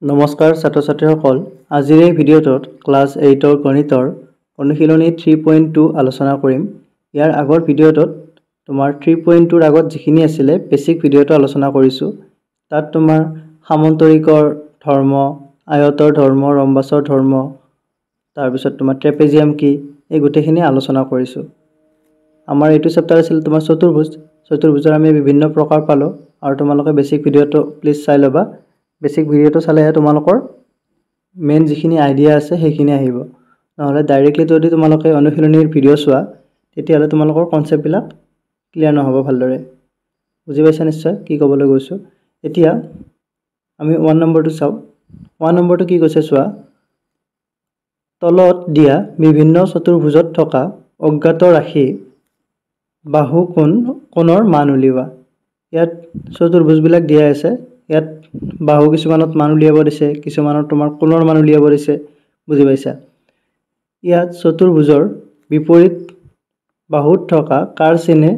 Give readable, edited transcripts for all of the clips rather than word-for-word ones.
নমস্কাৰ ছাত্ৰ ছাত্ৰীসকল আজিৰ এই ভিডিঅ'টোত ক্লাছ 8ৰ গণিতৰ অনুশীলনী 3.2 আলোচনা কৰিম। ইয়াৰ আগৰ ভিডিঅ'টোত তোমাৰ 3.2ৰ আগত যিখিনি আছিলে বেসিক ভিডিঅ'টো আলোচনা কৰিছো। তাত তোমাৰ সামন্তৰিকৰ ধৰ্ম, আয়তৰ ধৰ্ম, ৰম্বাসৰ ধৰ্ম, তাৰ পিছত তোমাৰ ট্ৰেপেজিয়াম কি এই গোটেইখিনি আলোচনা কৰিছো। আমাৰ এইটো চেপ্টাৰ আছিল তোমাৰ চতুৰ্ভুজ। চতুৰ্ভুজৰ আমি বিভিন্ন প্ৰকাৰ পালো আৰু তোমালোকে বেসিক ভিডিঅ'টো প্লিজ চাই লবা। বেসিক ভিডিঅ'টো চালেহে তোমালোকৰ মেইন যিখিনি আইডিয়া আছে সেইখিনি আহিব। নহলে ডাইৰেক্টলি যদি তোমালোকে অনুশীলনীৰ ভিডিঅ' চোৱা তেতিয়াহলে তোমালোকৰ কনসেপ্টবিলাক ক্লিয়াৰ নহব ভালদৰে। বুজি পাইছা নিশ্চয় কি ক'বলৈ গৈছো। এতিয়া আমি 1 নম্বৰটো চাও। 1 নম্বৰটো কি কৈছে চোৱা। তলত দিয়া বিভিন্ন চতুৰ্ভুজত থকা অজ্ঞাত ৰাশি বাহু কোণৰ মান উলিওৱা। ইয়াত চতুৰ্ভুজবিলাক দিয়া আছে। ইয়াত বাহু কিছুমানত মান উলিয়াব দিছে, কিছুমানত তোমাৰ কোণৰ মান উলিয়াব দিছে। বুজি পাইছা। ইয়াত চতুৰ্ভুজৰ বিপৰীত বাহুত থকা কাৰ চিনে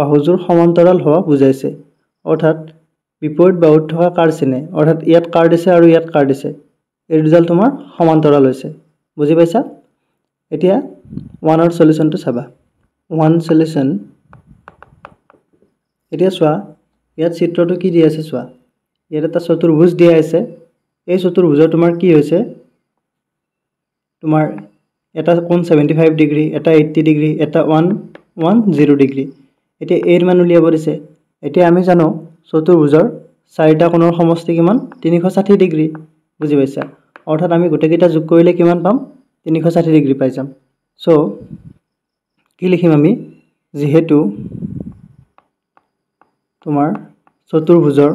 বাহুযোৰ সমান্তৰাল হোৱা বুজাইছে। অৰ্থাৎ বিপৰীত বাহুত থকা কাৰ চিনে, অৰ্থাৎ ইয়াত কাৰ দিছে আৰু ইয়াত কাৰ দিছে, এই দুডাল তোমাৰ সমান্তৰাল হৈছে। বুজি পাইছা। এতিয়া 1ৰ সলিউশনটো চাবা। 1 সলিউশন। এতিয়া চোৱা ইয়াত চিত্ৰটো কি দিয়া আছে চোৱা। ইয়াত এটা চতুৰ্ভুজ দিয়া আছে। এই চতুৰ্ভুজৰ তোমাৰ কি হৈছে, তোমাৰ এটা কোণ 75 ডিগ্ৰী, এটা 80 ডিগ্ৰী, এটা 110 ডিগ্ৰী। এতিয়া এৰ মান উলিয়াব দিছে। এতিয়া আমি জানো চতুৰ্ভুজৰ চাৰিটা কোণৰ সমষ্টি কিমান, 360 ডিগ্ৰী। বুজি পাইছা। অৰ্থাৎ আমি গোটেইকেইটা যোগ কৰিলে কিমান পাম, 360 ডিগ্ৰী পাই যাম। সো কি লিখিম আমি, যেহেতু তোমাৰ চতুৰ্ভুজৰ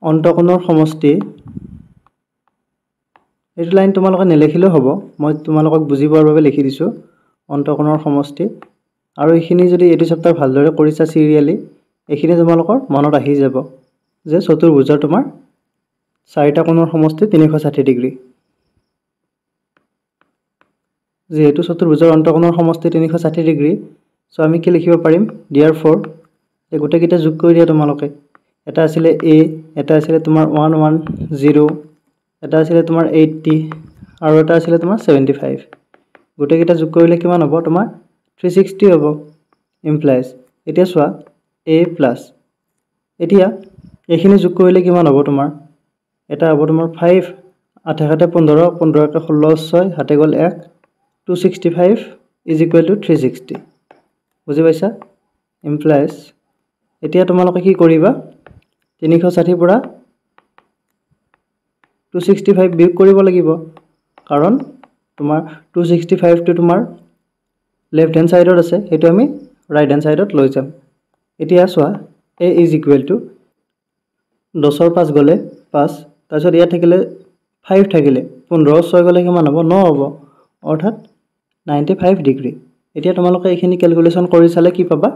অন্তঃকোণৰ সমষ্টি, এইটো লাইন তোমালোকে নেলেখিলেও হ'ব, মই তোমালোকক বুজি পোৱাৰ বাবে লিখি দিছো। অন্তঃকোণৰ সমষ্টি। আৰু এইখিনি যদি এইটো চেপ্টাৰ ভালদৰে কৰিছা সিৰিয়ালি, এইখিনি তোমালোকৰ মনত আহি যাব যে চতুৰ্ভুজৰ তোমাৰ চাৰিটা কোণৰ সমষ্টি 360 ডিগ্ৰী। যেহেতু চতুৰ্ভুজৰ অন্তঃকোণৰ সমষ্টি 360 ডিগ্ৰী, সো আমি কি লিখিব পাৰিম, therefore এই গোটেইকেইটা যোগ কৰি দিয়া তোমালোকে। এটা আছিলে a, এটা আছিলে তোমাৰ 110, এটা আছিলে তোমাৰ 80 আৰু এটা আছিলে তোমাৰ 75। গোটেইকেইটা যোগ কৰিলে কিমান হ'ব, তোমাৰ 360 হ'ব ইমপ্লাইজ। এতিয়া চোৱা a প্লাস, এতিয়া এইখিনি যোগ কৰিলে কিমান হ'ব তোমাৰ, এটা হ'ব তোমাৰ 5, 8 হাতে 15, 15 কে 16, 6 হাতে গ'ল 1, 265 ইজ ইকুৱেল টু 360। বুজি পাইছা। ইমপ্লাইজ এতিয়া তোমালোকে কি কৰিবা, 360 পৰা 265 বিয়োগ কৰিব লাগিব, কাৰণ তোমাৰ 265টো তোমাৰ লেফট হেণ্ড সাইডত আছে, সেইটো আমি ৰাইট হেণ্ড সাইডত লৈ যাম। এতিয়া চোৱা a ইজ ইকুৱেল টু 10ৰ 5 গ'লে 5, তাৰপিছত ইয়াত থাকিলে 5 থাকিলে 15, 6 গ'লে কিমান হ'ব, 9 হ'ব। অৰ্থাৎ 95 ডিগ্ৰী। এতিয়া তোমালোকে এইখিনি ক্যালকুলেশন কৰি চালে কি পাবা,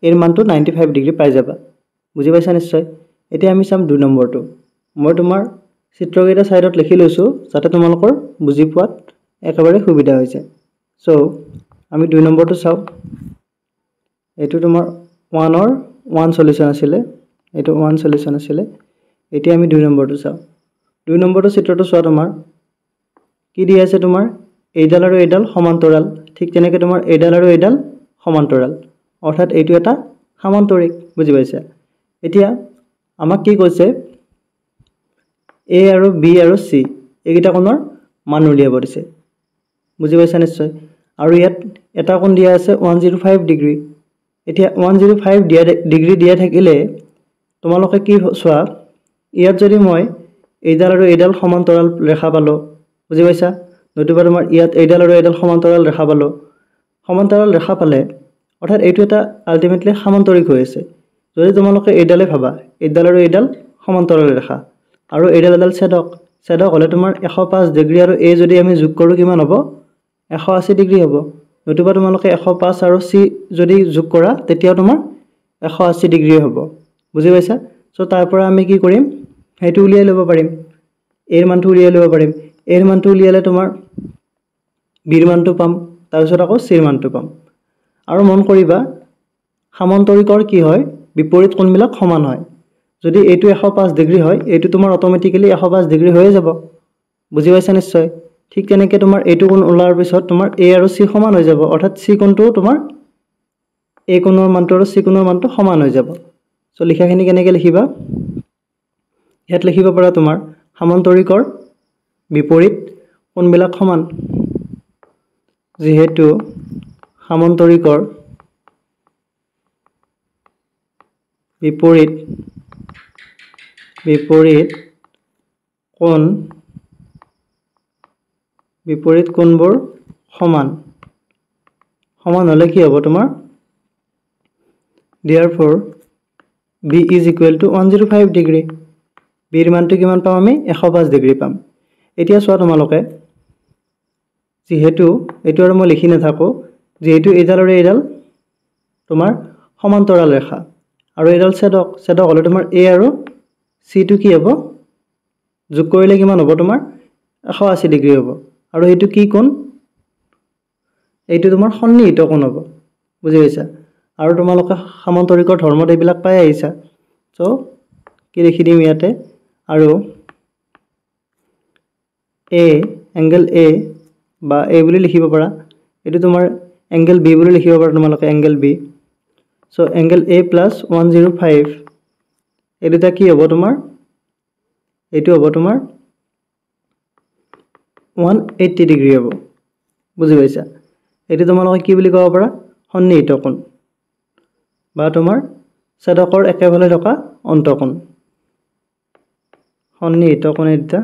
এৰ মানটো 95 ডিগ্ৰী পাই যাবা। বুজি পাইছা নিশ্চয়। এতিয়া আমি চাম 2 নম্বৰটো। মই তোমাৰ চিত্ৰকেইটা সাইডত লিখি লৈছো যাতে তোমালোকৰ বুজি পোৱাত একেবাৰে সুবিধা হৈছে। সো আমি 2 নম্বৰটো চাও। এইটো তোমাৰ 1ৰ 1 সলিউশন আছিলে, এইটো 1 সলিউশন আছিলে। এতিয়া আমি 2 নম্বৰটো চাও। 2 নম্বৰটো চিত্ৰটো চোৱা। তোমাৰ কি দিয়া আছে, তোমাৰ এইডাল আৰু এইডাল সমান্তৰাল, ঠিক তেনেকৈ তোমাৰ এইডাল আৰু এইডাল সমান্তৰাল, অৰ্থাৎ এইটো এটা সামান্তৰিক। বুজি পাইছা। এতিয়া আমাক কি কৈছে, a আৰু b আৰু c এইকেইটা কোণৰ মান উলিয়াব দিছে। বুজি পাইছা নিশ্চয়। আৰু ইয়াত এটা কোণ দিয়া আছে 105 ডিগ্ৰী। এতিয়া 105 ডিগ্ৰী দিয়া থাকিলে তোমালোকে কি চোৱা, ইয়াত যদি মই এইডাল আৰু এইডাল সমান্তৰাল ৰেখা পালো, বুজি পাইছা, নতুবা তোমাৰ ইয়াত এইডাল আৰু এইডাল সমান্তৰাল ৰেখা পালো, সমান্তৰাল ৰেখা পালে অৰ্থাৎ এইটো এটা আলটিমেটলি সামান্তৰিক হৈ আছে। যদি তোমালোকে এইডালে ভাবা, এইডাল আৰু এইডাল সমান্তৰাল ৰেখা আৰু এইডাল এডাল ছেদক, ছেদক হলে তোমাৰ 105 ডিগ্ৰী আৰু a যদি আমি যোগ কৰো কিমান হ'ব, 180 ডিগ্ৰী হ'ব। নতুবা তোমালোকে 105 আৰু c যদি যোগ কৰা তেতিয়া তোমাৰ 180 ডিগ্ৰী হ'ব। বুজি পাইছা। সো তাৰ পৰা আমি কি কৰিম, সেইটো উলিয়াই ল'ব পাৰিম, এৰ মানটো উলিয়াই ল'ব পাৰিম। এৰ মানটো উলিয়ালে তোমাৰ বিৰ মানটো পাম, তাৰপিছত আকৌ চিৰ মানটো পাম। আৰু মন কৰিবা সামান্তৰিকৰ কি হয়, বিপৰীত কোণবিলাক সমান হয়। যদি এইটো 105 ডিগ্ৰী হয় এইটো তোমাৰ অটোমেটিক্যালি 105 ডিগ্ৰী হৈ যাব বুজি পাইছা নিশ্চয় ঠিক তেনেকৈ তোমাৰ এইটো কোণ ওলাৰ পিছত তোমাৰ a আৰু c সমান হৈ যাব অৰ্থাৎ c কোণটো তোমাৰ a কোণৰ মানটো আৰু c কোণৰ মানটো সমান হৈ যাব সো লিখাখিনি কেনেকৈ লিখিবা ইয়াত লিখিব পাৰা তোমাৰ সমান্তৰিকৰ বিপৰীত কোণবিলাক সমান যেহেতু সমান্তৰিকৰ বিপৰীত কোণবোৰ সমান হলে কি হ'ব তোমাৰ therefore b is equal to 105 degree b এৰ মানটো কিমান পাম আমি 105 ডিগ্ৰী পাম এতিয়া চোৱা তোমালোকে যেহেতু এটো আৰু মই লিখি নাথাকো যেহেতু এডাল আৰু এডাল তোমাৰ সমান্তৰাল ৰেখা আৰু এডাল ছেদক হলে তোমাৰ a আৰু c টো কি হ'ব যোগ কৰিলে কিমান হ'ব তোমাৰ 180 ডিগ্ৰী হ'ব আৰু এইটো কি কোণ এইটো তোমাৰ সন্নিহিত কোণ হ'ব বুজি পাইছা আৰু তোমালোকে সমান্তৰিকৰ ধৰ্মত এইবিলাক পাই আহিছা সো কি লিখি দিম ইয়াতে আৰু a এংগল a বা a বুলি লিখিব পাৰা এটো তোমাৰ এংগল b বুলি লিখিব পাৰা তোমালোকে angle b so angle a plus 105 এটোটা কি হ'ব তোমাৰ এটো হ'ব তোমাৰ 180 ডিগ্ৰী হ'ব বুজি পাইছা এটো তোমালোকে কি বুলি ক'ব পাৰা সন্নিহিত কোণ বা তোমাৰ ছেদকৰ একেফালে থকা অন্তঃকোণ সন্নিহিত কোণ এটা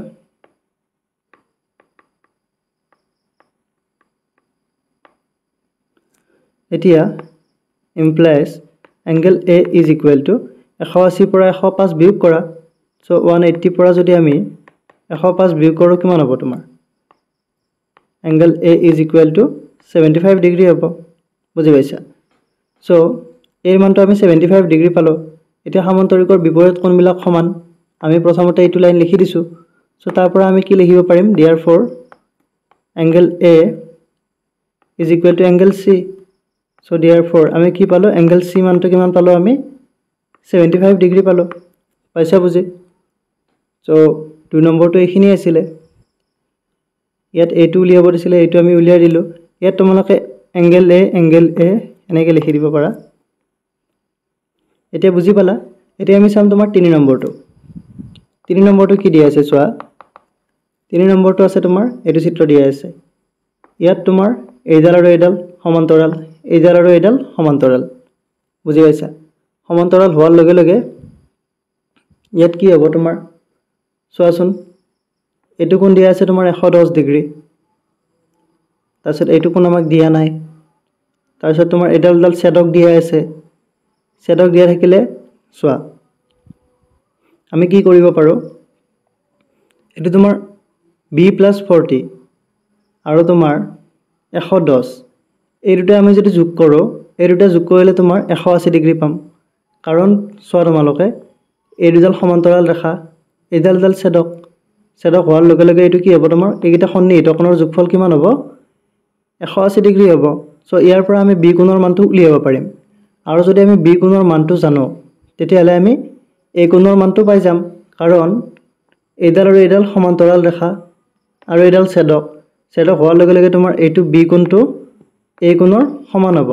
এতিয়া implies angle A is equal to 180 পৰা 105 বিয়োগ কৰা সো 180 পৰা যদি আমি 105 বিয়োগ কৰো কিমান হ'ব তোমাৰ angle A is equal to 75 degree হ'ব বুজি পাইছা সো এৰ মানটো আমি 75 ডিগ্ৰী পালো এতিয়া সমান্তৰিকৰ বিপৰীত কোণবিলাক সমান আমি প্ৰথমতে এইটো লাইন লিখি দিছো সো তাৰ পৰা আমি কি লিখিব পাৰিম therefore angle A is equal to angle C so therefore আমি কি পালো angle C মানটো কিমান পালো আমি 75 ডিগ্ৰী পালো পাইছা বুজি সো 2 নম্বৰটো এইখিনি আছিল ইয়াত a2 উলিয়াব দিছিলে এইটো আমি উলিয়াই দিলো ইয়াত তোমালোকে angle A এনেকৈ লিখি দিব পাৰা এতিয়া বুজি পালা এতিয়া আমি চাম তোমাৰ 3 নম্বৰটো কি দিয়া আছে চোৱা 3 নম্বৰটো আছে তোমাৰ এটো চিত্ৰ দিয়া আছে ইয়াত তোমাৰ এইডাল আৰু এইডাল সমান্তৰাল এইডাল আৰু এইডাল সমান্তৰাল বুজি পাইছা সমান্তৰাল হোৱাৰ লগে লগে ইয়াত কি হ'ব তোমাৰ চোৱাচোন এটো কোণ দিয়া আছে তোমাৰ 110 ডিগ্ৰী তাৰছত এইটো কোণ আমাক দিয়া নাই তাৰছত তোমাৰ এডাল ছেদক দিয়া আছে ছেদক দিয়া থাকিলে চোৱা আমি কি কৰিব পাৰো এটো তোমাৰ b + 40 আৰু তোমাৰ 110 এই দুটা আমি যদি যোগ কৰো এই দুটা যোগ কৰিলে তোমাৰ 180 ডিগ্ৰী পাম কাৰণ চোৱা তোমালোকে এই দুডাল সমান্তৰাল ৰেখা এইডাল ছেদক হোৱাৰ লগে লগে এইটো কি হ'ব তোমাৰ এইটা সন্নিহিত কোণৰ যোগফল কিমান হ'ব 180 ডিগ্ৰী হ'ব সো ইয়াৰ পৰা আমি b কোণৰ মানটো উলিয়াব পাৰিম আৰু যদি আমি b কোণৰ মানটো জানো তেতিয়াহলে আমি a কোণৰ মানটো পাই যাম কাৰণ এইডাল আৰু এইডাল সমান্তৰাল ৰেখা আৰু এইডাল ছেদক হোৱাৰ লগে লগে তোমাৰ এইটো b কোণটো a কোণৰ সমান হ'ব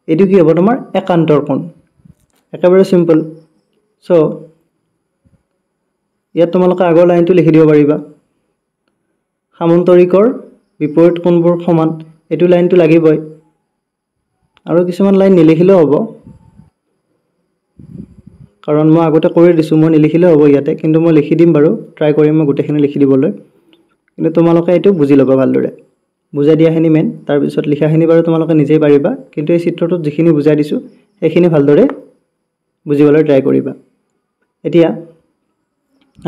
এইটো কি হ'ব তোমাৰ একান্তৰ কোণ একেবাৰে সিম্পল সো ইয়াত তোমালোকে আগৰ লাইনটো লিখি দিব পাৰিবা সমান্তৰিকৰ বিপৰীত কোণবোৰ সমান এটো লাইনটো লাগিবই আৰু কিছুমান লাইন নিলিখিলেও হ'ব কাৰণ মই আগতে কৰি দিছো মই নিলিখিলেও হ'ব ইয়াতে কিন্তু মই লিখি দিম বাৰু ট্ৰাই কৰিম মই গোটেখিনি লিখি দিবলৈ কিন্তু তোমালোকে এটো বুজি ল'বা ভালদৰে বুজাই দিয়াখিনি মেন তাৰ পিছত লিখাখিনি বাৰু তোমালোকে নিজেই পাৰিবা কিন্তু এই চিত্ৰটোত যিখিনি বুজাই দিছো এইখিনি ভালদৰে বুজিবলৈ ট্ৰাই কৰিবা এতিয়া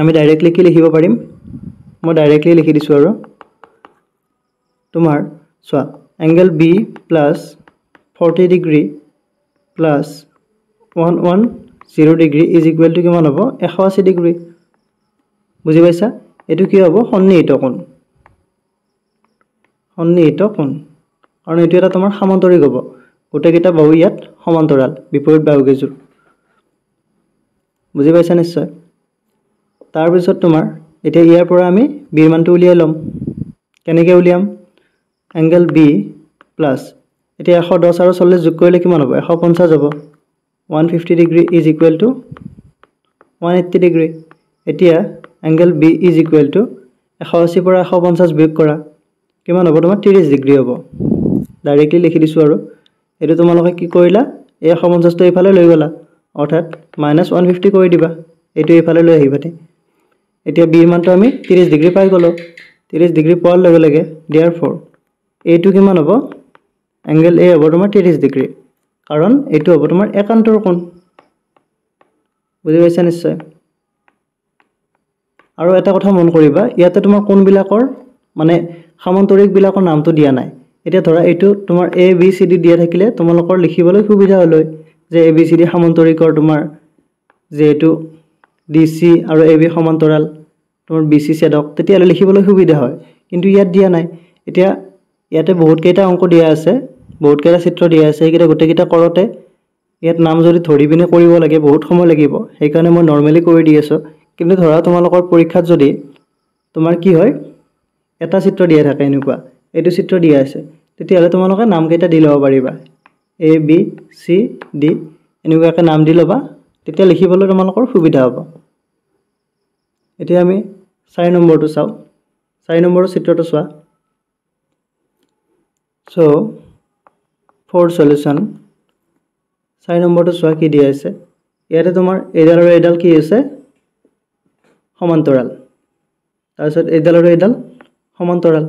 আমি ডাইৰেক্টলি কি লিখিব পাৰিম মই ডাইৰেক্টলি লিখি দিছো আৰু তোমাৰ চোৱা angle B + 40 degree plus 110 degree is equal to কিমান হ'ব 180 ডিগ্ৰী বুজি পাইছা এটো কি হ'ব সন্নিহিত কোণ কাৰণ এটো এটা তোমাৰ সমান্তৰিক হ'ব গোটেইকেইটা বাহু ইয়াত সমান্তৰাল বিপৰীত বাহুকেইযোৰ বুজি পাইছা নিশ্চয় তাৰপিছত তোমাৰ এতিয়া ইয়াৰ পৰা আমি বিৰ মানটো উলিয়াই ল'ম কেনেকৈ উলিয়াম এংগল বি প্লাছ এতিয়া 110 আৰু 40 যোগ কৰিলে কিমান হ'ব 150 হ'ব 150 degree is equal to 180 degree এতিয়া angle B is equal to 180 পৰা 150 বিয়োগ কৰা কিমান হ'ব তোমাৰ 30 ডিগ্ৰী হ'ব ডাইৰেক্টলি লিখি দিছোঁ আৰু এইটো তোমালোকে কি কৰিলা এই 150টো এইফালে লৈ গ'লা অৰ্থাৎ -150 কৰি দিবা এইটো এইফালে লৈ আহিবা এতিয়া বিৰ মানটো আমি 30 ডিগ্ৰী পাই গ'লো 30 ডিগ্ৰী পোৱাৰ লগে লগে therefore এইটো কিমান হ'ব এংগল এ হ'ব তোমাৰ 30 ডিগ্ৰী কাৰণ এইটো হ'ব তোমাৰ একান্তৰ কোণ বুজি পাইছা নিশ্চয় আৰু এটা কথা মন কৰিবা ইয়াতে তোমাৰ কোণবিলাকৰ মানে সমান্তৰিক বিলাকৰ নামটো দিয়া নাই এতিয়া ধৰা এইটো তোমাৰ এ বি সি ডি দিয়া থাকিলে তোমালোকৰ লিখিবলৈ সুবিধা হ'ল যে এ বি সি ডি সমান্তৰিকৰ তোমাৰ যেটো ডি সি আৰু এ বি সমান্তৰাল তোমাৰ বি সি ছেদক তেতিয়ালে লিখিবলৈ সুবিধা হয় কিন্তু ইয়াত দিয়া নাই এতিয়া ইয়াতে বহুত কেইটা অংক দিয়া আছে বহুত কেইটা চিত্ৰ দিয়া আছে এইকেইটা গোটেইকেইটা কৰতে ইয়াত নাম যদি ধৰি পিনে কৰিব লাগে বহুত সময় লাগিব সেইকাৰণে মই নৰমালি কৰি দি আছো কিন্তু ধৰা তোমালোকৰ পৰীক্ষাত যদি তোমাৰ কি হয় এটা চিত্ৰ দিয়া থাকে এনেকুৱা এইটো চিত্ৰ দিয়া আছে তেতিয়ালে তোমালোকে নাম কেইটা দি লব পাৰিবা এ বি সি ডি এনেকুৱাকে নাম দি লবা তেতিয়া লিখিবলৈ তোমালোকৰ সুবিধা হ'ব এতিয়া আমি 4 নম্বৰটো চাও 4 নম্বৰৰ চিত্ৰটো চোৱা সো ফৰ সলিউশন 4 নম্বৰটো চোৱা কি দিয়া আছে ইয়াতে তোমাৰ এডাল আৰু এডাল কি আছে সমান্তৰাল তাৰপিছত এডাল আৰু এডাল সমান্তৰাল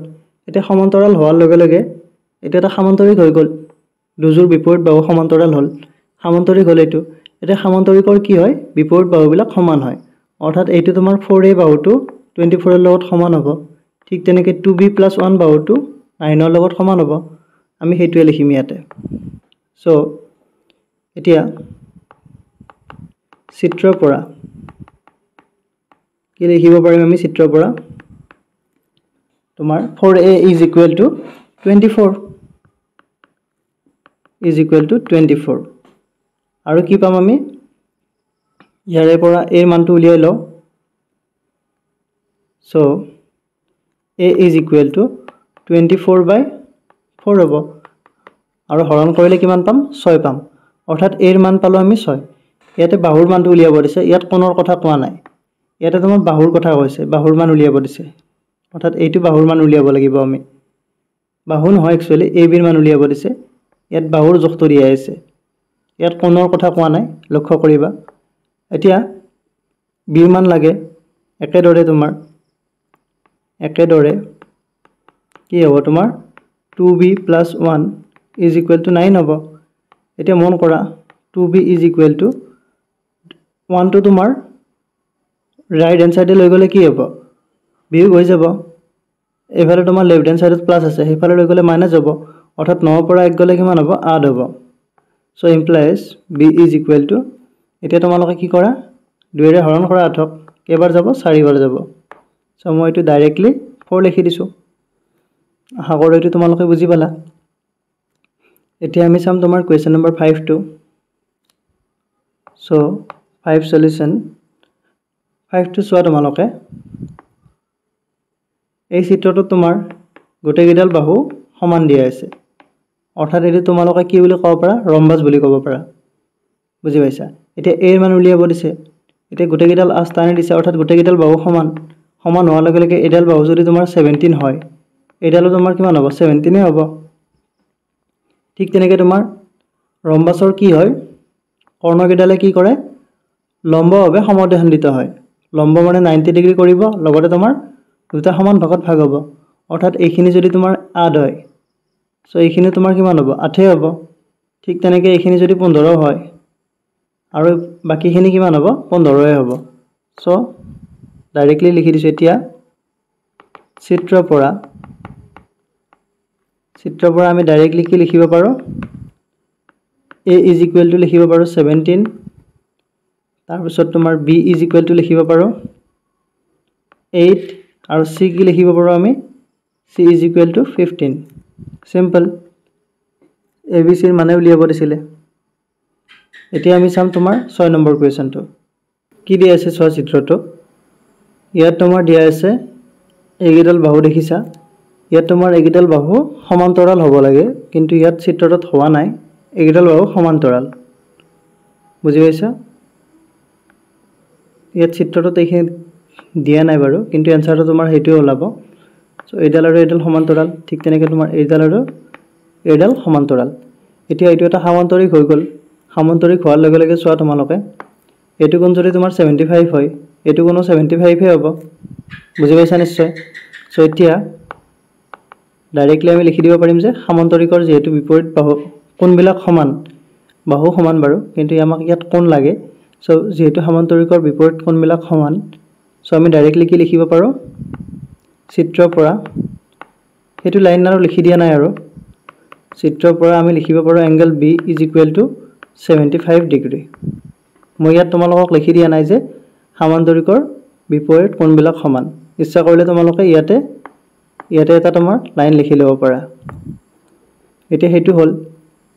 এটা সমান্তৰাল হোৱাৰ লগে লগে এটা এটা সমান্তৰিক হৈ গ'ল দুজোৰ বিপৰীত বাহু সমান্তৰাল হ'ল সমান্তৰিক হ'ল এইটো এটা সমান্তৰিকৰ কি হয় বিপৰীত বাহুবিলাক সমান হয় অৰ্থাৎ এইটো তোমাৰ 4a বাহুটো 24 ৰ লগত সমান হ'ব ঠিক তেনেকৈ 2b + 1 বাহুটো 9 ৰ লগত সমান হ'ব আমি হেতুৱে লিখিম ইয়াতে সো এতিয়া চিত্ৰৰ পৰা কি লিখিব পাৰিম আমি চিত্ৰৰ পৰা তোমাৰ 4a = 24 আৰু কি পাম আমি ইয়াৰে পৰা a মানটো উলিয়াই লও সো a = 24/4 হ'ব আৰু হৰণ কৰিলে কিমান পাম 6 পাম অৰ্থাৎ a ৰ মান পালো আমি 6 ইয়াতে বাহুৰ মানটো উলিয়াব দিছে ইয়াত কোণৰ কথা কোৱা নাই ইয়াতে তোমাৰ বাহুৰ কথা কৈছে বাহুৰ মান উলিয়াব দিছে অৰ্থাৎ এইটো বাহুৰ মান উলিয়াব লাগিব আমি বাহু নহয় একচুয়ালি a b ৰ মান উলিয়াব দিছে ইয়াত বাহুৰ জোখটো দিয়া আছে ইয়াত কোণৰ কথা কোৱা নাই লক্ষ্য কৰিবা এতিয়া b ৰ মান লাগে একেদৰে তোমাৰ কি হ'ব তোমাৰ 2b + 1 = 9 হ'ব এতিয়া মন কৰা 2b = 1 টো তোমাৰ রাইট হ্যান্ড সাইডে লৈ গলে কি হ'ব বিয়োগ হৈ যাব এফালে তোমাৰ লেফট হ্যান্ড সাইডত প্লাস আছে সেইফালে লৈ গলে মাইনাস হ'ব অৰ্থাৎ 9 পৰা 1 গলে কিমান হ'ব 8 হ'ব সো ইমপ্লাইজ b = এতিয়া তোমালোকে কি কৰা 2 ৰে হৰণ কৰা 8ক কেইবাৰ যাব 4 বাৰ যাব সো মই এটো ডাইৰেক্টলি 4 লিখি দিছো আশা কৰো এটো তোমালোকে বুজি পালা এতিয়া আমি চাম তোমাৰ কোৱেশ্চন নম্বৰ 5 টো সো 5 সলিউশন 5 টো চোৱা তোমালোকে এই চিত্ৰটো তোমাৰ গোটেই গিডাল বাহু সমান দিয়া আছে অৰ্থাৎ এটো তোমালোকে কি বুলি ক'ব পাৰা ৰম্বাস বুলি ক'ব পাৰা বুজি পাইছা এতিয়া a ৰ মান উলিয়াব দিছে এতিয়া গোটেই গিডাল আস্তানি দিছে অৰ্থাৎ গোটেই গিডাল বাহু সমান হোৱাৰ লগে লগে এডাল বাহু যদি তোমাৰ 17 হয় এডালো তোমাৰ কিমান হ'ব 17 এ হ'ব ঠিক তেনেকৈ তোমাৰ ৰম্বাসৰ কি হয় কৰ্ণ গিডালে কি কৰে লম্বভাৱে সমদ্বিখণ্ডিত হয় লম্ব মানে 90 ডিগ্ৰী কৰিব লগতে তোমাৰ দুটা সমান ভাগত ভাগ হ'ব অৰ্থাৎ এইখিনি যদি তোমাৰ 8 হয় সো এইখিনি তোমাৰ কিমান হ'ব 8 হ'ব ঠিক তেনেকৈ এইখিনি যদি 15 হয় আৰু বাকিখিনি কিমান হ'ব 15 এ হ'ব সো ডাইৰেক্টলি লিখি দিছো এতিয়া চিত্ৰৰ পৰা আমি ডাইৰেক্টলি কি লিখিব পাৰো a = লিখিব পাৰো 17 তাৰ পিছত তোমাৰ b = লিখিব পাৰো 8 আৰু c কি লিখিব পাৰো আমি c = 15 সিম্পল abc ৰ মানে উলিয়াব দিছিলে এতিয়া আমি চাম তোমাৰ 6 নম্বৰ কোৱেশ্চনটো কি দিয়া আছে চোৱা চিত্ৰটো ইয়াত তোমাৰ দিয়া আছে এইকেইডাল বাহু দেখিছা ইয়াত তোমাৰ এইকেইডাল বাহু সমান্তৰাল হ'ব লাগে কিন্তু ইয়াত চিত্ৰটোত হোৱা নাই এইকেইডাল বাহু সমান্তৰাল বুজি পাইছা ইয়াত চিত্ৰটোত এইখিনি দিয়া নাই বাৰু কিন্তু এনসাৰটো তোমাৰ হেইটোৱে ওলাব সো এইডাল আৰু এইডাল সমান্তৰাল ঠিক তেনেকৈ তোমাৰ এইডাল আৰু এইডাল সমান্তৰাল এতিয়া এইটো এটা সমান্তৰিক হৈ গ'ল সমান্তৰিক হোৱাৰ লগে লগে চোৱা তোমালোকে এইটো কোণ যদি তোমাৰ 75 হয় এইটো কোণো 75 হে হ'ব বুজি পাইছা নিশ্চয় সো এতিয়া ডাইৰেক্টলি আমি লিখি দিব পাৰিম যে সমান্তৰিকৰ যেহেতু বিপৰীত বাহু কোণবিলাক সমান বাহু সমান বাৰু কিন্তু আমাক ইয়াত কোণ লাগে সো যেহেতু সমান্তৰিকৰ বিপৰীত কোণবিলাক সমান সো আমি ডাইৰেক্টলি কি লিখিব পাৰো চিত্ৰৰ পৰা হেতু লাইন আৰু লিখি দিয়া নাই আৰু চিত্ৰৰ পৰা আমি লিখিব পাৰো এংগল B = 75 ডিগ্ৰী মই ইয়াত তোমালোকক লিখি দিয়া নাই যে সমান্তৰিকৰ বিপৰীত কোণবিলাক সমান ইচ্ছা কৰিলে তোমালোকে ইয়াতে এটা তোমাৰ লাইন লিখি লব পাৰা এতিয়া হেতু হল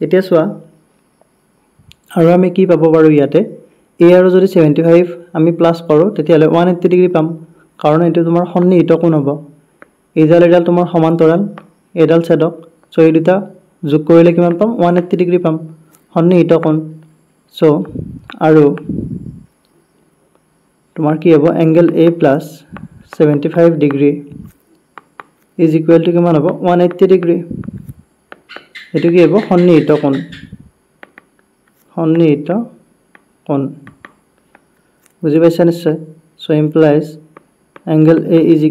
এতিয়া চোৱা আৰু আমি কি পাব পাৰো ইয়াতে a আৰু যদি 75 আমি প্লাস কৰো তেতিয়ালে 180 ডিগ্ৰী পাম কাৰণ এটো তোমাৰ সন্নিহিত কোণ হ'ব এইডাল তোমাৰ সমান্তৰাল এডাল ছেদক সো এই দুটা যোগ কৰিলে কিমান পাম 180 ডিগ্ৰী পাম সন্নিহিত কোণ সো আৰু তোমাৰ কি হ'ব এংগল A + 75 ডিগ্ৰী = কিমান হ'ব 180 ডিগ্ৰী এটো কি হ'ব সন্নিহিত কোণ বুজি পাইছা নিশ্চয় সো ইমপ্লাইজ এংগল A =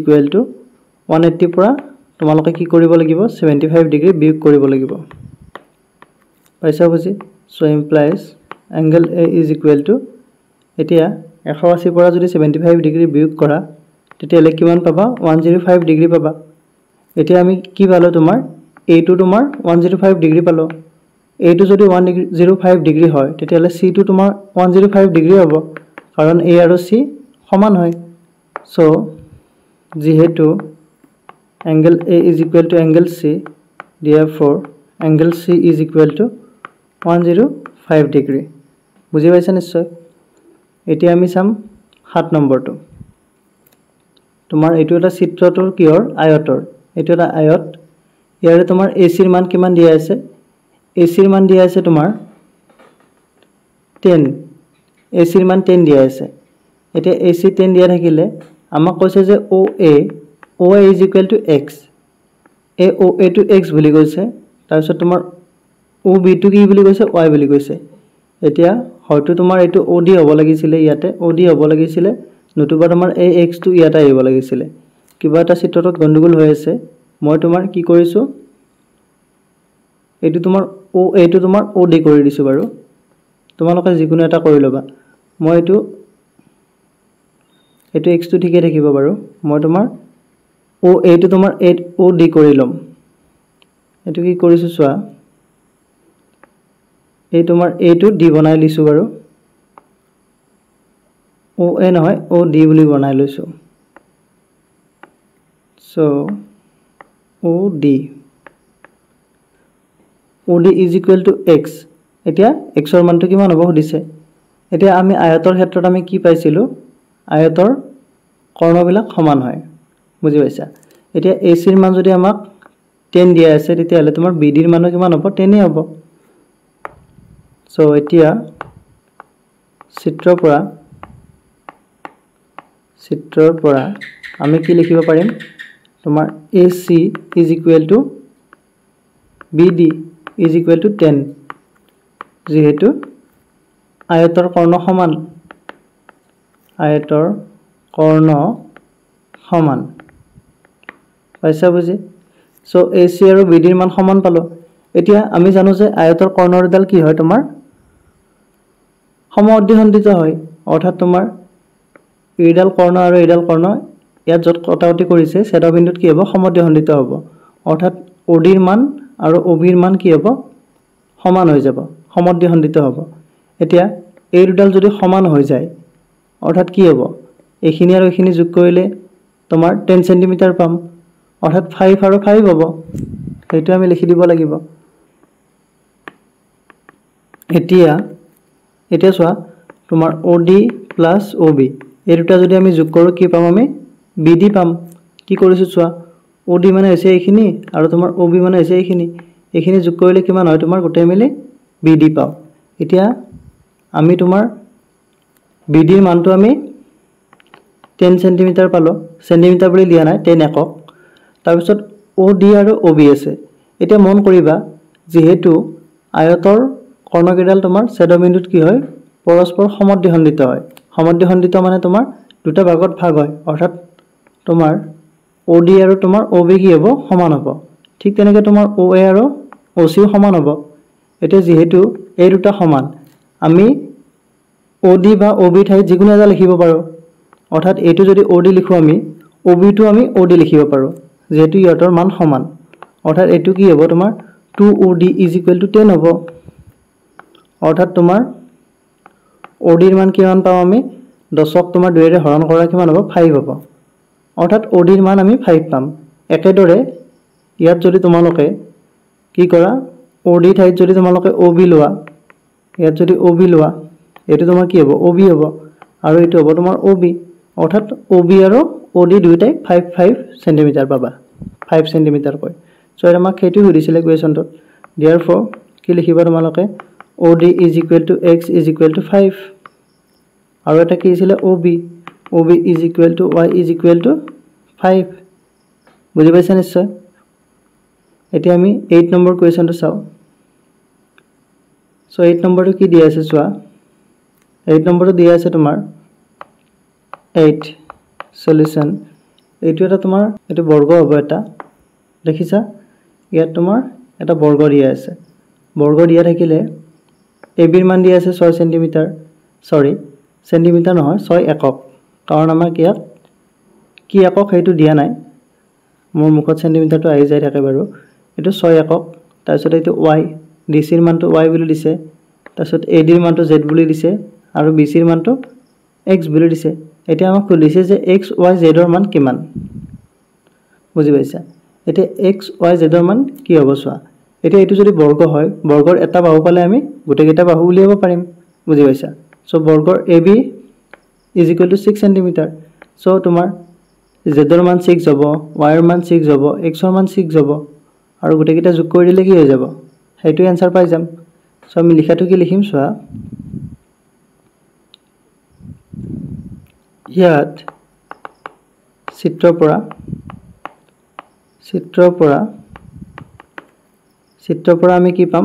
180 পৰা তোমালোকে কি কৰিব লাগিব 75 ডিগ্ৰী বিয়োগ কৰিব লাগিব পাইছা বুজি সো ইমপ্লাইজ এংগল A = এতিয়া 180 পৰা যদি 75 ডিগ্ৰী বিয়োগ কৰা তেতিয়ালে কিমান পাবা 105 ডিগ্ৰী পাবা এতিয়া আমি কি পালো তোমাৰ A টো তোমাৰ 105 ডিগ্ৰী পালো A টো যদি 105 ডিগ্ৰী হয় তেতিয়ালে C টো তোমাৰ 105 ডিগ্ৰী হ'ব কাৰণ A আৰু C সমান হয় সো যেহেতু angle A = angle C therefore angle C = 105 degree বুজি পাইছা নিশ্চয় এতিয়া আমি চাম 7 নম্বৰটো তোমাৰ এটো এটা চিত্ৰটোৰ কিহৰ আয়তৰ এটো এটা আয়ত ইয়াৰে তোমাৰ AC ৰ মান কিমান দিয়া আছে AC ৰ মান দিয়া আছে তোমাৰ 10 AC ৰ মান 10 দিয়া আছে এতিয়া AC 10 দিয়া থাকিলে আমাক কৈছে যে OA = x OA to x বুলি কৈছে তাৰপিছত তোমাৰ OB to কি বুলি কৈছে y বুলি কৈছে এতিয়া হয়তো তোমাৰ এটো OD হ'ব লাগিছিলে ইয়াতে OD হ'ব লাগিছিলে নতুবা তোমাৰ AX টো ইয়াতে আহিব লাগিছিলে কিবা এটা চিত্ৰটোত গণ্ডগোল হৈ আছে মই তোমাৰ কি কৰিছো এটো তোমাৰ OA টো তোমাৰ OD কৰি দিছো বাৰু তোমালোকে যিকোনো এটা কৰি লবা মই এটো x টো ঠিকে থাকিব বাৰু মই তোমাৰ OA টো তোমাৰ OD কৰি লম এটো কি কৰিছো চোৱা এই তোমাৰ A টো D বনাই লিছো বাৰু OA নহয় OD বুলি বনাই লৈছো সো OD = x এতিয়া x ৰ মানটো কিমান হ'ব সুধিছে এতিয়া আমি আয়তৰ ক্ষেত্ৰত আমি কি পাইছিলো আয়তৰ কৰ্ণবিলাক সমান হয় বুজি পাইছা এতিয়া AC ৰ মান যদি আমাক 10 দিয়া আছে তেতিয়ালে তোমাৰ BD ৰ মানো কিমান হ'ব 10 হ'ব সো এতিয়া চিত্ৰৰ পৰা আমি কি লিখিব পাৰিম তোমাৰ AC = BD = 10 যেহেতু আয়তৰ কৰ্ণ সমান পাইছা বুজি সো AC আৰু BD ৰ মান সমান পালো এতিয়া আমি জানো যে আয়তৰ কৰ্ণৰ ডাল কি হয় তোমাৰ সমঅদ্বিখণ্ডিত হয় অৰ্থাৎ তোমাৰ এইডাল কৰ্ণ আৰু এইডাল কৰ্ণ ইয়াত যত কটাকটি কৰিছে ছেদবিন্দুত কি হ'ব সমঅদ্বিখণ্ডিত হ'ব অৰ্থাৎ OD ৰ মান আৰু OB ৰ মান কি হ'ব সমান হৈ যাব সমঅদ্বিখণ্ডিত হ'ব এতিয়া এই দুডাল যদি সমান হৈ যায় অৰ্থাৎ কি হ'ব এইখিনি আৰু এইখিনি যোগ কৰিলে তোমাৰ 10 সেন্টিমিটাৰ পাম অৰ্থাৎ 5 আৰু 5 হ'ব সেইটো আমি লিখি দিব লাগিব এতিয়া চোৱা তোমাৰ OD প্লাছ OB এই দুটা যদি আমি যোগ কৰোঁ কি পাম আমি BD পাম কি কৰিছোঁ চোৱা OD মানে হৈছে এইখিনি আৰু তোমাৰ OB মানে হৈছে এইখিনি যোগ কৰিলে কিমান হয় তোমাৰ গোটেই মিলি BD পাও এতিয়া আমি তোমাৰ BD ৰ মানটো আমি 10 সেন্টিমিটাৰ পালো সেন্টিমিটাৰ বুলি দিয়া নাই 10 একক তাৰ পিছত OD আৰু OB আছে এতিয়া মন কৰিবা যেহেতু আয়তৰ কৰ্ণকেডাল তোমাৰ ছেদবিন্দুত কি হয় পৰস্পৰ সমদ্বিখণ্ডিত হয় সমদ্বিখণ্ডিত মানে তোমাৰ দুটা ভাগত ভাগ হয় অৰ্থাৎ তোমাৰ OD আৰু তোমাৰ OB কি হ'ব সমান হ'ব ঠিক তেনেকৈ তোমাৰ OA আৰু OC সমান হ'ব এতিয়া যেহেতু এই দুটা সমান আমি OD বা OB ঠাইত যিকোনো এটা লিখিব পাৰো অৰ্থাৎ এইটো যদি OD লিখো আমি OB টো আমি OD লিখিব পাৰো যেহেতু ইহঁতৰ মান সমান অৰ্থাৎ এইটো কি হ'ব তোমাৰ 2OD = 10 হ'ব অৰ্থাৎ তোমাৰ OD ৰ মান কিমান পাম আমি 10ক তোমাৰ 2 ৰে হৰণ কৰা কিমান হ'ব 5 হ'ব অৰ্থাৎ OD ৰ মান আমি 5 পাম একেদৰে ইয়াত যদি তোমালোকে কি কৰা OD ঠাইত যদি তোমালোকে OB লোৱা ইয়াত যদি OB লোৱা এটো তোমাৰ কি হ'ব OB হ'ব আৰু এটো হ'ব তোমাৰ OB অৰ্থাৎ OB আৰু OD দুইটাই 5 সেন্টিমিটাৰ পাবা 5 সেন্টিমিটাৰ কয় সো এটা আমাক হেতু সুধিছিলে কোৱেশ্চনটোত therefore কি লিখিবা তোমালোকে OD = x = 5 আৰু এটা কি আছিল OB y = 5 বুজি পাইছা নিশ্চয় এতিয়া আমি 8 নম্বৰ কোৱেশ্চনটো চাও সো 8 নম্বৰটো কি দিয়া আছে চোৱা 8 নম্বৰটো দিয়া আছে তোমাৰ 8 সলিউশন এইটো এটা তোমাৰ এটো বৰ্গ হ'ব এটা দেখিছা ইয়াত তোমাৰ এটা বৰ্গ দিয়া আছে বৰ্গ দিয়া থাকিলে AB ৰ মান দিয়া আছে 6 সেন্টিমিটাৰ সৰি সেন্টিমিটাৰ নহয় 6 একক কাৰণ আমাৰ কি একক হেতু দিয়া নাই মোৰ মুখত সেন্টিমিটাৰটো আহি যায় থাকে বাৰু এটো 6 একক তাৰ পিছত এটো y DC ৰ মানটো y বুলি দিছে তাৰ পিছত AD ৰ মানটো z বুলি দিছে আৰু BC ৰ মানটো x বুলি দিছে এতিয়া আমাক খুলিছে যে x y z ৰ মান কিমান বুজি পাইছা এতিয়া x y z ৰ মান কি হ'ব চোৱা এতিয়া এটো যদি বৰ্গ হয় বৰ্গৰ এটা বাহু পালে আমি গোটেইকেইটা বাহু উলিয়াব পাৰিম বুজি পাইছা সো বৰ্গৰ AB = 6 সেন্টিমিটাৰ সো তোমাৰ z ৰ মান 6 হ'ব y ৰ মান 6 হ'ব x ৰ মান 6 হ'ব আৰু গোটেইকেইটা যোগ কৰি দিলে কি হৈ যাব হেতু आंसर পাই যাম সো আমি লিখাটো কি লিখিম চোৱা ইয়াত চিত্ৰৰ পৰা আমি কি পাম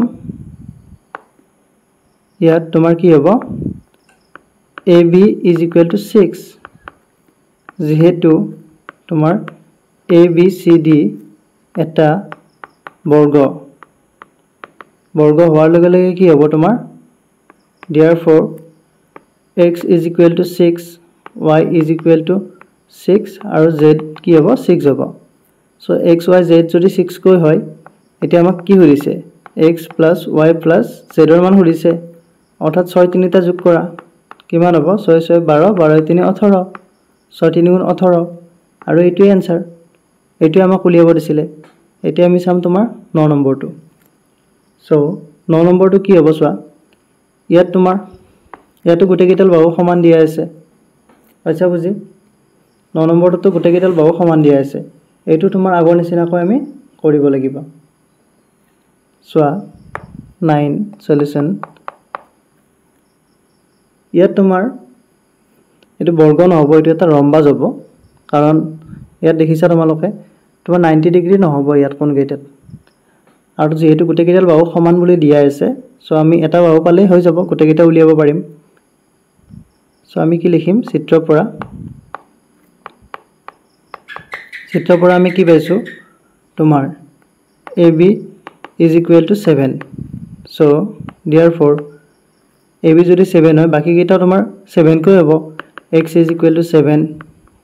ইয়াত তোমাৰ কি হ'ব AB = 6 যেহেতু তোমাৰ ABCD এটা বৰ্গ হোৱাৰ লগে লগে কি হ'ব তোমাৰ therefore x = 6 y = 6 আৰু z কি হ'ব 6 হ'ব সো x y z যদি 6 কৈ হয় এতিয়া আমাক কি সুধিছে x + y + z ৰ মান সুধিছে অৰ্থাৎ 6 তিনিটা যোগ কৰা কিমান হ'ব 6 6 12 12 3 18 6 3 * 18 আৰু এইটোই आंसर এইটো আমাক উলিয়াব দিছিলে এতিয়া আমি চাম তোমাৰ 9 নম্বৰটো সো 9 নম্বৰটো কি হ'ব চোৱা ইয়াত তোমাৰ ইয়াতো গোটেইকেইটাল বাহু সমান দিয়া আছে আচ্ছা বুজি 9 নম্বৰটো গোটেইকেইটাল বাহু সমান দিয়া আছে এইটো তোমাৰ আগৰ নিচিনাকৈ আমি কৰিব লাগিব চোৱা 9 সলিউশন ইয়াত তোমাৰ এটো বৰ্গ নহব এটো এটা ৰম্বাজ হ'ব কাৰণ ইয়াত দেখিছা তোমালোকে তোমাৰ 90 ডিগ্ৰী নহব ইয়াত কোন গেটত আৰু যেহেতু গোটেইকেইটাল বাহু সমান বুলি দিয়া আছে সো আমি এটা বাহু পালে হৈ যাব গোটেইকেইটা উলিয়াব পাৰিম সো আমি কি লিখিম চিত্ৰৰ পৰা আমি কি পাইছো তোমাৰ AB = 7 সো therefore AB যদি 7 হয় বাকি কেইটা তোমাৰ 7 কৈ হ'ব x = 7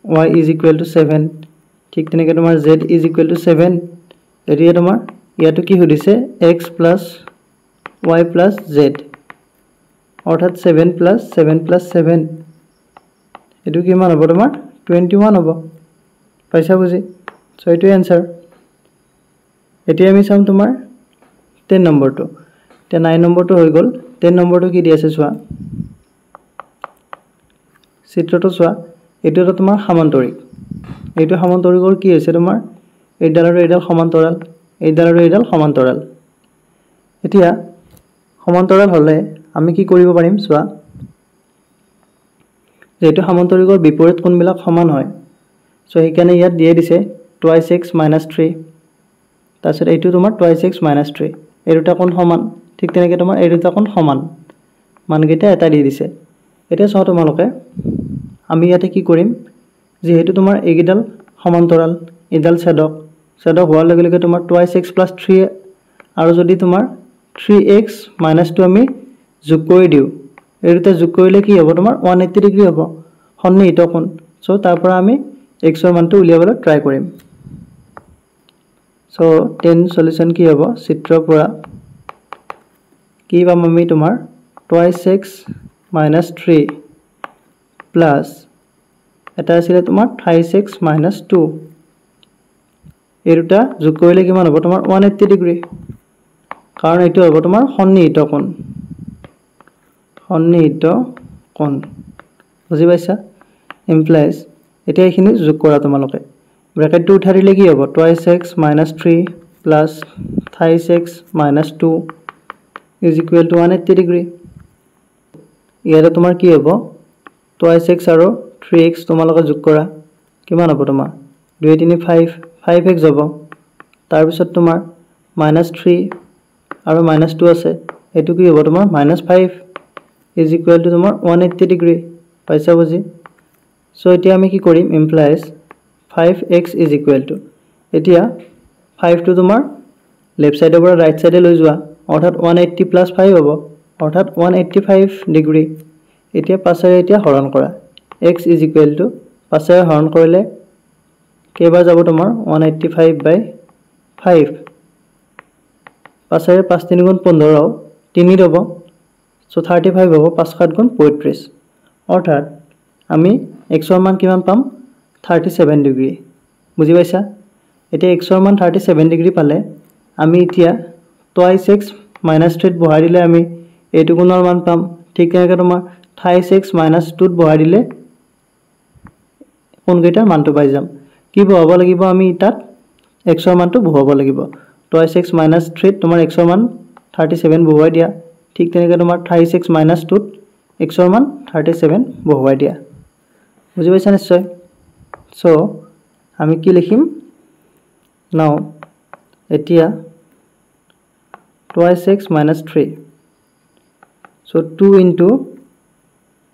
y = 7 ঠিক তেনেকৈ তোমাৰ z = 7 এতিয়া তোমাৰ ইয়াতো কি সুধিছে x + y + z অৰ্থাৎ 7 + 7 + 7 এটো কিমান হ'ব তোমাৰ 21 হ'ব পাইছা বুজি সো এটো आंसर এতিয়া আমি চাম তোমাৰ 10 নম্বৰটো তে 9 নম্বৰটো হৈ গল 10 নম্বৰটো কি দি আছে চোৱা চিত্ৰটো চোৱা এইটো এটা তোমাৰ সমান্তৰিক এইটো সমান্তৰিকৰ কি হৈছে তোমাৰ এইডাল আৰু এইডাল সমান্তৰাল এইডাল আৰু এইডাল সমান্তৰাল এতিয়া সমান্তৰাল হলে আমি কি কৰিব পাৰিম চোৱা যেটো সমান্তৰিকৰ বিপৰীত কোণবিলাক সমান হয় সো সেইকাৰণে ইয়াত দিয়ে দিছে 2x - 3 তাৰপিছত এইটো তোমাৰ 2x - 3 এই দুটা কোণ সমান ঠিক তেনেকৈ তোমাৰ এই দুটা কোণ সমান মানকেইটা এটা দি দিছে এতিয়া চাও তোমালোকে আমি ইয়াতে কি কৰিম যেহেতু তোমাৰ এইগিডাল সমান্তৰাল এডাল ছেদক হোৱাৰ লগে লগে তোমাৰ 2x + 3 আৰু যদি তোমাৰ 3x - 2 আমি যোগ কৰি দিও এই দুটা যোগ কৰিলে কি হ'ব তোমাৰ 180 ডিগ্ৰী হ'ব সন্নিহিত কোণ সো তাৰ পৰা আমি x ৰ মানটো উলিয়াবলৈ ট্ৰাই কৰিম সো 10 সলিউশন কি হ'ব চিত্ৰৰ পৰা কি পাম আমি তোমাৰ 2x - 3 প্লাস এটা আছিল তোমাৰ 5x - 2 এই দুটা যোগ কৰিলে কিমান হ'ব তোমাৰ 180 ডিগ্ৰী কাৰণ এইটো হ'ব তোমাৰ সন্নিহিত কোণ বুজি পাইছা ইমপ্লাইজ এতিয়া এইখিনি যোগ কৰা তোমালোকে ব্ৰ্যাকেটটো উঠাই দিলে কি হ'ব 2x - 3 প্লাস 5x - 2 = 180 ডিগ্ৰী ইয়াতে তোমাৰ কি হ'ব 2x আৰু 3x তোমালোকে যোগ কৰা কিমান হ'ব তোমাৰ 2 3 5x হ'ব তাৰ পিছত তোমাৰ -3 আৰু -2 আছে এটো কি হ'ব তোমাৰ -5 = তোমাৰ 180 ডিগ্ৰী পাইছা বুজি সো এতিয়া আমি কি কৰিম ইমপ্লাইজ 5x = এতিয়া 5 টো তোমাৰ লেফট সাইডৰ পৰা ৰাইট সাইডে লৈ যোৱা অৰ্থাৎ 180 + 5 হ'ব অৰ্থাৎ 185 ডিগ্ৰী এতিয়া পাছৰে এতিয়া হৰণ কৰা x = পাছৰে হৰণ কৰিলে কেইবাৰ যাব তোমাৰ 185/5 পাছৰে 5 3 গুণ 15 3 হ'ব সো 35 হ'ব 5 7 গুণ 35 অৰ্থাৎ আমি x ৰ মান কিমান পাম 37 ডিগ্ৰী বুজি পাইছা এতিয়া x ৰ মান 37 ডিগ্ৰী পালে আমি এতিয়া 2x - 3 বহাই দিলে আমি এইটো কোণৰ মান পাম ঠিক তেনেকৈ তোমাৰ 5x - 2 বহাই দিলে কোণকেইটাৰ মানটো পাই যাম কি বহাব লাগিব আমি তাত x ৰ মানটো বহাব লাগিব 2x - 3 তোমাৰ x ৰ মান 37 বহাই দিয়া ঠিক তেনেকৈ তোমাৰ 5x - 2 x ৰ মান 37 বহাই দিয়া বুজি পাইছা নিশ্চয় সো আমি কি লিখিম নাও এতিয়া 2x - 3 সো 2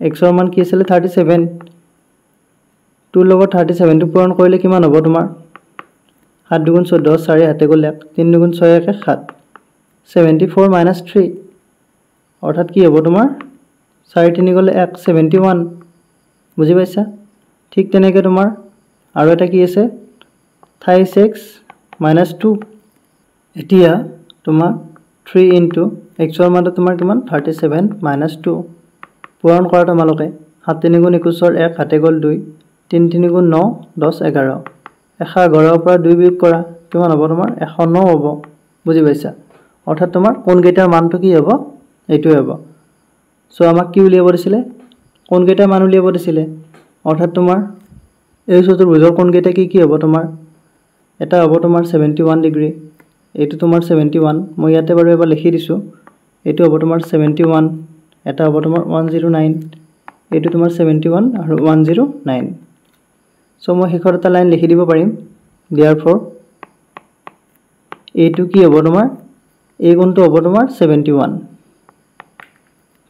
* x ৰ মান কি আছিল 37 2 লগত 37 টো পূৰণ কৰিলে কিমান হ'ব তোমাৰ 7 2 গুণ 14 4 হাতে গ'ল 1 3 2 গুণ 6 1 7 74 - 3 অৰ্থাৎ কি হ'ব তোমাৰ 4 3 গ'লে 1 71 বুজি পাইছা ঠিক তেনেকৈ তোমাৰ আৰু এটা কি আছে 5x - 2 এতিয়া তোমাৰ 3 * x ৰ মানটো তোমাৰ কিমান 37 - 2 পূৰণ কৰা তোমালোকে 7 3 গুণ 21 1 হাতে গ'ল 2 3 3 গুণ 9 10 11 111 পৰা 2 বিয়োগ কৰা কিমান হ'ব তোমাৰ 109 হ'ব বুজি পাইছা অৰ্থাৎ তোমাৰ কোণকেইটাৰ মানটো কি হ'ব এইটোৱে হ'ব সো আমাক কি উলিয়াব দিছিলে কোণকেইটাৰ মান উলিয়াব দিছিলে অৰ্থাৎ তোমাৰ এই চতুৰ্ভুজৰ কোণকেইটা কি হ'ব তোমাৰ এটা হ'ব তোমাৰ 71 ডিগ্ৰী এইটো তোমাৰ 71 মই ইয়াতে বাৰু এবাৰ লিখি দিছো এইটো হ'ব তোমাৰ 71 এটা হ'ব তোমাৰ 109 এইটো তোমাৰ 71 আৰু 109 সো মই হেকৰ এটা লাইন লিখি দিব পাৰিম therefore এইটো কি হ'ব তোমাৰ এই কোণটো হ'ব তোমাৰ 71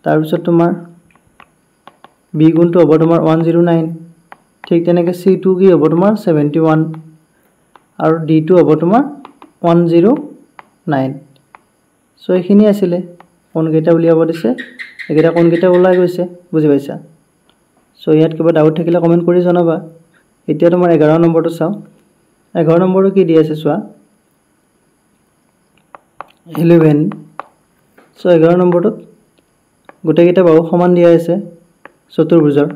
তাৰ পিছত তোমাৰ বি কোণটো হ'ব তোমাৰ 109 ঠিক তেনেকৈ c2 কি হ'ব তোমাৰ 71 আৰু d2 হ'ব তোমাৰ 109 সো এইখিনি আছিল কোণকেইটা উলিয়াব দিছে একেটা কোণকেইটা ওলাই গৈছে বুজি পাইছা সো ইয়াত কিবা ডাউট থাকিলে কমেন্ট কৰি জনাবা এতিয়া তোমাৰ 11 নম্বৰটো চাও 11 নম্বৰটো কি দি আছে চোৱা 11 সো 11 নম্বৰটোত গোটেইকেইটা বাহু সমান দিয়া আছে চতুৰ্ভুজৰ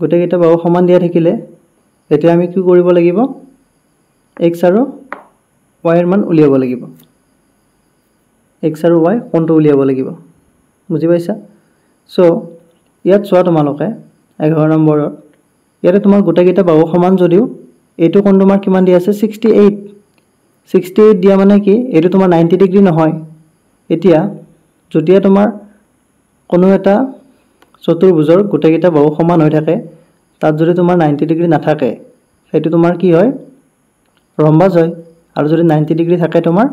গোটেইকেইটা বাহু সমান দিয়া থাকিলে এতিয়া আমি কি কৰিব লাগিব x আৰু y এৰ মান উলিয়াব লাগিব x আৰু y কোনটো উলিয়াব লাগিব বুজি পাইছা সো ইয়াত চোৱা তোমালোকে 11 নম্বৰত ইয়াতে তোমাৰ গোটেইকেইটা বাহু সমান যদিও এইটো কোণ তোমাৰ কিমান দিয়া আছে 68 দিয়া মানে কি এইটো তোমাৰ 90 ডিগ্ৰী নহয় এতিয়া যেতিয়া তোমাৰ কোনো এটা চতুৰ্ভুজৰ গোটেইকেইটা বাহু সমান হৈ থাকে তাত যদি তোমাৰ 90 ডিগ্ৰী নাথাকে সেইটো তোমাৰ কি হয় ৰম্বাস হয় আৰু যদি 90 ডিগ্ৰী থাকে তোমাৰ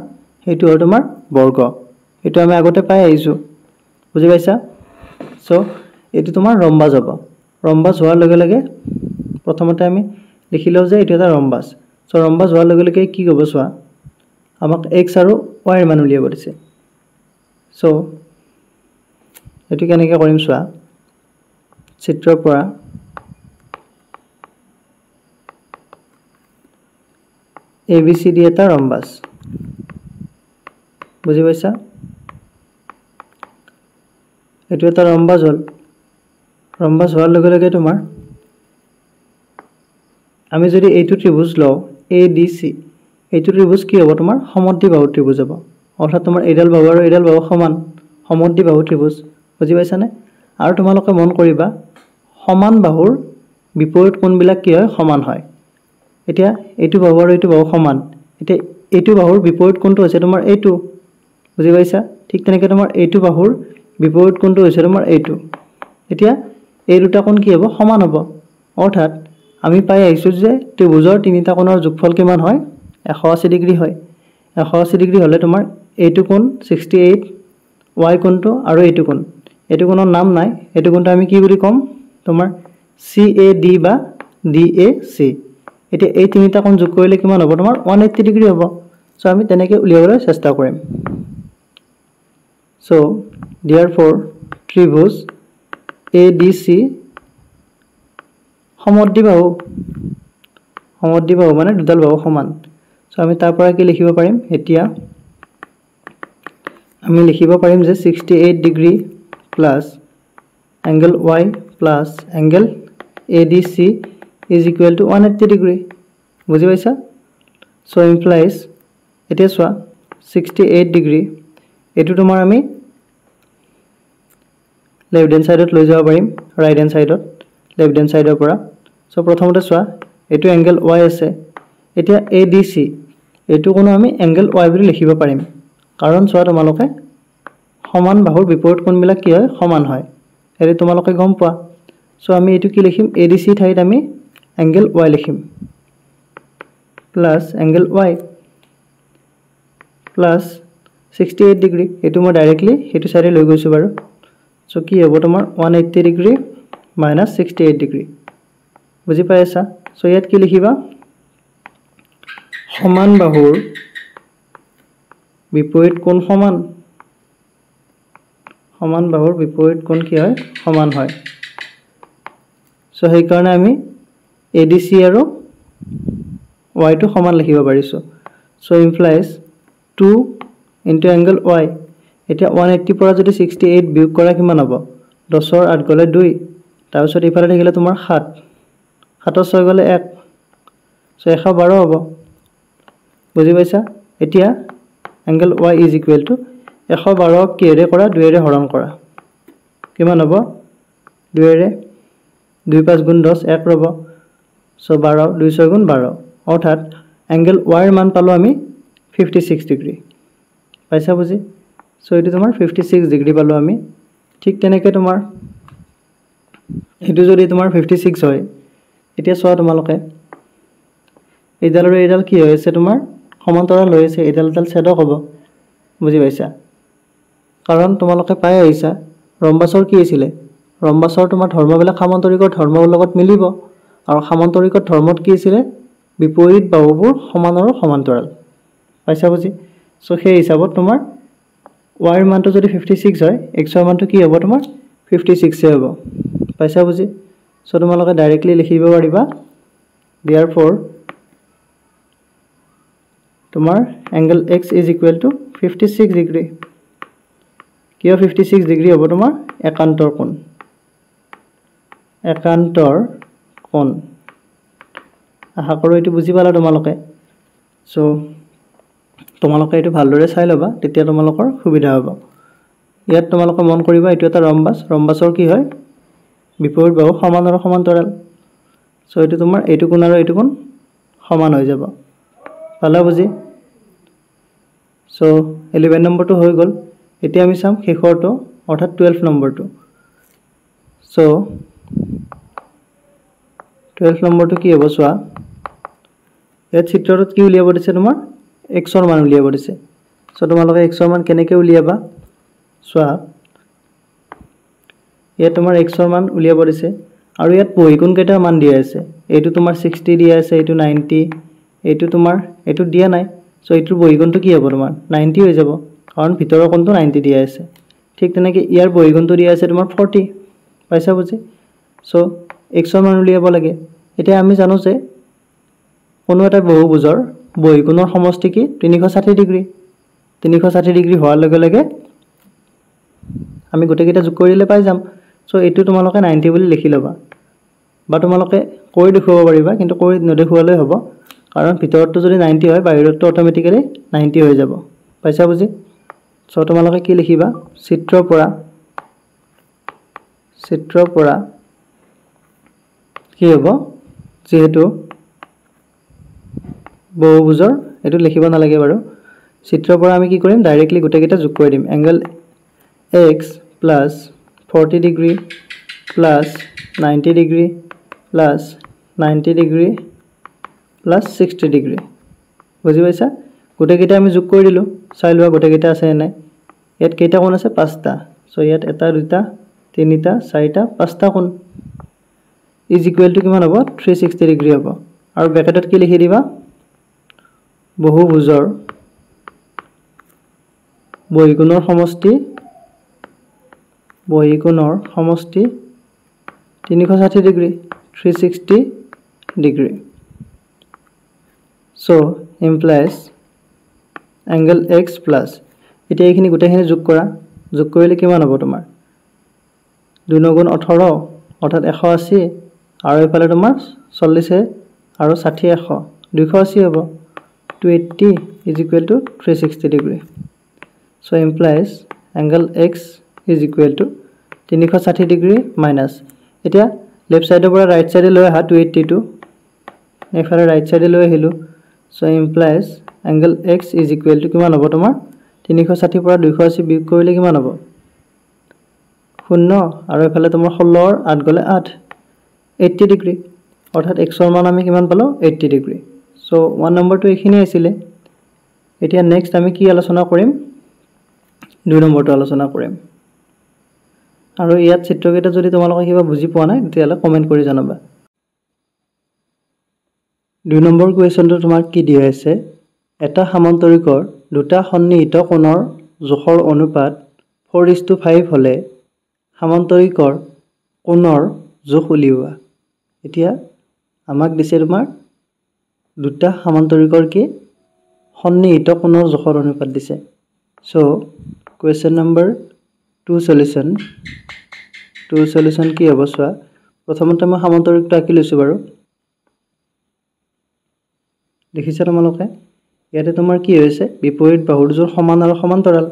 সেইটো হয় তোমাৰ বৰ্গ এটো আমি আগতে পাই আহিছো বুজি পাইছা সো এটো তোমাৰ ৰম্বাস হ'ব ৰম্বাস হোৱাৰ লগে লগে প্ৰথমতে আমি লিখিলো যে এটো এটা ৰম্বাস সো ৰম্বাস হোৱাৰ লগে লগে কি হ'ব চোৱা আমাক x আৰু y ৰ মান উলিয়াব দিছে সো এটো কেনেকৈ কৰিম চোৱা চিত্ৰৰ পৰা ABCD এটা ৰম্বাস বুজি পাইছা এটো এটা ৰম্বাস হল ৰম্বাস হোৱাৰ লগে লগে তোমাৰ আমি যদি এইটো ত্ৰিভুজ লও ADC এইটো ত্ৰিভুজ কি হ'ব তোমাৰ সমদ্বিবাহু ত্ৰিভুজ হ'ব অৰ্থাৎ তোমাৰ এইডাল বাহু আৰু এইডাল বাহু সমান সমদ্বিবাহু ত্ৰিভুজ বুজি পাইছানে আৰু তোমালোকে মন কৰিবা সমান বাহুৰ বিপৰীত কোণবিলাক কি হয় সমান হয় এতিয়া এইটো বাহু আৰু এইটো বাহু সমান এতিয়া এইটো বাহুৰ বিপৰীত কোণটো হৈছে তোমাৰ এইটো বুজি পাইছা ঠিক তেনেকৈ তোমাৰ এইটো বাহুৰ বিপৰীত কোণটো হৈছে তোমাৰ এইটো এতিয়া এই দুটা কোণ কি হ'ব সমান হ'ব অৰ্থাৎ আমি পাই আহিছো যে ত্ৰিভুজৰ তিনিটা কোণৰ যোগফল কিমান হয় 180 ডিগ্ৰী হয় 180 ডিগ্ৰী হলে তোমাৰ এইটো কোণ 68 y কোণটো আৰু এইটো কোণৰ নাম নাই এইটো কোণটো আমি কি বুলি কম তোমাৰ CAD বা DAC এতিয়া এই তিনিটা কোণ যোগ কৰিলে কিমান হ'ব তোমাৰ 180 ডিগ্ৰী হ'ব সো আমি তেনেকৈ উলিয়াবলৈ চেষ্টা কৰিম সো therefore ত্ৰিভুজ ADC সমদ্বিবাহু মানে দুডাল বাহু সমান সো আমি তাৰ পৰা কি লিখিব পাৰিম এতিয়া আমি লিখিব পাৰিম যে 68 degree plus angle y plus angle ADC is equal to 180 degree বুজি পাইছা so implies এতিয়া চোৱা 68 ডিগ্ৰী এটো তোমাৰ আমি লেফট হ্যান্ড সাইডত লৈ যাব পাৰিম ৰাইট হ্যান্ড সাইডত লেফট হ্যান্ড সাইডৰ পৰা সো প্ৰথমতে চোৱা এটো angle y আছে এতিয়া ADC এটো কোনো আমি angle y বুলি লিখিব পাৰিম কাৰণ চোৱা তোমালোকে সমান বাহুৰ বিপৰীত কোণবিলাক কি হয় সমান হয় এৰি তোমালোকে গম পোৱা সো আমি এটো কি লিখিম ADC ঠাইত আমি angle y লিখিম plus angle y plus 68 degree এটো মই ডাইৰেক্টলি হেতু সাইডে লৈ গৈছো বাৰু সো কি হ'ব তোমাৰ 180 ডিগ্ৰী minus 68 ডিগ্ৰী বুজি পাইছা সো ইয়াত কি লিখিবা সমান বাহুৰ বিপৰীত কোণ সমান বাহুৰ বিপৰীত কোণ কি হয় সমান হয় সো সেই কাৰণে আমি ADC আৰু y টো সমান লিখিব পাৰিছো so implies 2 into angle y এতিয়া 180 পৰা যদি 68 বিয়োগ কৰা কিমান হ'ব 10 ৰ 8 গলে 2 তাৰ পিছত ইফালে থাকিলে তোমাৰ 7 7 ৰ 6 গলে 1 সো 112 হ'ব বুজি পাইছা এতিয়া angle y is equal to 112 কিৰে কৰা 2 ৰে হৰণ কৰা কিমান হ'ব 2 ৰে 2 5 গুণ 10 1 ৰব সো 12 2 6 গুণ 12 অৰ্থাৎ angle y ৰ মান পালো আমি 56 ডিগ্ৰী পাইছা বুজি সো এটো তোমাৰ 56 ডিগ্ৰী পালো আমি ঠিক তেনেকৈ তোমাৰ এটো যদি তোমাৰ 56 হয় এতিয়া চোৱা তোমালোকে এইডাল আৰু এইডাল কি হৈছে তোমাৰ সমান্তৰাল হৈ আছে এইডাল ছেদক হ'ব বুজি পাইছা কাৰণ তোমালোকে পাই আহিছা ৰম্বাসৰ কি আছিল ৰম্বাসৰ তোমাৰ ধৰ্মবিলাক সমান্তৰিকৰ ধৰ্মৰ লগত মিলিব আৰু সমান্তৰিকৰ ধৰ্মত কি আছিল বিপৰীত বাহুবোৰ সমান আৰু সমান্তৰাল পাইছা বুজি সো সেই হিচাপত তোমাৰ y ৰ মানটো যদি 56 হয় x ৰ মানটো কি হ'ব তোমাৰ 56 হ'ব পাইছা বুজি সো তোমালোকে ডাইৰেক্টলি লিখিব পাৰিবা therefore তোমাৰ angle x is equal to 56 degree কিয় 56 ডিগ্ৰী হ'ব তোমাৰ একান্তৰ কোণ আশা কৰো এটো বুজি পালা তোমালোকে সো তোমালোকে এটো ভালদৰে চাই লবা তেতিয়া তোমালোকৰ সুবিধা হ'ব ইয়াত তোমালোকে মন কৰিবা এটো এটা ৰম্বাসৰ কি হয় বিপৰীত বাহু সমান আৰু সমান্তৰাল সো এইটো তোমাৰ এইটো কোণ আৰু এইটো কোণ সমান হৈ যাব পালা বুজি সো 11 নম্বৰটো হৈ গ'ল এতিয়া আমি চাম শেষৰটো অৰ্থাৎ 12 নম্বৰটো সো 12 নম্বৰটো কি হ'ব চোৱা এই চিত্ৰটোত কি উলিয়াব দিছে তোমাৰ x ৰ মান উলিয়াব দিছে সো তোমালোকে x ৰ মান কেনেকৈ উলিয়াবা চোৱা ইয়াত তোমাৰ x ৰ মান উলিয়াব দিছে আৰু ইয়াত বহিকোণ কেইটাৰ মান দিয়া আছে এইটো তোমাৰ 60 দিয়া আছে এইটো 90 এইটো তোমাৰ এইটো দিয়া নাই সো এইটোৰ বহিকোণটো কি হ'ব তোমাৰ 90 হৈ যাব কাৰণ ভিতৰৰ কোণটো 90 দিয়া আছে ঠিক তেনেকৈ ইয়াৰ বহিকোণটো দিয়া আছে তোমাৰ 40 পাইছা বুজি সো x ৰ মান উলিয়াব লাগে এতিয়া আমি জানো যে কোনো এটা বহুভুজৰ বহিকোণৰ সমষ্টি কি 360 ডিগ্ৰী 360 ডিগ্ৰী হোৱাৰ লগে লগে আমি গোটেইকেইটা যোগ কৰিলে পাই যাম সো এইটো তোমালোকে 90 বুলি লিখি ল'বা বা তোমালোকে কৰি দেখুৱাব পাৰিবা কিন্তু কৰি নেদেখুৱালে হ'ব কাৰণ ভিতৰটো যদি 90 হয় বাহিৰটো অটোমেটিক্যালি 90 হৈ যাব পাইছা বুজি সো তোমালোকে কি লিখিবা চিত্ৰৰ পৰা কি হ'ব যেহেতু বহুভুজৰ এটো লিখিব নালাগে বাৰু চিত্ৰৰ পৰা আমি কি কৰিম ডাইৰেক্টলি গোটেইকেইটা যোগ কৰি দিম angle x plus 40 degree plus 90 degree plus 90 degree plus 60 degree বুজি পাইছা গোটেইকেইটা আমি যোগ কৰি দিলো চাই লোৱা গোটেইকেইটা আছে নাই ইয়াত কেইটা কোণ আছে পাঁচটা সো ইয়াত এটা দুটা তিনিটা চাৰিটা পাঁচটা কোণ ইজ ইকুৱেল টু কিমান হ'ব 360 ডিগ্ৰী হ'ব আৰু ব্ৰেকেটত কি লিখি দিবা বহুভুজৰ বহিকোণৰ সমষ্টি 360 degree 360 degree so implies angle x plus এতিয়া এইখিনি গোটেইখিনি যোগ কৰিলে কিমান হ'ব তোমাৰ 2 গুণ 18 অৰ্থাৎ 180 আৰু এইফালে তোমাৰ 40 আৰু 60 100 280 হ'ব 280 is equal to 360 degree so implies angle x is equal to 360 degree minus এতিয়া লেফট সাইডৰ পৰা ৰাইট সাইডে লৈ আহা 282 এফালে ৰাইট সাইডে লৈ আহিলো so implies angle x is equal to কিমান হ'ব তোমাৰ 360 পৰা 280 বিয়োগ কৰিলে কিমান হ'ব 0 আৰু এফালে তোমাৰ 16 ৰ 8 গলে 8 80 ডিগ্ৰী অৰ্থাৎ x ৰ মান আমি কিমান পালো 80 ডিগ্ৰী সো 1 নম্বৰটো এখিনি আছিল এতিয়া নেক্সট আমি কি আলোচনা কৰিম 2 নম্বৰটো আলোচনা কৰিম আৰু ইয়াত চিত্ৰকেইটা যদি তোমালোকে কিবা বুজি পোৱা নাই তেতিয়ালে কমেন্ট কৰি জনাবা 2 নম্বৰ কোৱেশ্চনটো তোমাৰ কি দিয়া আছে এটা সমান্তৰিকৰ দুটা সন্নিহিত কোণৰ জোখৰ অনুপাত 4:5 হলে সমান্তৰিকৰ কোণৰ জোখ উলিওৱা এতিয়া আমাক দিছে তোমাৰ দুটা সমান্তৰিকৰ কি সন্নিহিত কোণৰ জোখৰ অনুপাত দিছে সো কোৱেশ্চন নম্বৰ 2 সলিউশন কি হ'ব চোৱা প্ৰথমতে মই সমান্তৰিকটো আঁকি লৈছো বাৰু দেখিছা তোমালোকে ইয়াতে তোমাৰ কি হৈছে বিপৰীত বাহুৰ জোৰ সমান আৰু সমান্তৰাল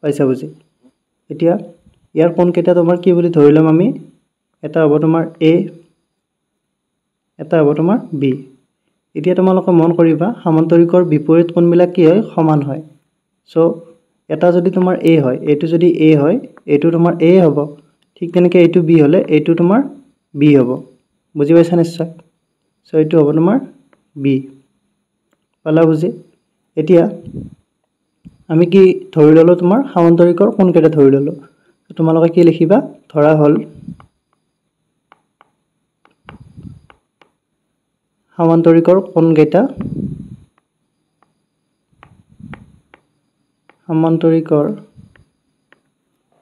পাইছা বুজি এতিয়া ইয়াৰ কোণ কেইটা তোমাৰ কি বুলি ধৰি লম আমি এটা হ'ব তোমাৰ a এটা হ'ব তোমাৰ b এতিয়া তোমালোকে মন কৰিবা সমান্তৰিকৰ বিপৰীত কোণবিলাক কি হয় সমান হয় সো এটা যদি তোমাৰ a হয় এটো যদি a হয় এটো তোমাৰ a হ'ব ঠিক তেনেকৈ এটো b হলে এটো তোমাৰ b হ'ব বুজি পাইছা নিশ্চয় সো এটো হ'ব তোমাৰ b পালা বুজি এতিয়া আমি কি ধৰি ললো তোমাৰ সমান্তৰিকৰ কোণ কেইটা ধৰি ললো তোমালোকে কি লিখিবা ধৰা হল সমান্তৰিকৰ কোণ কেইটা সমান্তৰিকৰ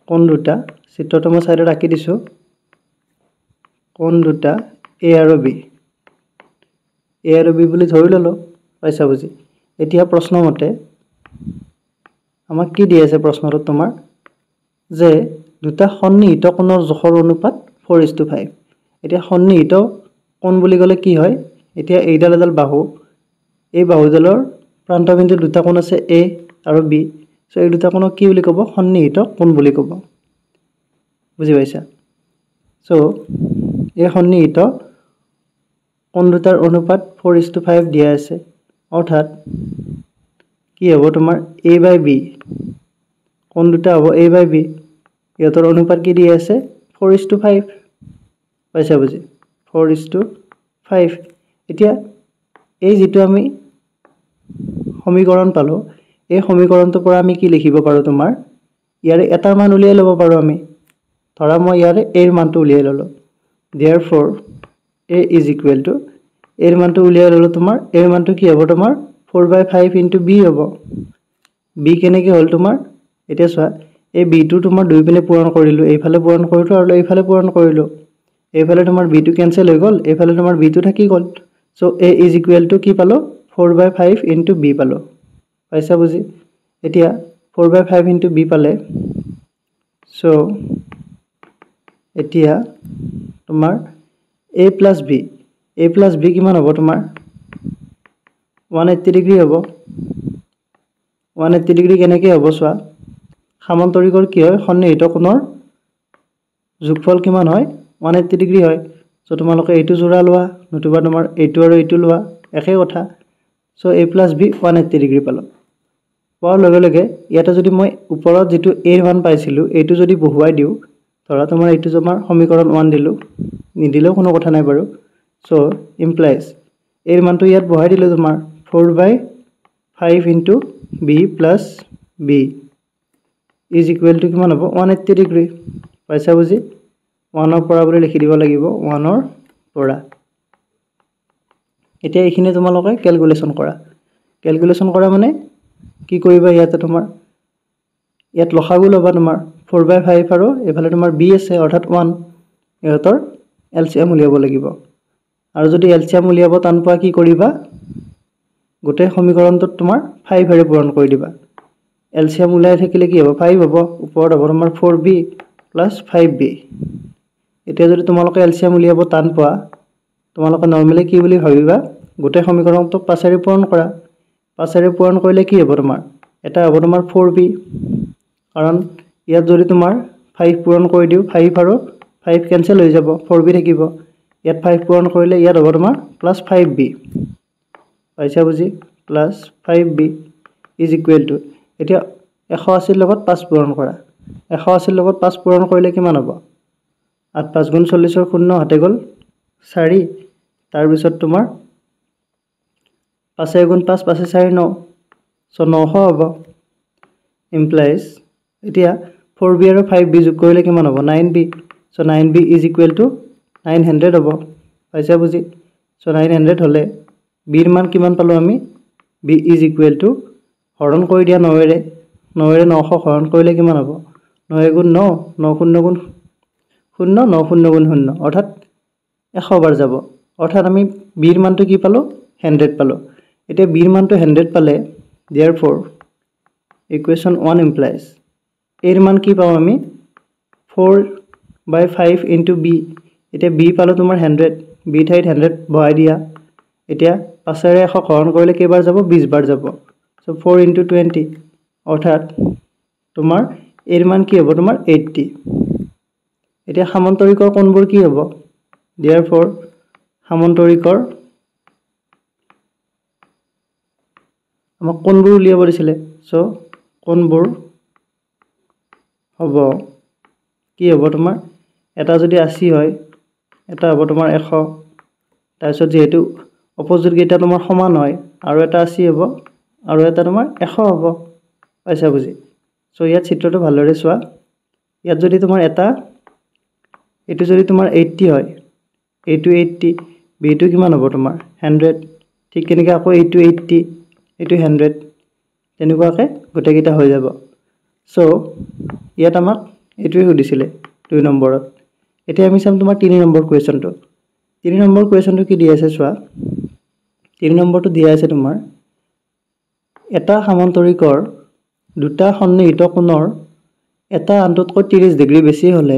কোণ দুটা চিত্ৰটো মই সাইডত আঁকি দিছো কোণ দুটা a আৰু b বুলি ধৰি ললো পাইছা বুজি এতিয়া প্ৰশ্ন মতে আমাক কি দি আছে প্ৰশ্নটো তোমাৰ যে দুটা সন্নিহিত কোণৰ জোখৰ অনুপাত 4:5 এতিয়া সন্নিহিত কোণ বুলি গলে কি হয় এতিয়া এইডাল বাহু এই বাহুডালৰ প্ৰান্তবিন্দু দুটা কোণ আছে a আৰু b সো এই দুটা কোণক কি বুলি ক'ব সন্নিহিত কোণ বুলি ক'ব বুজি পাইছা সো এই সন্নিহিত কোণ দুটাৰ অনুপাত 4:5 দিয়া আছে অৰ্থাৎ কি হ'ব তোমাৰ a/b কোণ দুটা হ'ব a/b ইহঁতৰ অনুপাত কি দিয়া আছে 4:5 পাইছা বুজি 4:5 এতিয়া এই যেটো আমি সমীকৰণ পালো এই সমীকৰণটোৰ পৰা আমি কি লিখিব পাৰো তোমাৰ ইয়াৰে এটা মান উলিয়াই ল'ব পাৰো আমি ধৰা মই ইয়াৰে a ৰ মানটো উলিয়াই ললো therefore a is equal to a ৰ মানটো উলিয়াই ললো তোমাৰ a ৰ মানটো কি হ'ব তোমাৰ 4/5 into b হ'ব b কেনেকৈ হ'ল তোমাৰ এতিয়া চোৱা এই b টো তোমাৰ দুই পিনে পূৰণ কৰিলো এইফালে পূৰণ কৰিলো আৰু এইফালে পূৰণ কৰিলো এইফালে তোমাৰ b টো কেনসেল হৈ গ'ল এইফালে তোমাৰ b টো থাকি গ'ল so a is equal to কি পালো 4/5 into b পালো পাইছা বুজি এতিয়া 4/5 into b পালে সো এতিয়া তোমাৰ a plus b কিমান হ'ব তোমাৰ 180 ডিগ্ৰী হ'ব 180 ডিগ্ৰী কেনেকৈ হ'ব চোৱা সামান্তৰিকৰ কি হয় সন্নিহিত কোণৰ যোগফল কিমান হয় 180 ডিগ্ৰী হয় সো তোমালোকে এইটো জোৰা লোৱা নতুবা তোমাৰ এইটো আৰু এইটো লোৱা একে কথা so a plus b 180 degree পালো পোৱাৰ লগে লগে ইয়াতে যদি মই ওপৰত যেটো a ৰ মান পাইছিলো এইটো যদি বহুৱাই দিও ধৰা তোমাৰ এইটো তোমাৰ সমীকৰণ 1 দিলো নিদিলেও কোনো কথা নাই বাৰু সো ইমপ্লাইজ a ৰ মানটো ইয়াত বহাই দিলো তোমাৰ 4/5 into b plus b is equal to কিমান হ'ব 180 ডিগ্ৰী পাইছা বুজি 1 ৰ পৰা বুলি লিখি দিব লাগিব 1 ৰ পৰা এতিয়া এইখিনি তোমালোকে ক্যালকুলেশন কৰা মানে কি কৰিবা ইয়াতে তোমাৰ ইয়াত লসাগু লবা তোমাৰ 4/5 আৰু এফালে তোমাৰ b আছে অৰ্থাৎ 1 ইহঁতৰ এলসিএম উলিয়াব লাগিব আৰু যদি এলসিএম উলিয়াব টান পোৱা কি কৰিবা গোটেই সমীকৰণটোত তোমাৰ 5 এৰে পূৰণ কৰি দিবা এলসিএম উলাই থাকিলে কি হ'ব 5 হ'ব ওপৰত হ'ব তোমাৰ 4b plus 5b এতিয়া যদি তোমালোকে এলসিএম উলিয়াব টান পোৱা তোমালোকে নৰমালি কি বুলি ভাবিবা গোটেই সমীকৰণটো 5 এৰে পূৰণ কৰা 5 এৰে পূৰণ কৰিলে কি হ'ব তোমাৰ এটা হ'ব তোমাৰ 4b কাৰণ ইয়াত যদি তোমাৰ 5 পূৰণ কৰি দিও 5 আৰু 5 কেনসেল হৈ যাব 4b থাকিব ইয়াত 5 পূৰণ কৰিলে ইয়াত হ'ব তোমাৰ plus 5b পাইছা বুজি plus 5b is equal to এতিয়া 180 লগত 5 পূৰণ কৰা 180 লগত 5 পূৰণ কৰিলে কিমান হ'ব 8 5 গুণ 40 ৰ 0 হাতে গ'ল 4 তাৰ পিছত তোমাৰ 5 গুণ 5 5 4 9 সো 900 হ'ব ইমপ্লাইজ এতিয়া 4b আৰু 5b যোগ কৰিলে কিমান হ'ব 9b so 9b is equal to 900 হ'ব পাইছা বুজি সো 900 হলে b ৰ মান কিমান পালো আমি b is equal to হৰণ কৰি দিয়া 9 ৰে 900 হৰণ কৰিলে কিমান হ'ব 9 গুণ 9 9 শূন্য গুণ 0 9 শূন্য গুণ 0 অৰ্থাৎ 100 বাৰ যাব অৰ্থাৎ আমি b ৰ মানটো কি পালো 100 পালো এতিয়া b ৰ মানটো 100 পালে therefore equation 1 implies a ৰ মান কি পাও আমি 4/5 into b এতিয়া b পালো তোমাৰ 100 b ঠাইত 100 বহাই দিয়া এতিয়া 5 ৰে 100 হৰণ কৰিলে কেইবাৰ যাব 20 বাৰ যাব সো 4 into 20 অৰ্থাৎ তোমাৰ a ৰ মান কি হ'ব তোমাৰ 80 এতিয়া সামান্তৰিকৰ কোণবোৰ কি হ'ব therefore সামান্তৰিকৰ আমাক কোণবোৰ উলিয়াব দিছিলে সো কোণবোৰ হ'ব কি হ'ব তোমাৰ এটা যদি 80 হয় এটা হ'ব তোমাৰ 100 তাৰপিছত যেহেতু অপোজিট কেইটা তোমাৰ সমান হয় আৰু এটা 80 হ'ব আৰু এটা তোমাৰ 100 হ'ব পাইছা বুজি সো ইয়াত চিত্ৰটো ভালদৰে চোৱা ইয়াত যদি তোমাৰ এটা এটো যদি তোমাৰ 80 হয় এইটো 80 b টো কিমান হ'ব তোমাৰ 100 ঠিক কেনেকৈ আকৌ এইটো 80 এইটো 100 তেনেকুৱাকৈ গোটেইকেইটা হৈ যাব সো ইয়াত আমাক এইটোৱে সুধিছিলে 2 নম্বৰত এতিয়া আমি চাম তোমাৰ 3 নম্বৰ কোৱেশ্চনটো 3 নম্বৰ কোৱেশ্চনটো কি দিয়া আছে চোৱা 3 নম্বৰটো দিয়া আছে তোমাৰ এটা সামান্তৰিকৰ দুটা সন্নিহিত কোণৰ এটা আনটোতকৈ 30 ডিগ্ৰী বেছি হলে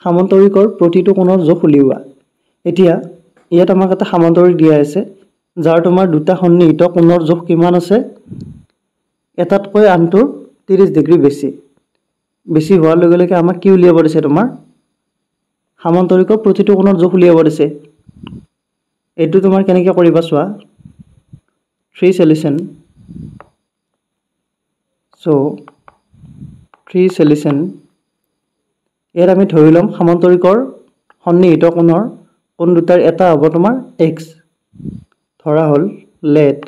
সামান্তৰিকৰ প্ৰতিটো কোণৰ জোখ উলিওৱা এতিয়া ইয়াত আমাক এটা সামান্তৰিক দিয়া আছে যাৰ তোমাৰ দুটা সন্নিহিত কোণৰ জোখ কিমান আছে এটাতকৈ আনটোৰ 30 ডিগ্ৰী বেছি হোৱাৰ লগে লগে আমাক কি উলিয়াব দিছে তোমাৰ সামান্তৰিকৰ প্ৰতিটো কোণৰ জোখ উলিয়াব দিছে এইটো তোমাৰ কেনেকৈ কৰিবা চোৱা 3 সলিউশন সো 3 সলিউশন ইয়াত আমি ধৰি লম সামান্তৰিকৰ সন্নিহিত কোণৰ কোণ দুটাৰ এটা হ'ব তোমাৰ x ধৰা হল লেট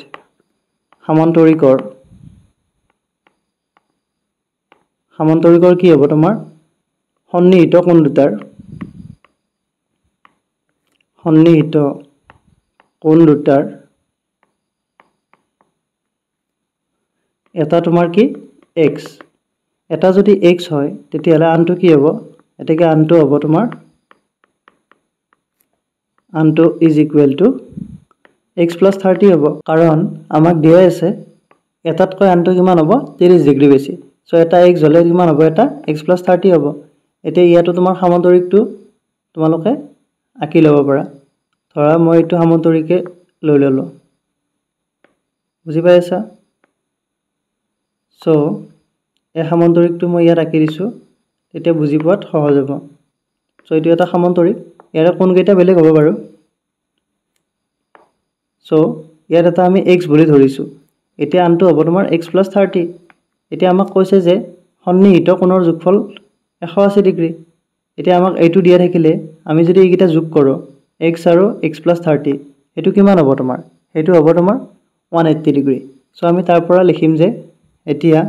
সামান্তৰিকৰ কি হ'ব তোমাৰ সন্নিহিত কোণ দুটাৰ এটা তোমাৰ কি x এটা যদি x হয় তেতিয়াহলে আনটো কি হ'ব এটাকে আনটো হ'ব তোমাৰ আনটো ইজ ইকুৱেল টু x + 30 হ'ব কাৰণ আমাক দিয়া আছে এটাতকৈ আনটো কিমান হ'ব 30 ডিগ্ৰী বেছি সো এটা x হলে কিমান হ'ব এটা x + 30 হ'ব এতিয়া ইয়াতো তোমাৰ সামান্তৰিকটো তোমালোকে আঁকি ল'ব পাৰা ধৰা মই এইটো সামান্তৰিকে লৈ ললো বুজি পাইছা সো এই সামান্তৰিকটো মই ইয়াত আঁকি দিছো তেতিয়া বুজি পোৱাত সহজ হ'ব সো এইটো এটা সামান্তৰিক ইয়াৰ কোণকেইটা বেলেগ হ'ব বাৰু সো ইয়াত এটা আমি x বুলি ধৰিছো এতিয়া আনটো হ'ব তোমাৰ x + 30 এতিয়া আমাক কৈছে যে সন্নিহিত কোণৰ যোগফল 180 ডিগ্ৰী এতিয়া আমাক এইটো দিয়া থাকিলে আমি যদি এইকেইটা যোগ কৰো x আৰু x + 30 এটো কিমান হ'ব তোমাৰ এটো হ'ব তোমাৰ 180 ডিগ্ৰী সো আমি তাৰ পৰা লিখিম যে এতিয়া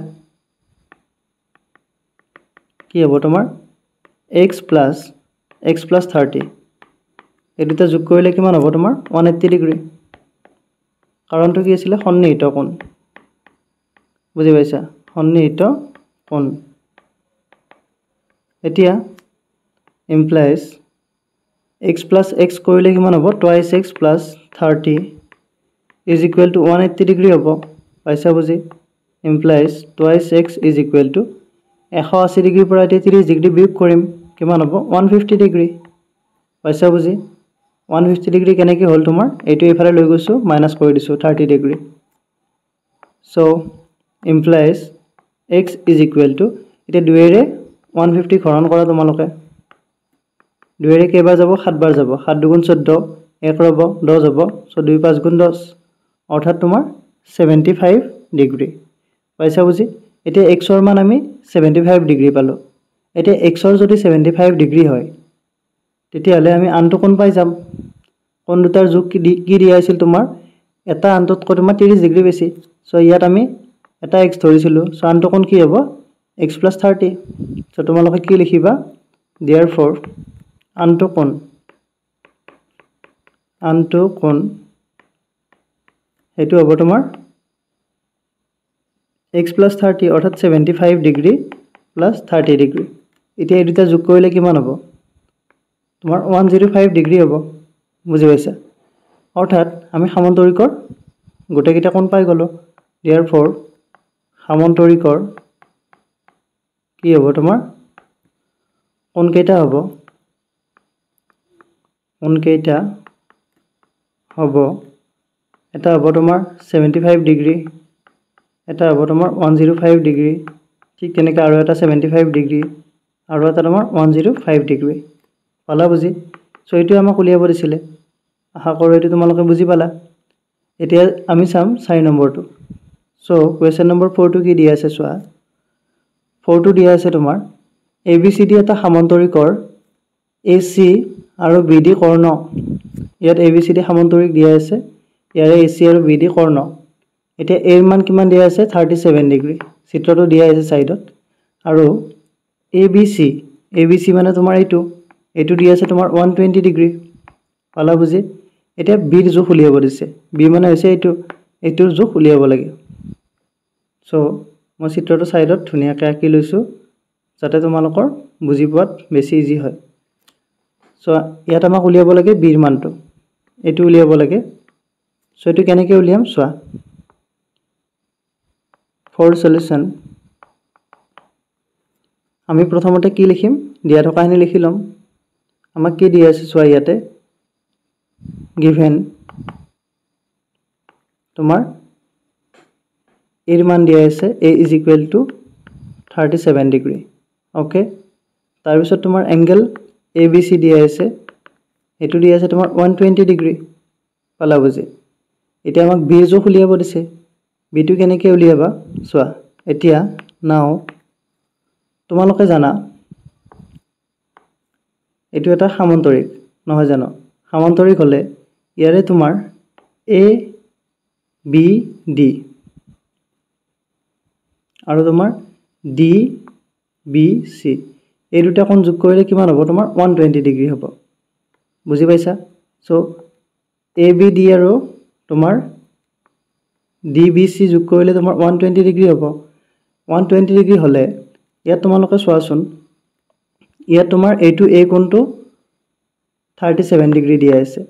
কি হ'ব তোমাৰ x + 30 এই দুটা যোগ কৰিলে কিমান হ'ব তোমাৰ 180 ডিগ্ৰী কাৰণটো কি আছিল সন্নিহিত কোণ বুজি পাইছা সন্নিহিত কোণ এতিয়া implies x + x কৰিলে কিমান হ'ব twice x + 30 is equal to 180 degree হ'ব পাইছা বুজি implies twice x is equal to 180 ডিগ্ৰীৰ পৰা এতিয়া 30 ডিগ্ৰী বিয়োগ কৰিম কিমান হ'ব 150 ডিগ্ৰী পাইছা বুজি 150 ডিগ্ৰী কেনেকৈ হ'ল তোমাৰ এইটো এফালে লৈ গৈছো মাইনাস কৰি দিছো 30 degree so implies x is equal to এটা দুইৰে 150 হৰণ কৰা তোমালোকে দুইৰে কেইবাৰ যাব 7 বাৰ যাব 7 দুগুণ 14 1 ৰব 10 হ'ব সো 2 5 গুণ 10 অৰ্থাৎ তোমাৰ 75 ডিগ্ৰী পাইছা বুজি এতিয়া x ৰ মান আমি 75 ডিগ্ৰী পালো এতিয়া x ৰ যদি 75 ডিগ্ৰী হয় তেতিয়াহলে আমি আনটো কোণ পাই যাম কোণ দুটাৰ যোগ কি দিয়া আছিল তোমাৰ এটা আনটোতকৈ তোমাৰ 30 ডিগ্ৰী বেছি সো ইয়াত আমি এটা x ধৰিছিলো সো আনটো কোণ কি হ'ব x + 30 সো তোমালোকে কি লিখিবা therefore আনটো কোণ হেতু হ'ব তোমাৰ x + 30 অৰ্থাৎ 75 ডিগ্ৰী + 30 ডিগ্ৰী এতিয়া এই দুটা যোগ কৰিলে কিমান হ'ব তোমাৰ 105 ডিগ্ৰী হ'ব বুজি পাইছা অৰ্থাৎ আমি সামান্তৰিকৰ গোটেইকেইটা কোণ পাই গলো therefore সামান্তৰিকৰ কি হ'ব তোমাৰ কোণ কেইটা হ'ব এটা হ'ব তোমাৰ 75 ডিগ্ৰী এটা হ'ব তোমাৰ 105 ডিগ্ৰী ঠিক তেনেকৈ আৰু এটা 75 ডিগ্ৰী আৰু এটা তোমাৰ 105 ডিগ্ৰী পালা বুজি সো এইটো আমাক উলিয়াব দিছিলে আশা কৰো এইটো তোমালোকে বুজি পালা এতিয়া আমি চাম 4 নম্বৰটো সো কোৱেশ্চন নম্বৰ 4 টো কি দিয়া আছে চোৱা 4 টো দিয়া আছে তোমাৰ ABCD এটা সামান্তৰিকৰ AC আৰু BD কৰ্ণ ইয়াত ABCD সামান্তৰিক দিয়া আছে ইয়াৰে AC আৰু BD কৰ্ণ এতিয়া A ৰ মান কিমান দিয়া আছে 37 ডিগ্ৰী চিত্ৰটো দিয়া আছে সাইডত আৰু ABC মানে তোমাৰ এইটো দিয়া আছে তোমাৰ 120 ডিগ্ৰী পালা বুজি এতিয়া B ৰ জোখ উলিয়াব দিছে B মানে হৈছে এইটোৰ জোখ উলিয়াব লাগে সো মই চিত্ৰটো সাইডত ধুনিয়াকৈ আঁকি লৈছো যাতে তোমালোকৰ বুজি পোৱাত বেছি ইজি হয় সো ইয়াত আমাক উলিয়াব লাগে B ৰ মানটো এইটো উলিয়াব লাগে সো এইটো কেনেকৈ উলিয়াম চোৱা ফৰ সলিউশন আমি প্ৰথমতে কি লিখিম দিয়া থকাখিনি লিখি লম আমাক কি দিয়া আছে চোৱা ইয়াতে given তোমাৰ এৰ মান দিয়া আছে a is equal to 37 degree okay তাৰ পিছত তোমাৰ এংগেল ABC দিয়া আছে এটো দিয়া আছে তোমাৰ 120 ডিগ্ৰী পালা বুজি এটা আমাক B জোখ উলিয়াব দিছে B টো কেনেকৈ উলিয়াবা চোৱা এতিয়া নাও তোমালোকে জানা এটো এটা সামান্তৰিক নহয় জানো সামান্তৰিক হলে ইয়াৰে তোমাৰ A B D আৰু তোমাৰ D B C এই দুটা কোণ যোগ কৰিলে কিমান হ'ব তোমাৰ 120 ডিগ্ৰী হ'ব বুজি পাইছা সো A B D আৰু তোমাৰ D B C যোগ কৰিলে তোমাৰ 120 ডিগ্ৰী হ'ব 120 ডিগ্ৰী হলে ইয়াত তোমালোকে চোৱাচোন ইয়াত তোমাৰ এইটো A কোণটো 37 ডিগ্ৰী দিয়া আছে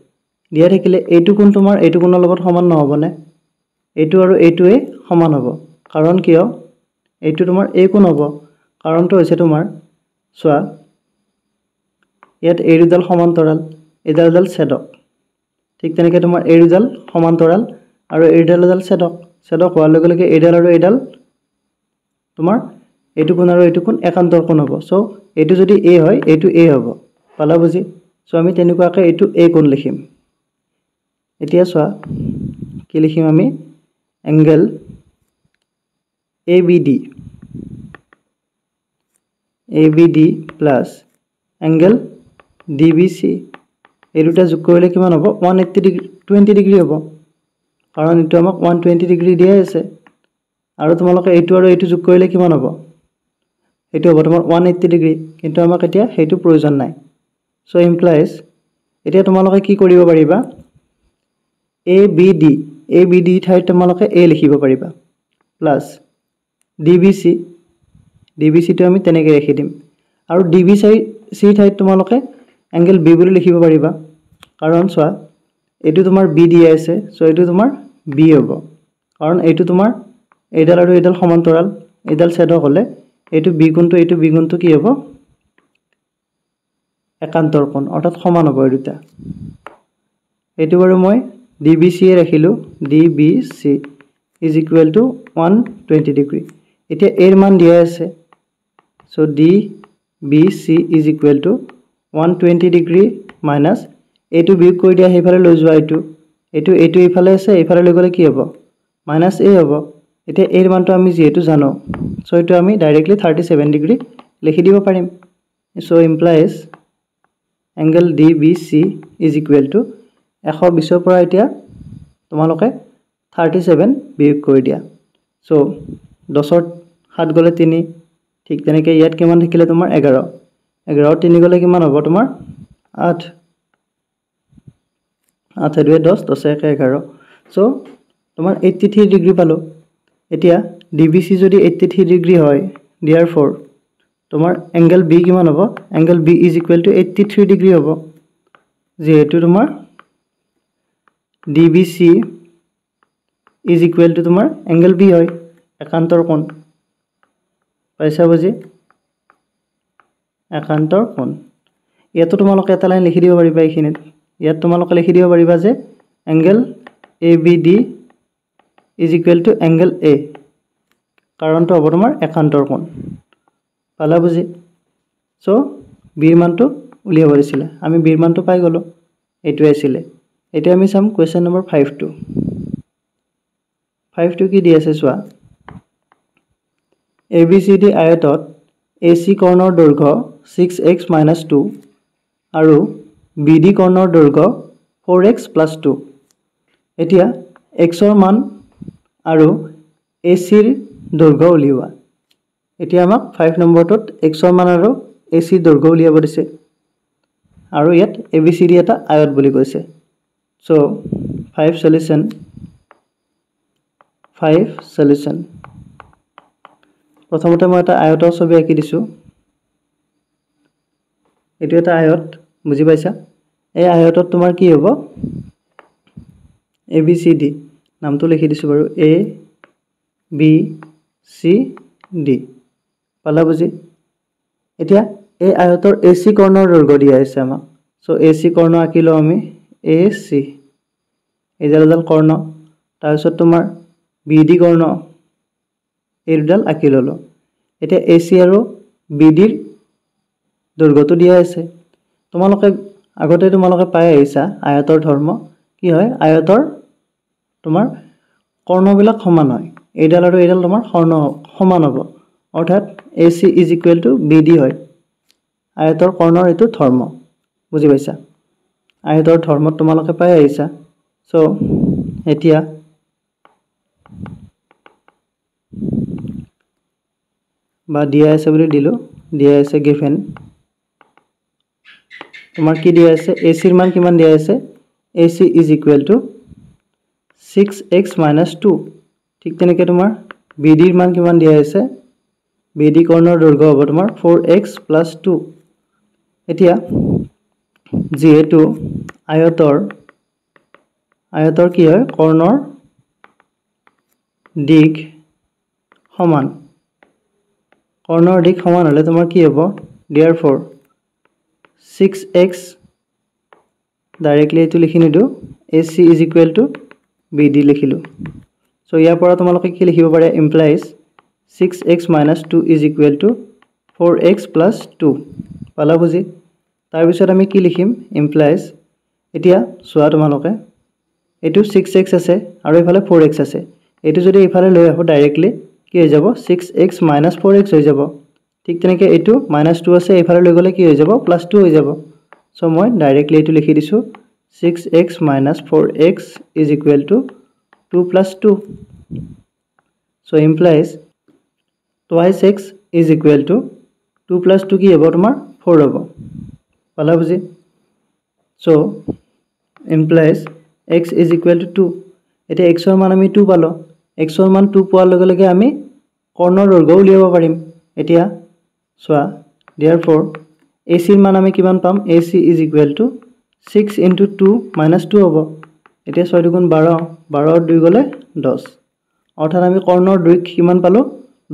দিয়া থাকিলে এইটো কোণ তোমাৰ এইটো কোণৰ লগত সমান নহবনে এইটো আৰু এইটোৱে সমান হ'ব কাৰণ কিয় এইটো তোমাৰ A কোণ হ'ব কাৰণটো হৈছে তোমাৰ চোৱা ইয়াত এই দুডাল সমান্তৰাল এডাল ছেদক ঠিক তেনেকৈ তোমাৰ এই দুডাল সমান্তৰাল আৰু এই দুডাল ছেদক হোৱাৰ লগে লগে এইডাল আৰু এইডাল তোমাৰ এইটো কোণ আৰু এইটো কোণ একান্তৰ কোণ হ'ব সো এইটো যদি A হয় এইটো A হ'ব পালা বুজি সো আমি তেনেকুৱাকৈ এইটো A কোণ লিখিম এতিয়া চোৱা কি লিখিম আমি angle ABD plus angle DBC এই দুটা যোগ কৰিলে কিমান হ'ব 180 ডিগ্ৰী 20 ডিগ্ৰী হ'ব কাৰণ এটো আমাক 120 ডিগ্ৰী দিয়া আছে আৰু তোমালোকে এইটো আৰু এইটো যোগ কৰিলে কিমান হ'ব এটো হ'ব তোমাৰ 180 ডিগ্ৰী কিন্তু আমাক এতিয়া হেতু প্ৰয়োজন নাই সো ইমপ্লাইজ এতিয়া তোমালোকে কি কৰিব পাৰিবা ABD ঠাইত তোমালোকে A লিখিব পাৰিবা প্লাস DBC টো আমি তেনেকৈ ৰাখি দিম আৰু DBC ঠাইত তোমালোকে এংগল B বুলি লিখিব পাৰিবা কাৰণ চোৱা এটো তোমাৰ B দিয়া আছে সো এটো তোমাৰ B হ'ব কাৰণ এইটো তোমাৰ এইডাল আৰু এইডাল সমান্তৰাল এইডাল ছেদক হলে এইটো B কোণটো কি হ'ব একান্তৰ কোণ অৰ্থাৎ সমান হ'ব এই দুটা এইটো বাৰু মই DBC ৰাখিলো DBC is equal to 120 degree এতিয়া এৰ মান দিয়া আছে so DBC is equal to 120 degree minus এইটো বিয়োগ কৰি দিয়া হেইফালে লৈ যোৱা এইটো এইফালে আছে এইফালে লৈ গলে কি হ'ব মাইনাস A হ'ব এতিয়া এৰ মানটো আমি যেহেতু জানো সো এটো আমি ডাইৰেক্টলি 37 ডিগ্ৰী লিখি দিব পাৰিম so implies angle DBC is equal to 120 ৰ পৰা এতিয়া তোমালোকে 37 বিয়োগ কৰি দিয়া সো 10 ৰ 7 গলে 3 ঠিক তেনেকৈ ইয়াত কিমান থাকিলে তোমাৰ 11 11 3 গলে কিমান হ'ব তোমাৰ 8 8 2 10 10 1 11 সো তোমাৰ 83 ডিগ্ৰী পালো এতিয়া DBC যদি 83 ডিগ্ৰী হয় therefore তোমাৰ এংগল B কিমান হ'ব angle B is equal to 83 degree হ'ব যেহেতু তোমাৰ DBC is equal to তোমাৰ এংগল B হয় একান্তৰ কোণ পাইছা বুজি একান্তৰ কোণ ইয়াতো তোমালোকে এটা লাইন লিখি দিব পাৰিবা এইখিনিত ইয়াত তোমালোকে লিখি দিব পাৰিবা যে angle ABD is equal to angle A কাৰণটো হ'ব তোমাৰ একান্তৰ কোণ পালা বুজি সো B ৰ মানটো উলিয়াব দিছিল আমি B ৰ মানটো পাই গলো এইটোৱে আছিল এতিয়া আমি চাম কোৱেশ্চন নম্বৰ 5 টো কি দি আছে চোৱা ABCD আয়তত AC কৰ্ণৰ দৈৰ্ঘ্য 6x - 2 আৰু BD কৰ্ণৰ দৈৰ্ঘ্য 4x + 2 এতিয়া x ৰ মান আৰু AC ৰ দৈৰ্ঘ্য উলিওৱা এতিয়া আমাক 5 নম্বৰটোত x ৰ মান আৰু AC ৰ দৈৰ্ঘ্য উলিয়াব দিছে আৰু ইয়াত ABCD এটা আয়ত বুলি কৈছে সো 5 সলিউশন প্ৰথমতে মই এটা আয়তৰ ছবি আঁকি দিছো এটো এটা আয়ত বুজি পাইছা এই আয়তত তোমাৰ কি হ'ব ABCD নামটো লিখি দিছো বাৰু A B C D পালা বুজি এতিয়া এই আয়তৰ AC কৰ্ণৰ দৈৰ্ঘ্য দিয়া আছে আমাক সো AC কৰ্ণ আঁকিলো আমি AC এডাল কৰ্ণ তাৰপিছত তোমাৰ BD কৰ্ণ এই দুডাল আঁকি ললো এতিয়া AC আৰু BD ৰ দৈৰ্ঘ্যটো দিয়া আছে তোমালোকে আগতে তোমালোকে পাই আহিছা আয়তৰ ধৰ্ম কি হয় আয়তৰ তোমাৰ কৰ্ণবিলাক সমান হয় এইডাল আৰু এইডাল তোমাৰ সমান হ'ব অৰ্থাৎ AC is equal to BD হয় আয়তৰ কৰ্ণৰ এইটো ধৰ্ম বুজি পাইছা আয়তৰ ধৰ্মত তোমালোকে পাই আহিছা সো এতিয়া বা দিয়া আছে বুলি দিলো দিয়া আছে given তোমাৰ কি দিয়া আছে AC ৰ মান কিমান দিয়া আছে AC is equal to 6x minus 2 ঠিক তেনেকৈ তোমাৰ BD ৰ মান কিমান দিয়া আছে BD কৰ্ণৰ দৈৰ্ঘ্য হ'ব তোমাৰ 4x plus 2 এতিয়া যেহেতু আয়তৰ কি হয় কৰ্ণৰ দিক সমান হলে তোমাৰ কি হ'ব therefore 6x ডাইৰেক্টলি এটো লিখি নিদো AC is equal to BD লিখিলো সো ইয়াৰ পৰা তোমালোকে কি লিখিব পাৰে implies 6x minus 2 is equal to 4x plus 2 পালা বুজি তাৰ পিছত আমি কি লিখিম implies এতিয়া সোৱা তোমালোকে এটো 6x আছে আৰু ইফালে 4x আছে এটো যদি ইফালে লৈ আহো ডাইৰেক্টলি কি হৈ যাব 6x minus 4x হৈ যাব ঠিক তেনেকৈ এটো -2 আছে ইফালে লৈ গলে কি হৈ যাব +2 হৈ যাব সো মই ডাইৰেক্টলি এটো লিখি দিছো 6x minus 4x is equal to 2 plus 2 so implies twice x is equal to 2 plus 2 কি হ'ব তোমাৰ 4 হ'ব পালা বুজি so implies x is equal to 2 এতিয়া x ৰ মান আমি 2 পালো x ৰ মান 2 পোৱাৰ লগে লগে আমি কৰ্ণৰ দৈৰ্ঘ্য উলিয়াব পাৰিম এতিয়া সোৱা therefore AC ৰ মান আমি কিমান পাম AC is equal to 6 into 2 minus 2 হ'ব এতিয়া 6 দুগুণ 12 12 2 গলে 10 অৰ্থাৎ আমি কৰ্ণৰ দৈৰ্ঘ্য কিমান পালো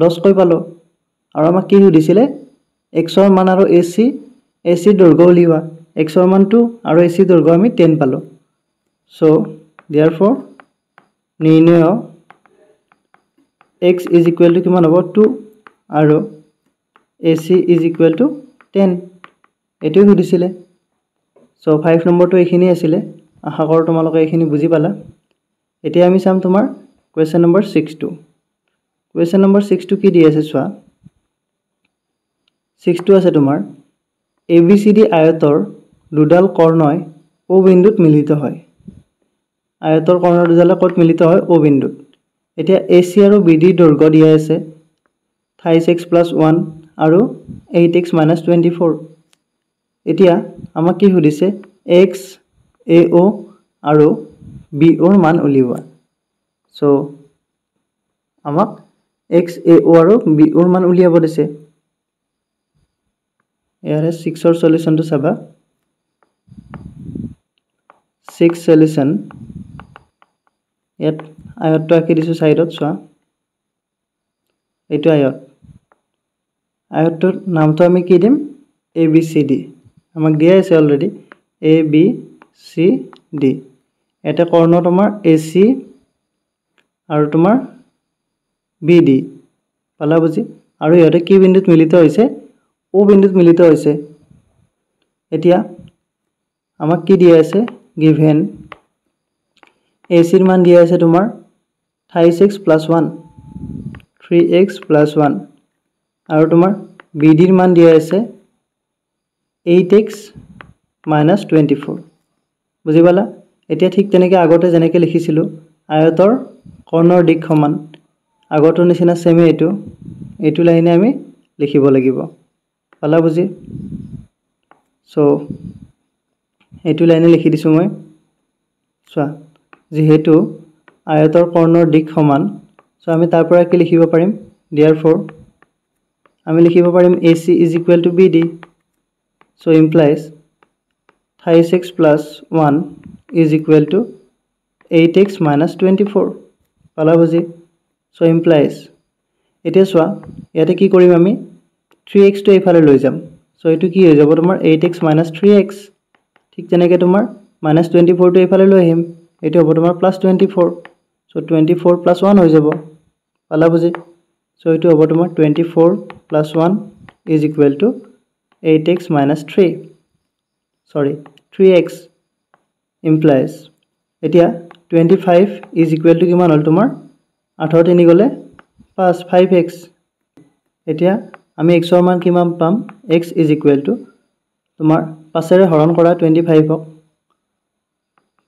10 কৈ পালো আৰু আমাক কি সুধিছিলে x ৰ মান আৰু AC দৈৰ্ঘ্য উলিওৱা x ৰ মান 2 আৰু AC দৈৰ্ঘ্য আমি 10 পালো so therefore নিৰ্ণয় x is equal to কিমান হ'ব 2 আৰু AC is equal to 10 এটো সুধিছিলে so 5 নম্বৰটো এখিনি আছিল আশা কৰো তোমালোকে এখিনি বুজি পালা এতিয়া আমি চাম তোমাৰ কোৱেশ্চন নম্বৰ 6 টো কোৱেশ্চন নম্বৰ 6 টো কি দি আছে সোৱা 6 টো আছে তোমাৰ ABCD আয়তৰ দুডাল কৰ্ণই O বিন্দুত মিলিত হয় আয়তৰ কৰ্ণৰ দুডাল ক'ত মিলিত হয় O বিন্দুত এতিয়া AC আৰু BD দৈৰ্ঘ্য দিয়া আছে 28x + 1 আৰু 8x - 24 এতিয়া আমাক কি সুধিছে x AO আৰু BO ৰ মান উলিওৱা সো আমাক x AO আৰু BO ৰ মান উলিয়াব দিছে ইয়াৰে 6 ৰ সলিউশনটো চাবা 6 সলিউশন ইয়াত আয়তটো আঁকি দিছো সাইডত সোৱা এইটো আয়তটোৰ নামটো আমি কি দিম ABCD আমাক দিয়া আছে অলৰেডি ABCD এটা কৰ্ণ তোমাৰ AC আৰু তোমাৰ BD পালা বুজি আৰু ইয়াতে কি বিন্দুত মিলিত হৈছে O বিন্দুত মিলিত হৈছে এতিয়া আমাক কি দিয়া আছে given AC ৰ মান দিয়া আছে তোমাৰ 28x + 1 3x + 1 আৰু তোমাৰ BD ৰ মান দিয়া আছে 8x - 24 বুজি পালা এতিয়া ঠিক তেনেকৈ আগতে যেনেকৈ লিখিছিলো আয়তৰ কৰ্ণৰ দিক সমান আগতৰ নিচিনা সেমে এইটো লাইনে আমি লিখিব লাগিব পালা বুজি সো এইটো লাইনে লিখি দিছো মই সোৱা যেহেতু আয়তৰ কৰ্ণৰ দিক সমান সো আমি তাৰ পৰা কি লিখিব পাৰিম therefore আমি লিখিব পাৰিম AC is equal to BD so implies 28x + 1 is equal to 8x - 24 পালা বুজি so implies এতিয়া সোৱা ইয়াতে কি কৰিম আমি 3x টো ইফালে লৈ যাম so এটো কি হৈ যাব তোমাৰ 8x - 3x ঠিক তেনেকৈ তোমাৰ -24 টো ইফালে লৈ আহিম এটো হ'ব তোমাৰ +24 so 24 + 1 হৈ যাব পালা বুজি so এটো হ'ব তোমাৰ 24 + 1 is equal to 8x - 3 sorry 3x implies এতিয়া 25 is equal to কিমান হল তোমাৰ 8 3 গলে 5x এতিয়া আমি x ৰ মান কিমান পাম x is equal to তোমাৰ 5 ৰে হৰণ কৰা 25 হক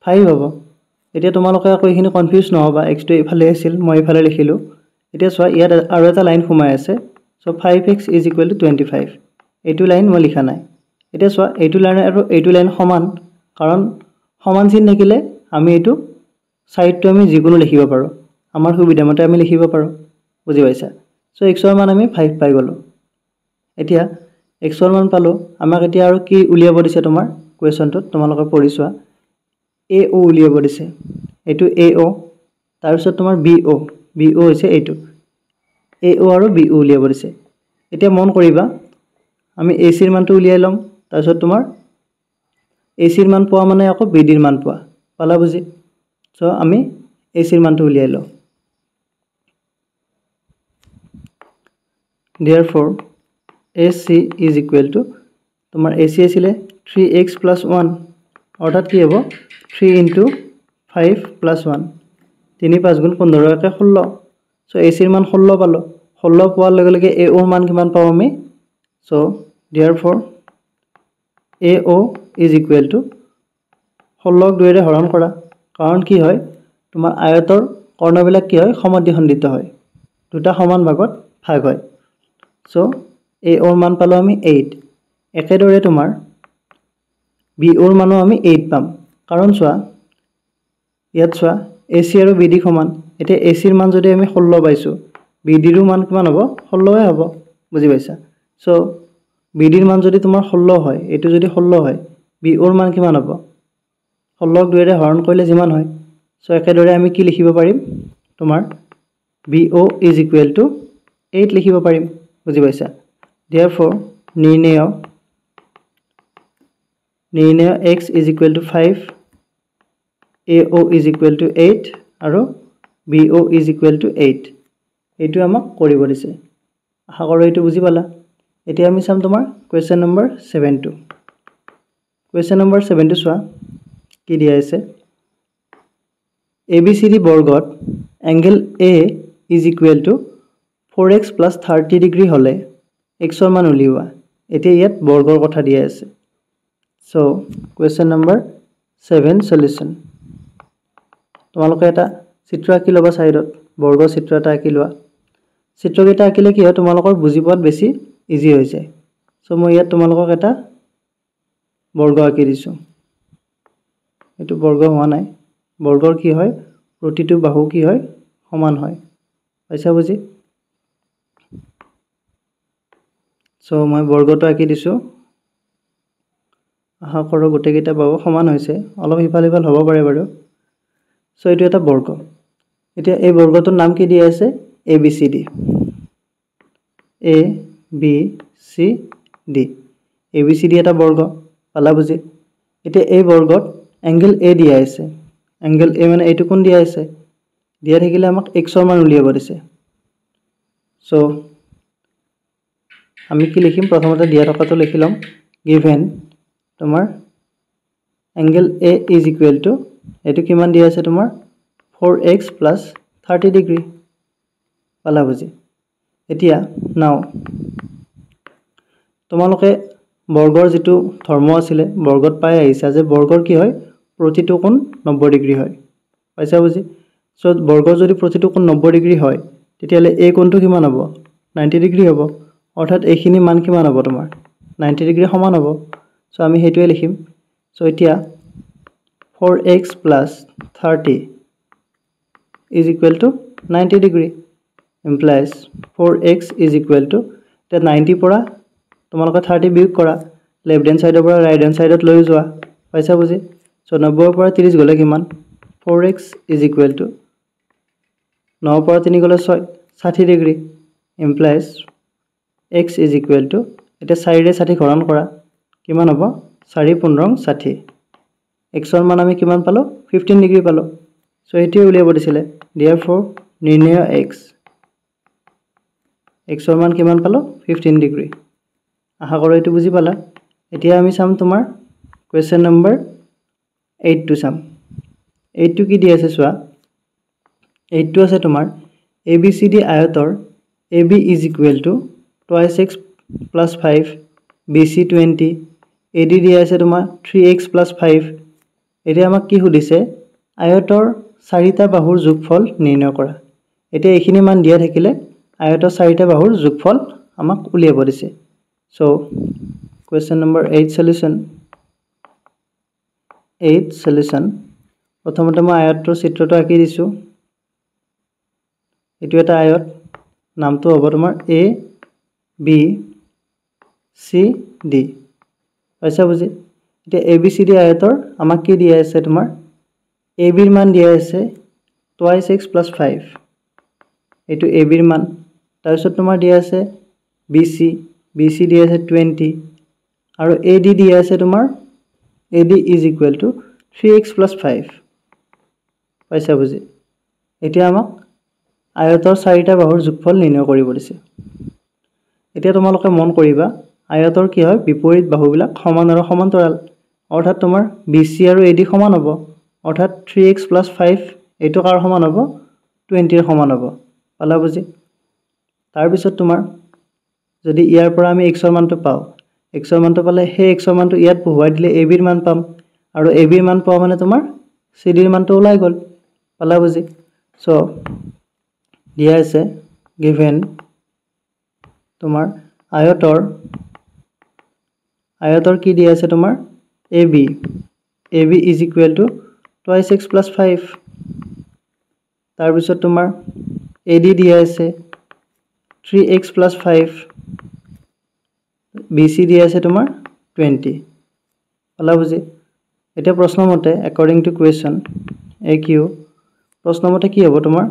5 হ'ব এতিয়া তোমালোকে আকৌ এখিনি কনফিউজ নহবা x টো ইফালে আছিল মই ইফালে লিখিলো এতিয়া চোৱা ইয়াত আৰু এটা লাইন ঘুমাই আছে so 5x is equal to 25 এইটো লাইন মই লিখা নাই এতিয়া চোৱা এইটো লাইন আৰু এইটো লাইন সমান কাৰণ সমান চিন থাকিলে আমি এইটো সাইডটো আমি যিকোনো লিখিব পাৰো আমাৰ সুবিধা মতে আমি লিখিব পাৰো বুজি পাইছা সো x ৰ মান আমি 5 পাই গলো এতিয়া x ৰ মান পালো আমাক এতিয়া আৰু কি উলিয়াব দিছে তোমাৰ কোৱেশ্চনটোত তোমালোকে পঢ়িছোৱা AO উলিয়াব দিছে এটো AO তাৰ পিছত তোমাৰ BO হৈছে এটো AO আৰু BO উলিয়াব দিছে এতিয়া মন কৰিবা আমি AC ৰ মানটো উলিয়াই লম তাৰ পিছত তোমাৰ AC ৰ মান পোৱা মানে আকৌ BD ৰ মান পোৱা পালা বুজি সো আমি AC ৰ মানটো উলিয়াই লও therefore AC is equal to তোমার AC আছিলে 3x plus 1 অর্থাৎ কি হবে 3 into 5 plus 1 3 5 গুণ 15 একে 16 সো AC এর মান 16 পালো 16 পাওয়ার লগে লগে AO মান কিমান পাও আমি so therefore AO is equal to 16 2 ৰে হৰণ কৰা কাৰণ কি হয় তোমাৰ আয়তৰ কৰ্ণবিলাক কি হয় সমদ্বিখণ্ডিত হয় দুটা সমান ভাগত ভাগ হয় সো AO ৰ মান পালো আমি 8 একেদৰে তোমাৰ BO ৰ মানো আমি 8 পাম কাৰণ চোৱা ইয়াত চোৱা AC আৰু BD সমান এতিয়া AC ৰ মান যদি আমি 16 পাইছো BD ৰ মান কিমান হ'ব 16 এ হ'ব বুজি পাইছা সো BD ৰ মান যদি তোমাৰ 16 হয় এটো যদি 16 হয় BO ৰ মান কিমান হ'ব 16 2 ৰে হৰণ কৰিলে যিমান হয় সো একেদৰে আমি কি লিখিব পাৰিম তোমাৰ BO is equal to 8 লিখিব পাৰিম বুজি পাইছা therefore নিৰ্ণয় x is equal to 5 AO is equal to 8 আৰু BO is equal to 8 এইটো আমাক কৰিব দিছে আশা কৰো এইটো বুজি পালা এতিয়া আমি চাম তোমাৰ কোৱেশ্চন নম্বৰ 7 টো কোৱেশ্চন নম্বৰ 7 টো চোৱা কি দিয়া আছে ABCD বৰ্গত angle A is equal to 4x plus 30 degree হলে x ৰ মান উলিওৱা এতিয়া ইয়াত বৰ্গৰ কথা দিয়া আছে সো কোৱেশ্চন নম্বৰ 7 সলিউশন তোমালোকে এটা চিত্ৰ আঁকি লবা সাইডত বৰ্গ চিত্ৰ এটা আঁকি লোৱা চিত্ৰকেইটা আঁকিলে কি হয় তোমালোকৰ বুজি পোৱাত বেছি ইজি হৈ যায় সো মই ইয়াত তোমালোকক এটা বৰ্গ আঁকি দিছো এটো বৰ্গ হোৱা নাই বৰ্গৰ কি হয় প্ৰতিটো বাহু কি হয় সমান হয় পাইছা বুজি সো মই বৰ্গটো আঁকি দিছো আশা কৰো গোটেইকেইটা বাহু সমান হৈছে অলপ ইফাল ইফাল হ'ব পাৰে বাৰু সো এটো এটা বৰ্গ এতিয়া এই বৰ্গটোৰ নাম কি দিয়া আছে ABCD ABCD ABCD এটা বৰ্গ পালা বুজি এতিয়া এই বৰ্গত এংগল A দিয়া আছে এংগল A মানে এইটো কোণ দিয়া আছে দিয়া থাকিলে আমাক x ৰ মান উলিয়াব দিছে সো আমি কি লিখিম প্ৰথমতে দিয়া থকাটো লিখি লম given তোমাৰ angle A is equal to এটো কিমান দিয়া আছে তোমাৰ 4x plus 30 degree পালা বুজি এতিয়া নাও তোমালোকে বৰ্গৰ যেটো ধৰ্ম আছিল বৰ্গত পাই আহিছা যে বৰ্গৰ কি হয় প্ৰতিটো কোণ 90 ডিগ্ৰী হয় পাইছা বুজি সো বৰ্গৰ যদি প্ৰতিটো কোণ 90 ডিগ্ৰী হয় তেতিয়ালে এই কোণটো কিমান হ'ব 90 ডিগ্ৰী হ'ব অৰ্থাৎ এইখিনি মান কিমান হ'ব তোমাৰ 90 ডিগ্ৰী সমান হ'ব সো আমি হেতুৱে লিখিম সো এতিয়া 4x plus 30 is equal to 90 degree implies 4x is equal to তে 90 পৰা তোমালোকে 30 বিয়োগ কৰা লেফট হ্যান্ড সাইডৰ পৰা ৰাইট হ্যান্ড সাইডত লৈ যোৱা পাইছা বুজি সো 90 পৰা 30 গলে কিমান 4x is equal to 9 পৰা 3 গলে 60 degree implies x is equal to এটা 4 ৰে 60 হৰণ কৰা কিমান হ'ব 4 15 60 x ৰ মান আমি কিমান পালো 15 ডিগ্ৰী পালো সো এটি উলিয়াব দিছিলে therefore নিৰ্ণয় x ৰ মান কিমান পালো 15 ডিগ্ৰী আশা কৰো এটো বুজি পালা এতিয়া আমি চাম তোমাৰ কুৱেশ্যন নম্বৰ 8 টো চাম 8 টো কি দি আছে চোৱা 8 টো আছে তোমাৰ ABCD আয়তৰ AB is equal to 2x plus 5 BC 20 AD দিয়া আছে তোমাৰ 3x plus 5 এতিয়া আমাক কি সুধিছে আয়তৰ চাৰিটা বাহুৰ যোগফল নিৰ্ণয় কৰা এতিয়া এইখিনি মান দিয়া থাকিলে আয়তৰ চাৰিটা বাহুৰ যোগফল আমাক উলিয়াব দিছে সো question number 8 solution প্ৰথমতে মই আয়তৰ চিত্ৰটো আঁকি দিছো এটো এটা আয়ত নামটো হ'ব তোমাৰ A B C D পাইছা বুজি এতিয়া ABCD আয়তৰ আমাক কি দিয়া আছে তোমাৰ AB ৰ মান দিয়া আছে 2x plus 5 এটো AB ৰ মান তাৰ পিছত তোমাৰ দিয়া আছে BC দিয়া আছে 20 আৰু AD দিয়া আছে তোমাৰ AD is equal to 3x plus 5 পাইছা বুজি এতিয়া আমাক আয়তৰ চাৰিটা বাহুৰ যোগফল নিৰ্ণয় কৰিব দিছে এতিয়া তোমালোকে মন কৰিবা আয়তৰ কি হয় বিপৰীত বাহুবিলাক সমান আৰু সমান্তৰাল অৰ্থাৎ তোমাৰ BC আৰু AD সমান হ'ব অৰ্থাৎ 3x plus 5 এটো কাৰ সমান হ'ব 20 ৰ সমান হ'ব পালা বুজি তাৰ পিছত তোমাৰ যদি ইয়াৰ পৰা আমি x ৰ মানটো পাও x ৰ মানটো পালে হে x ৰ মানটো ইয়াত বহুৱাই দিলে AB ৰ মান পাম আৰু AB ৰ মান পাও মানে তোমাৰ CD ৰ মানটো ওলাই গল পালা বুজি সো দিয়া আছে given তোমাৰ আয়তৰ কি দিয়া আছে তোমাৰ AB is equal to 2x plus 5 তাৰ পিছত তোমাৰ AD দিয়া আছে 3x plus 5 BC দিয়া আছে তোমাৰ 20 পালা বুজি এতিয়া প্ৰশ্ন মতে according to question AQ প্ৰশ্ন মতে কি হ'ব তোমাৰ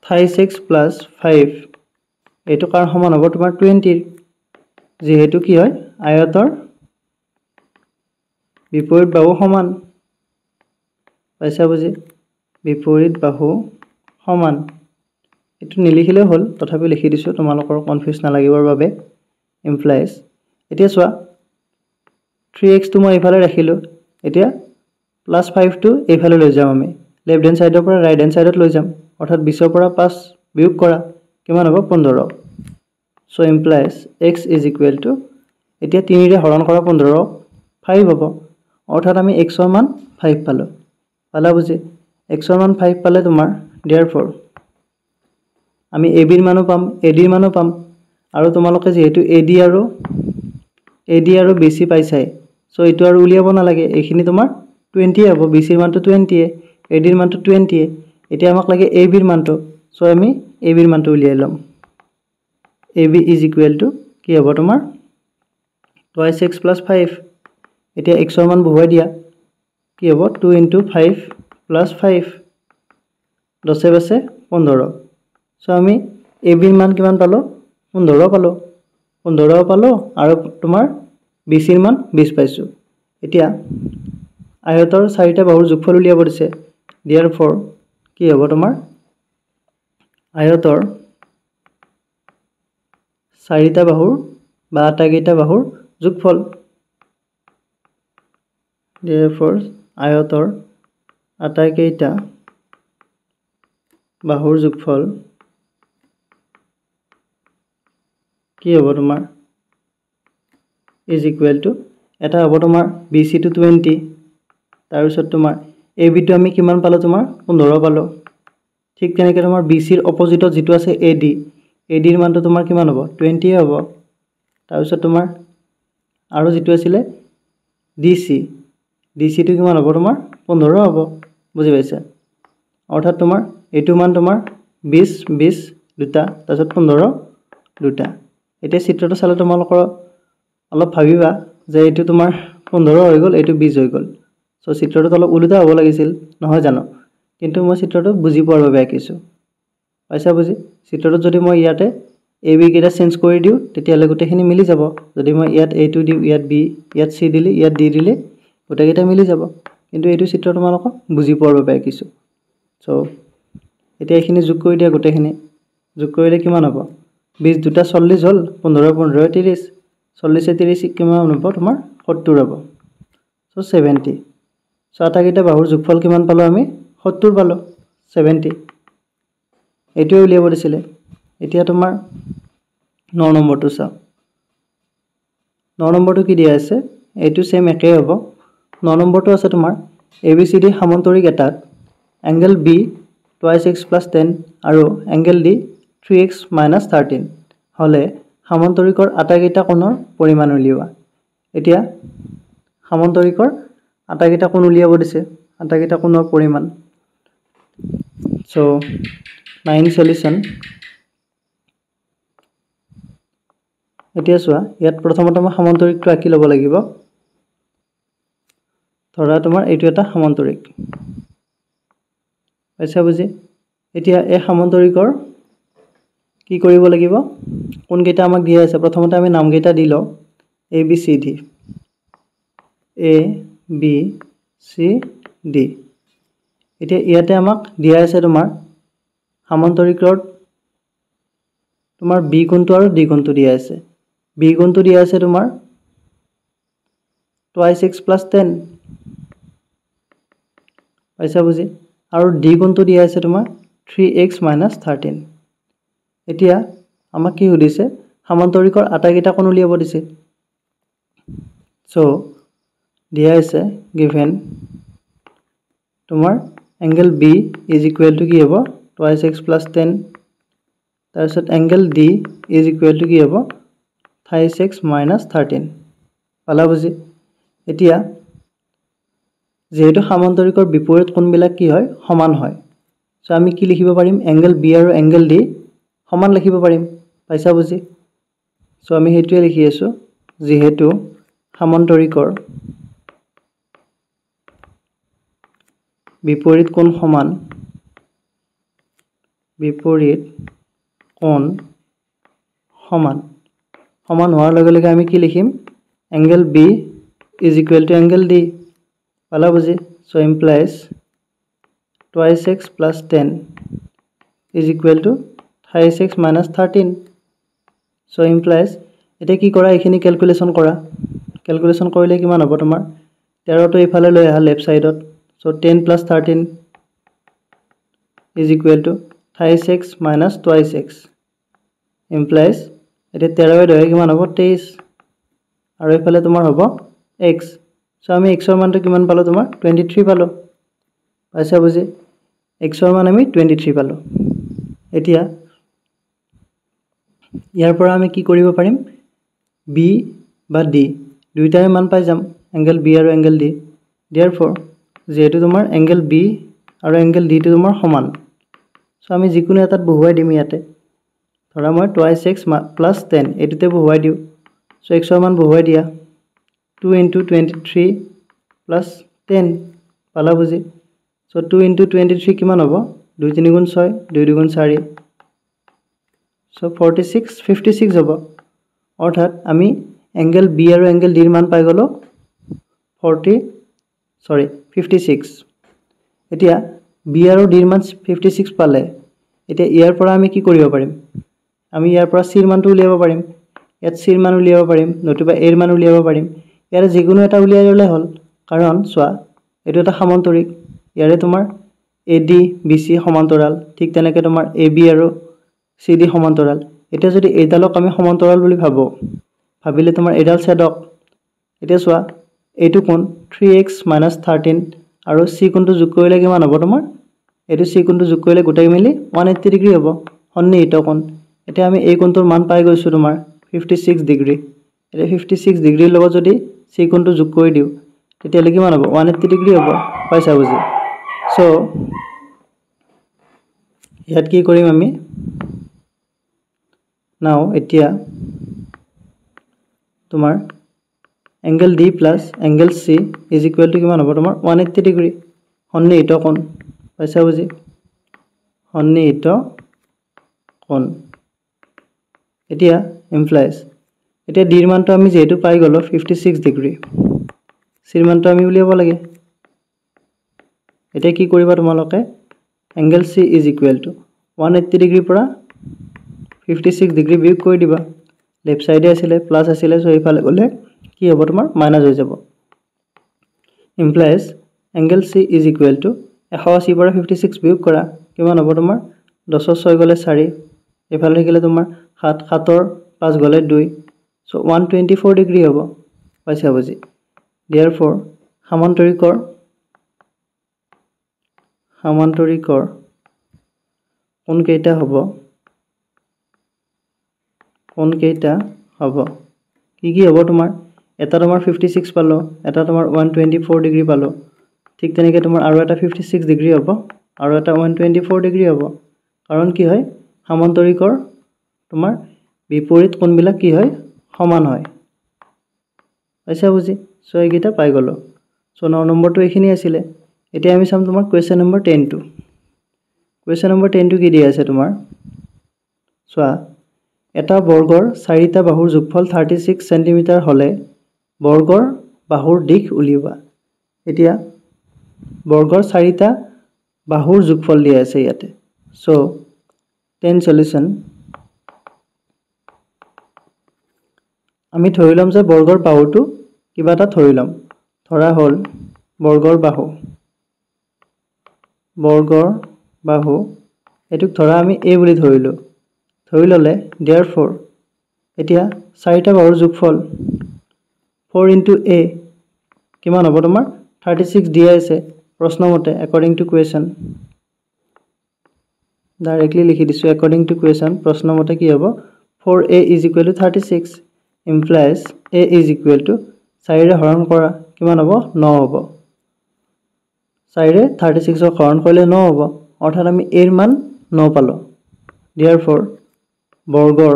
5x plus 5 এটো কাৰ সমান হ'ব তোমাৰ 20 যেহেতু কি হয় আয়তৰ বিপৰীত বাহু সমান পাইছা বুজি বিপৰীত বাহু সমান এটো নিলিখিলে হল তথাপি লিখি দিছো তোমালোকৰ কনফিউজ না লাগিবৰ বাবে implies এতিয়া চোৱা 3x টো মই ইফালে ৰাখিলো এতিয়া +5 টো ইফালে লৈ যাম আমি লেফট হ্যান্ড সাইডৰ পৰা ৰাইট হ্যান্ড সাইডত লৈ যাম অৰ্থাৎ 20 ৰ পৰা 5 বিয়োগ কৰা কিমান হ'ব 15 so implies x is equal to এতিয়া 3 ৰে হৰণ কৰা 15 5 হ'ব অৰ্থাৎ আমি x ৰ মান 5 পালো পালা বুজি x ৰ মান 5 পালে তোমাৰ therefore আমি AB ৰ মানো পাম AD ৰ মানো পাম আৰু তোমালোকে যেহেতু AD আৰু BC পাইছাই সো এটো আৰু উলিয়াব না লাগে এইখিনি তোমাৰ 20 হ'ব BC ৰ মানটো 20 AD ৰ মানটো 20 এতিয়া আমাক লাগে AB ৰ মানটো সো আমি AB ৰ মানটো উলিয়াই লম AB is equal to কি হ'ব তোমাৰ 2x plus 5 এতিয়া x ৰ মান বহুৱাই দিয়া কি হ'ব 2 into 5 plus 5 10 আছে 15 সো আমি AB ৰ মান কিমান পালো 15 পালো আৰু তোমাৰ BC ৰ মান 20 পাইছো এতিয়া আয়তৰ চাৰিটা বাহুৰ যোগফল উলিয়াব দিছে therefore কি হ'ব তোমাৰ আয়তৰ চাৰিটা বাহুৰ বা আটাইকেইটা বাহুৰ যোগফল therefore আয়তৰ আটাইকেইটা বাহুৰ যোগফল কি হ'ব তোমাৰ is equal to এটা হ'ব তোমাৰ BC to 20 তাৰ পিছত তোমাৰ AB টো আমি কিমান পালো তোমাৰ 15 পালো ঠিক তেনেকৈ তোমাৰ BC ৰ অপজিটত যেটো আছে AD ৰ মানটো তোমাৰ কিমান হ'ব 20 হ'ব তাৰ পিছত তোমাৰ আৰু যেটো আছিল DC টো কিমান হ'ব তোমাৰ 15 হ'ব বুজি পাইছা অৰ্থাৎ তোমাৰ এটো মান তোমাৰ 20 দুটা তাৰ পিছত 15 দুটা এতিয়া চিত্ৰটো চালে তোমালোকৰ অলপ ভাবিবা যে এটো তোমাৰ 15 হৈ গল এটো 20 হৈ গল সো চিত্ৰটো অলপ উলুটা হ'ব লাগিছিল নহয় জানো কিন্তু মই চিত্ৰটো বুজি পোৱাৰ বাবে আঁকিছো পাইছা বুজি চিত্ৰটো যদি মই ইয়াতে AB কেটা চেঞ্জ কৰি দিও তেতিয়ালে গোটেখিনি মিলি যাব যদি মই ইয়াত A টো দিও ইয়াত B ইয়াত C দিলে ইয়াত D দিলে গোটেকিটা মিলি যাব কিন্তু এটো চিত্ৰ তোমালোকক বুজি পোৱাৰ বাবে আঁকিছো সো এতিয়া এখিনি যোগ কৰি দিয়া গোটেখিনি যোগ কৰিলে কিমান হ'ব 20 দুটা 40 হল 15 30 40 30 কিমান হ'ব তোমাৰ 70 হ'ব সো 70 সো আটাকেইটা বাহুৰ যোগফল কিমান পালো আমি 70 পালো 70 এইটোৱে উলিয়াব দিছিলে এতিয়া তোমাৰ 9 নম্বৰটো চাও 9 নম্বৰটো কি দিয়া আছে এইটো সেম একেই হ'ব 9 নম্বৰটো আছে তোমাৰ ABCD সমান্তৰিক এটাত এংগল B 2x + 10 আৰু এংগল D 3x - 13 হলে সমান্তৰিকৰ আটাকেইটা কোণৰ পৰিমাণ উলিওৱা এতিয়া সমান্তৰিকৰ আটাকেইটা কোণ উলিয়াব দিছে আটাকেইটা কোণৰ পৰিমাণ সো 9 সলিউশন এতিয়া চোৱা ইয়াত প্ৰথমতে মই সমান্তৰিকটো আঁকি ল'ব লাগিব ধৰা তোমাৰ এইটো এটা সমান্তৰিক পাইছা বুজি এতিয়া এই সমান্তৰিকৰ কি কৰিব লাগিব কোন কেইটা আমাক দিয়া আছে প্ৰথমতে আমি নাম কেইটা দিলো A B C D এতিয়া ইয়াতে আমাক দিয়া আছে তোমাৰ সমান্তৰিকৰ তোমাৰ B কোণটো আৰু D কোণটো দিয়া আছে B কোণটো দিয়া আছে তোমাৰ 2x + 10 পাইছা বুজি আৰু D কোণটো দিয়া আছে তোমাৰ 3x - 13 এতিয়া আমাক কি সুধিছে সমান্তৰিকৰ আটাকেইটা কোণ উলিয়াব দিছে সো দিয়া আছে given তোমাৰ এংগল B = কি হ'ব 2x + 10 তাৰপিছত এংগল D = কি হ'ব 3x - 13 পালা বুজি এতিয়া যেহেতু সমান্তৰিকৰ বিপৰীত কোণবিলাক কি হয় সমান হয় সো আমি কি লিখিব পাৰিম এংগল B আৰু এংগল D সমান লিখিব পাৰিম পাইছা বুজি সো আমি হেতুৱে লিখি আছো যেহেতু সমান্তৰিকৰ বিপৰীত কোণ সমান সমান হোৱাৰ লগে লগে আমি কি লিখিম এংগল B = এংগল D পালা বুজি so implies 2x + 10 = 3x - 13 so implies এতিয়া কি কৰা এইখিনি ক্যালকুলেশন কৰিলে কিমান হ'ব তোমাৰ 13 টো ইফালে লৈ আহা left সাইডত so 10 + 13 = 3x - 2x implies এতিয়া 13 এ 2 কিমান হ'ব 23 আৰু ইফালে তোমাৰ হ'ব x সো আমি x ৰ মানটো কিমান পালো তোমাৰ 23 পালো পাইছা বুজি x ৰ মান আমি 23 পালো এতিয়া ইয়াৰ পৰা আমি কি কৰিব পাৰিম B বা D দুইটাৰে মান পাই যাম এংগল B আৰু এংগল D therefore যেহেতু তোমাৰ এংগল B আৰু এংগল D টো তোমাৰ সমান সো আমি যিকোনো এটাত বহুৱাই দিম ইয়াতে ধৰা মই 2x + 10 এটোতে বহুৱাই দিও সো x ৰ মান বহুৱাই দিয়া 2 * 23 + 10 পালা বুজি সো 2 * 23 কিমান হ'ব 2 3 * 6 2 2 * 4 সো 56 হ'ব অৰ্থাৎ আমি এংগল B আৰু এংগল D ৰ মান পাই গলো 56 এতিয়া B আৰু D ৰ মান 56 পালে এতিয়া ইয়াৰ পৰা আমি কি কৰিব পাৰিম আমি ইয়াৰ পৰা C ৰ মানটো উলিয়াব পাৰিম ইয়াত C ৰ মান উলিয়াব পাৰিম নতুবা A ৰ মান উলিয়াব পাৰিম ইয়াৰে যিকোনো এটা উলিয়াই ললে হল কাৰণ চোৱা এটো এটা সমান্তৰিক ইয়াৰে তোমাৰ AD BC সমান্তৰাল ঠিক তেনেকৈ তোমাৰ AB আৰু CD সমান্তৰাল এটা যদি এইডালক আমি সমান্তৰাল বুলি ভাবিলে তোমাৰ এডাল ছেদক এটা চোৱা এইটো কোণ 3x - 13 আৰু C কোণটো যোগ কৰিলে কিমান হ'ব তোমাৰ এটো C কোণটো যোগ কৰিলে গোটেই মিলি 180 ডিগ্ৰী হ'ব সন্নিহিত কোণ এটা আমি এই কোণটোৰ মান পাই গৈছো তোমাৰ 56 ডিগ্ৰী এটা 56 ডিগ্ৰীৰ লগত যদি C কোণটো যোগ কৰি দিও তেতিয়ালে কিমান হ'ব 180 ডিগ্ৰী হ'ব পাইছা বুজি সো ইয়াত কি কৰিম আমি নাও এতিয়া তোমাৰ angle D plus angle C is equal to কিমান হ'ব তোমাৰ 180 ডিগ্ৰী সন্নিহিত কোণ পাইছা বুজি সন্নিহিত কোণ এতিয়া ইমপ্লাইজ এতিয়া D ৰ মানটো আমি যেহেতু পাই গলো 56 ডিগ্ৰী C ৰ মানটো আমি উলিয়াব লাগে এতিয়া কি কৰিবা তোমালোকে angle C is equal to 180 degree পৰা 56 ডিগ্ৰী বিয়োগ কৰি দিবা লেফট সাইডে আছিল প্লাস আছিল সো ইফালে গলে কি হ'ব তোমাৰ মাইনাস হৈ যাব implies angle C is equal to 180 পৰা 56 বিয়োগ কৰা কিমান হ'ব তোমাৰ 10 ৰ 6 গলে 4 এফালে থাকিলে তোমাৰ 7 7 ৰ 5 গলে 2 so 124 ডিগ্ৰী হ'ব পাইছা বুজি therefore সামান্তৰিকৰ কোন কেইটা হ'ব কি হ'ব তোমাৰ এটা তোমাৰ 56 পালো এটা তোমাৰ 124 ডিগ্ৰী পালো ঠিক তেনেকৈ তোমাৰ আৰু এটা 56 ডিগ্ৰী হ'ব আৰু এটা 124 ডিগ্ৰী হ'ব কাৰণ কি হয় সামান্তৰিকৰ তোমাৰ বিপৰীত কোণবিলাক কি হয় সমান হয় পাইছা বুজি সো এইকেইটা পাই গলো সো 9 নম্বৰটো এইখিনি আছিল এতিয়া আমি চাম তোমাৰ কোৱেশ্চন নম্বৰ 10 টো কোৱেশ্চন নম্বৰ 10 টো কি দিয়া আছে তোমাৰ চোৱা এটা বৰ্গৰ চাৰিটা বাহুৰ যোগফল 36 cm হলে বৰ্গৰ বাহুৰ দিশ উলিওৱা এতিয়া বৰ্গৰ চাৰিটা বাহুৰ যোগফল দিয়া আছে ইয়াতে সো 10 সলিউশন আমি ধৰি লম যে বৰ্গৰ বাহুটো কিবা এটা ধৰি লম ধৰা হল বৰ্গৰ বাহু এটুক ধৰা আমি a বুলি ধৰিলো ধৰি ললে therefore এতিয়া চাৰিটা বাহুৰ যোগফল 4 into a কিমান হ'ব তোমাৰ 36 দিয়া আছে প্ৰশ্ন মতে according to question directly লিখি দিছো according to question প্ৰশ্ন মতে কি হ'ব 4a is equal to 36 implies a is equal to 4 ৰে হৰণ কৰা কিমান হ'ব 9 হ'ব 4 ৰে 36 ক হৰণ কৰিলে 9 হ'ব অৰ্থাৎ আমি a ৰ মান 9 পালো therefore বৰ্গৰ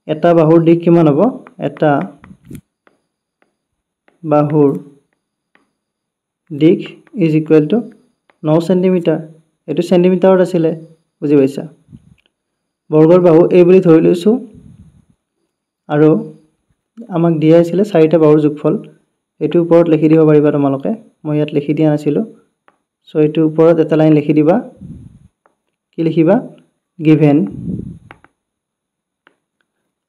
এটা বাহুৰ দিশ কিমান হ'ব এটা বাহুৰ দিশ is equal to 9 cm এটো সেন্টিমিটাৰত আছিল বুজি পাইছা বৰ্গৰ বাহু a বুলি ধৰি লৈছো আৰু আমাক দিয়া আছিল চাৰিটা বাহুৰ যোগফল এটো ওপৰত লিখি দিব পাৰিবা তোমালোকে মই ইয়াত লিখি দিয়া নাছিলো সো এটো ওপৰত এটা লাইন লিখি দিবা কি লিখিবা given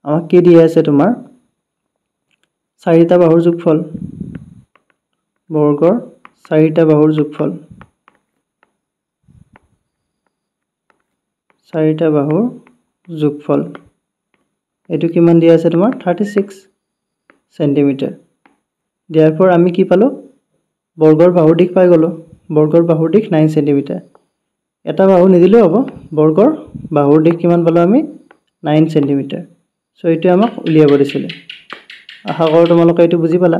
আমাক কি দিয়া আছে তোমাৰ চাৰিটা বাহুৰ যোগফল বৰ্গৰ চাৰিটা বাহুৰ যোগফল এটো কিমান দিয়া আছে তোমাৰ 36 cm therefore আমি কি পালো বৰ্গৰ বাহুৰ দিশ পাই গলো বৰ্গৰ বাহুৰ দিশ 9 cm এটা বাহু নিদিলে হ'ব বৰ্গৰ বাহুৰ দিশ কিমান পালো আমি 9 cm সো এটো আমাক উলিয়াব দিছিল আশা কৰো তোমালোকে এটো বুজি পালা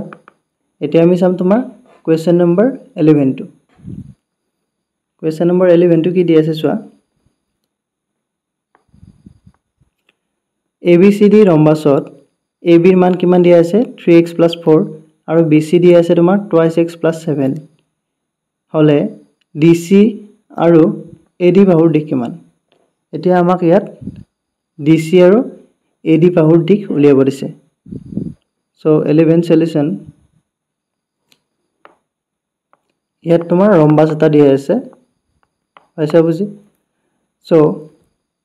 এতিয়া আমি চাম তোমাৰ কোৱেশ্চন নম্বৰ 11 টো কোৱেশ্চন নম্বৰ 11 টো কি দি আছে চোৱা ABCD ৰম্বাসত AB ৰ মান কিমান দিয়া আছে 3x + 4 আৰু BC দিয়া আছে তোমাৰ 2x + 7 হলে DC আৰু AD বাহুৰ দিশ কিমান এতিয়া আমাক ইয়াত DC আৰু AD বাহুৰ দিশ উলিয়াব দিছে সো 11 সলিউশন ইয়াত তোমাৰ ৰম্বাস এটা দিয়া আছে পাইছা বুজি সো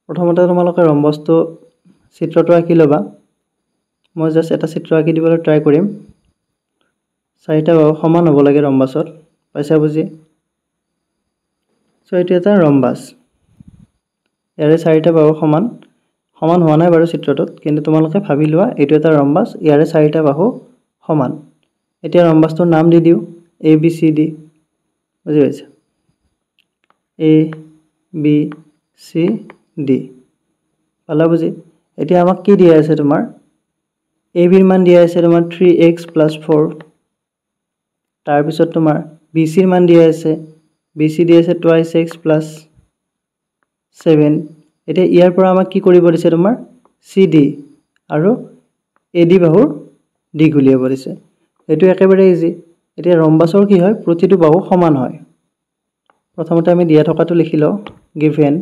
প্ৰথমতে তোমালোকে ৰম্বাসটো চিত্ৰটো আঁকি লবা মই জাস্ট এটা চিত্ৰ আঁকি দিবলৈ ট্ৰাই কৰিম চাৰিটা বাহু সমান হ'ব লাগে ৰম্বাসত পাইছা বুজি সো এটো এটা ৰম্বাস ইয়াৰে চাৰিটা বাহু সমান হোৱা নাই বাৰু চিত্ৰটোত কিন্তু তোমালোকে ভাবি লোৱা এটো এটা ৰম্বাস ইয়াৰে চাৰিটা বাহু সমান এতিয়া ৰম্বাসটোৰ নাম দি দিও ABCD বুজি পাইছা ABCD পালা বুজি এতিয়া আমাক কি দিয়া আছে তোমাৰ AB ৰ মান দিয়া আছে তোমাৰ 3x + 4 তাৰ পিছত তোমাৰ BC ৰ মান দিয়া আছে BC দিয়া আছে 2x + 7 এতিয়া ইয়াৰ পৰা আমাক কি কৰিব দিছে তোমাৰ CD আৰু AD বাহুৰ দিশ উলিয়াব দিছে এটো একেবাৰে ইজি এতিয়া ৰম্বাসৰ কি হয় প্ৰতিটো বাহু সমান হয় প্ৰথমতে আমি দিয়া থকাটো লিখি লও given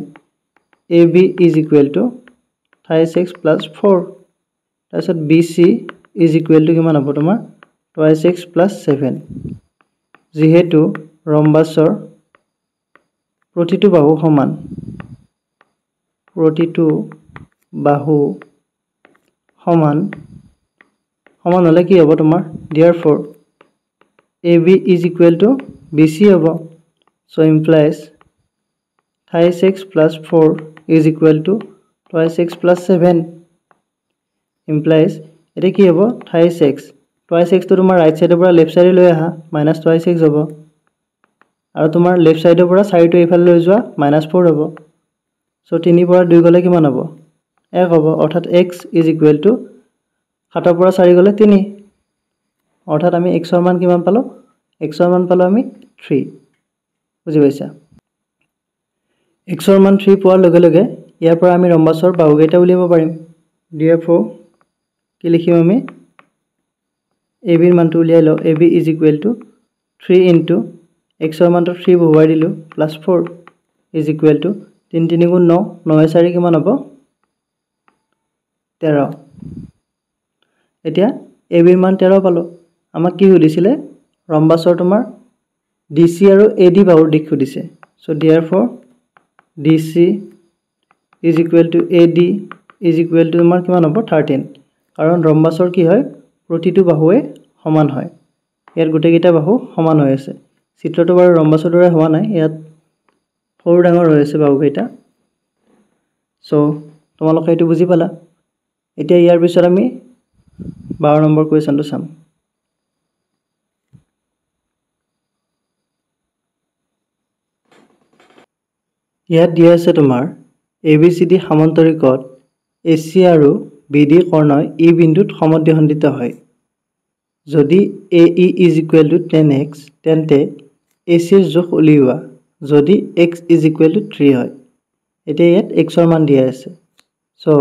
AB is equal to 5x + 4 তাৰপিছত BC is equal to কিমান হ'ব তোমাৰ 2x + 7 যেহেতু ৰম্বাসৰ প্ৰতিটো বাহু সমান সমান হলে কি হ'ব তোমাৰ therefore AB is equal to BC hobo. So implies twice x plus 4 is equal to twice x plus 7. Implies এটা কি হ'ব twice x তো তোমাৰ ৰাইট সাইডৰ পৰা লেফট সাইডে লৈ আহা minus twice x হ'ব আৰু তোমাৰ লেফট সাইডৰ পৰা 4 টো এইফালে লৈ যোৱা -4 হ'ব সো 3 পৰা 2 গলে কিমান হ'ব 1 হ'ব অৰ্থাৎ x is equal to 7 পৰা 4 গলে 3 অৰ্থাৎ আমি x ৰ মান কিমান পালো x ৰ মান পালো আমি 3 বুজি পাইছা x ৰ মান 3 পোৱাৰ লগে লগে ইয়াৰ পৰা আমি ৰম্বাসৰ বাহুকেইটা উলিয়াব পাৰিম therefore কি লিখিম আমি ab ৰ মানটো উলিয়াই লও ab is equal to 3 into x ৰ মানটো 3 বহুৱাই দিলো plus 4 is equal to 3 3 গুণ 9 9 4 কিমান হ'ব 13 এতিয়া ab ৰ মান 13 পালো আমাক কি সুধিছিলে ৰম্বাসৰ তোমাৰ DC আৰু AD বাহুৰ দিশ সুধিছে so therefore DC is equal to AD is equal to তোমাৰ কিমান হ'ব 13 কাৰণ ৰম্বাসৰ কি হয় প্ৰতিটো বাহুৱে সমান হয় ইয়াৰ গোটেইকেইটা বাহু সমান হৈ আছে চিত্ৰটো বাৰু ৰম্বাসৰ দৰে হোৱা নাই ইয়াত সৰু ডাঙৰ হৈ আছে বাহুকেইটা সো তোমালোকে এটো বুজি পালা এতিয়া ইয়াৰ পিছত আমি 12 নম্বৰ কোৱেশ্চনটো চাম ইয়াত দিয়া আছে তোমাৰ ABCD সমান্তৰিকত AC আৰু BD কৰ্ণই E বিন্দুত সমদ্বিখণ্ডিত হয় যদি AE is equal to 10x তেন্তে AC ৰ জোখ উলিওৱা যদি x is equal to 3 হয় এতিয়া ইয়াত x ৰ মান দিয়া আছে সো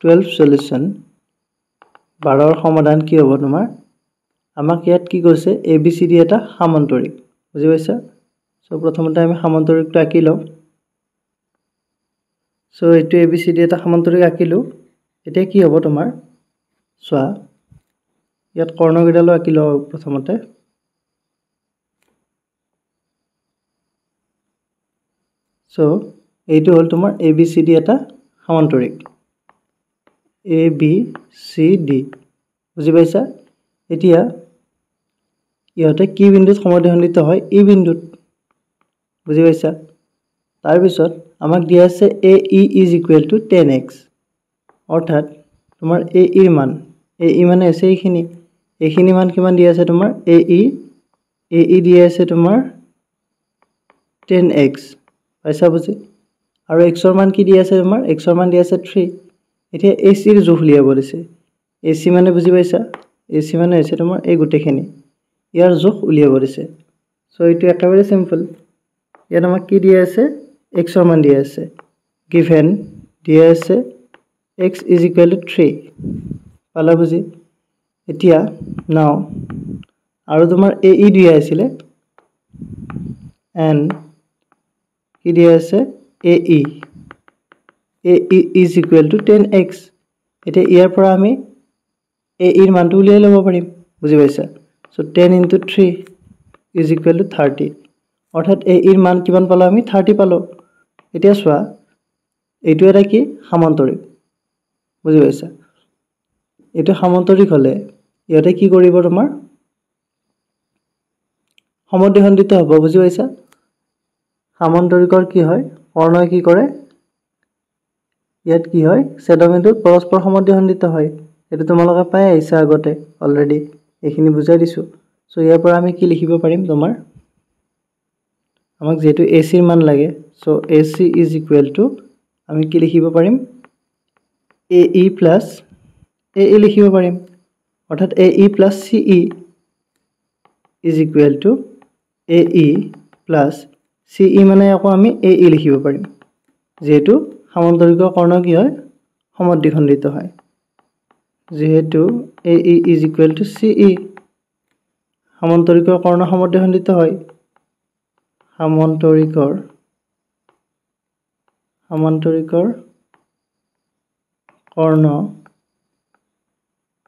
12 সলিউশন 12 ৰ সমাধান কি হ'ব তোমাৰ আমাক ইয়াত কি কৈছে ABCD এটা সমান্তৰিক বুজি পাইছা সো প্ৰথমতে আমি সমান্তৰিকটো আঁকি লও সো এটো ABCD এটা সমান্তৰিক আঁকিলো এতিয়া কি হ'ব তোমাৰ সোৱা ইয়াত কৰ্ণকেইডালো আঁকি লও প্ৰথমতে সো এইটো হল তোমাৰ ABCD এটা সমান্তৰিক ABCD বুজি পাইছা এতিয়া ইহতে কি বিন্দুত সমদ্বিখণ্ডিত হয় ই বিন্দুত বুজি পাইছা তাৰ পিছত আমাক দিয়া আছে AE is equal to 10x অৰ্থাৎ তোমাৰ AE ৰ মান AE মানে আছে এইখিনি মান কিমান দিয়া আছে তোমাৰ AE দিয়া আছে তোমাৰ 10x পাইছা বুজি আৰু x ৰ মান কি দিয়া আছে তোমাৰ x ৰ মান দিয়া আছে 3 এতিয়া AC ৰ জোখ লিয়াব দিছে AC মানে বুজি পাইছা AC মানে আছে তোমাৰ এই গুটেখিনি ইয়াৰ জোখ উলিয়াব দিছে সো এটো একেবাৰে সিম্পল ইয়াত আমাক কি দিয়া আছে x ৰ মান দিয়া আছে given দিয়া আছে x is equal to 3 পালা বুজি এতিয়া নাও আৰু তোমাৰ AE দিয়া আছিল and কি দিয়া আছে AE is equal to 10x এতিয়া ইয়াৰ পৰা আমি AE ৰ মানটো উলিয়াই লব পাৰিম বুজি পাইছা so 10 into 3 is equal to 30 অৰ্থাৎ AE ৰ মান কিমান পালো আমি 30 পালো এতিয়া সোৱা এইটো এটা কি সমান্তৰিক বুজি পাইছা এটো সমান্তৰিক হলে ইয়াতে কি কৰিব তোমাৰ সমদ্বিখণ্ডিত হ'ব বুজি পাইছা সমান্তৰিকৰ কি হয় কৰ্ণই কি কৰে ইয়াত কি হয় ছেদবিন্দুত পৰস্পৰ সমদ্বিখণ্ডিত হয় এটো তোমালোকে পাই আহিছা আগতে অলৰেডি এইখিনি বুজাই দিছো সো ইয়াৰ পৰা আমি কি লিখিব পাৰিম তোমাৰ আমাক যেটো AC ৰ মান লাগে so AC is equal to আমি কি লিখিব পাৰিম AE plus AE লিখিব পাৰিম অৰ্থাৎ AE plus CE is equal to AE plus CE মানে আকৌ আমি AE লিখিব পাৰিম যেটো সমান্তৰিকৰ কৰ্ণ কি হয় সমদ্বিখণ্ডিত হয় যেহেতু AE is equal to CE সমান্তৰিকৰ কৰ্ণ সমদ্বিখণ্ডিত হয় সমান্তৰিকৰ কৰ্ণ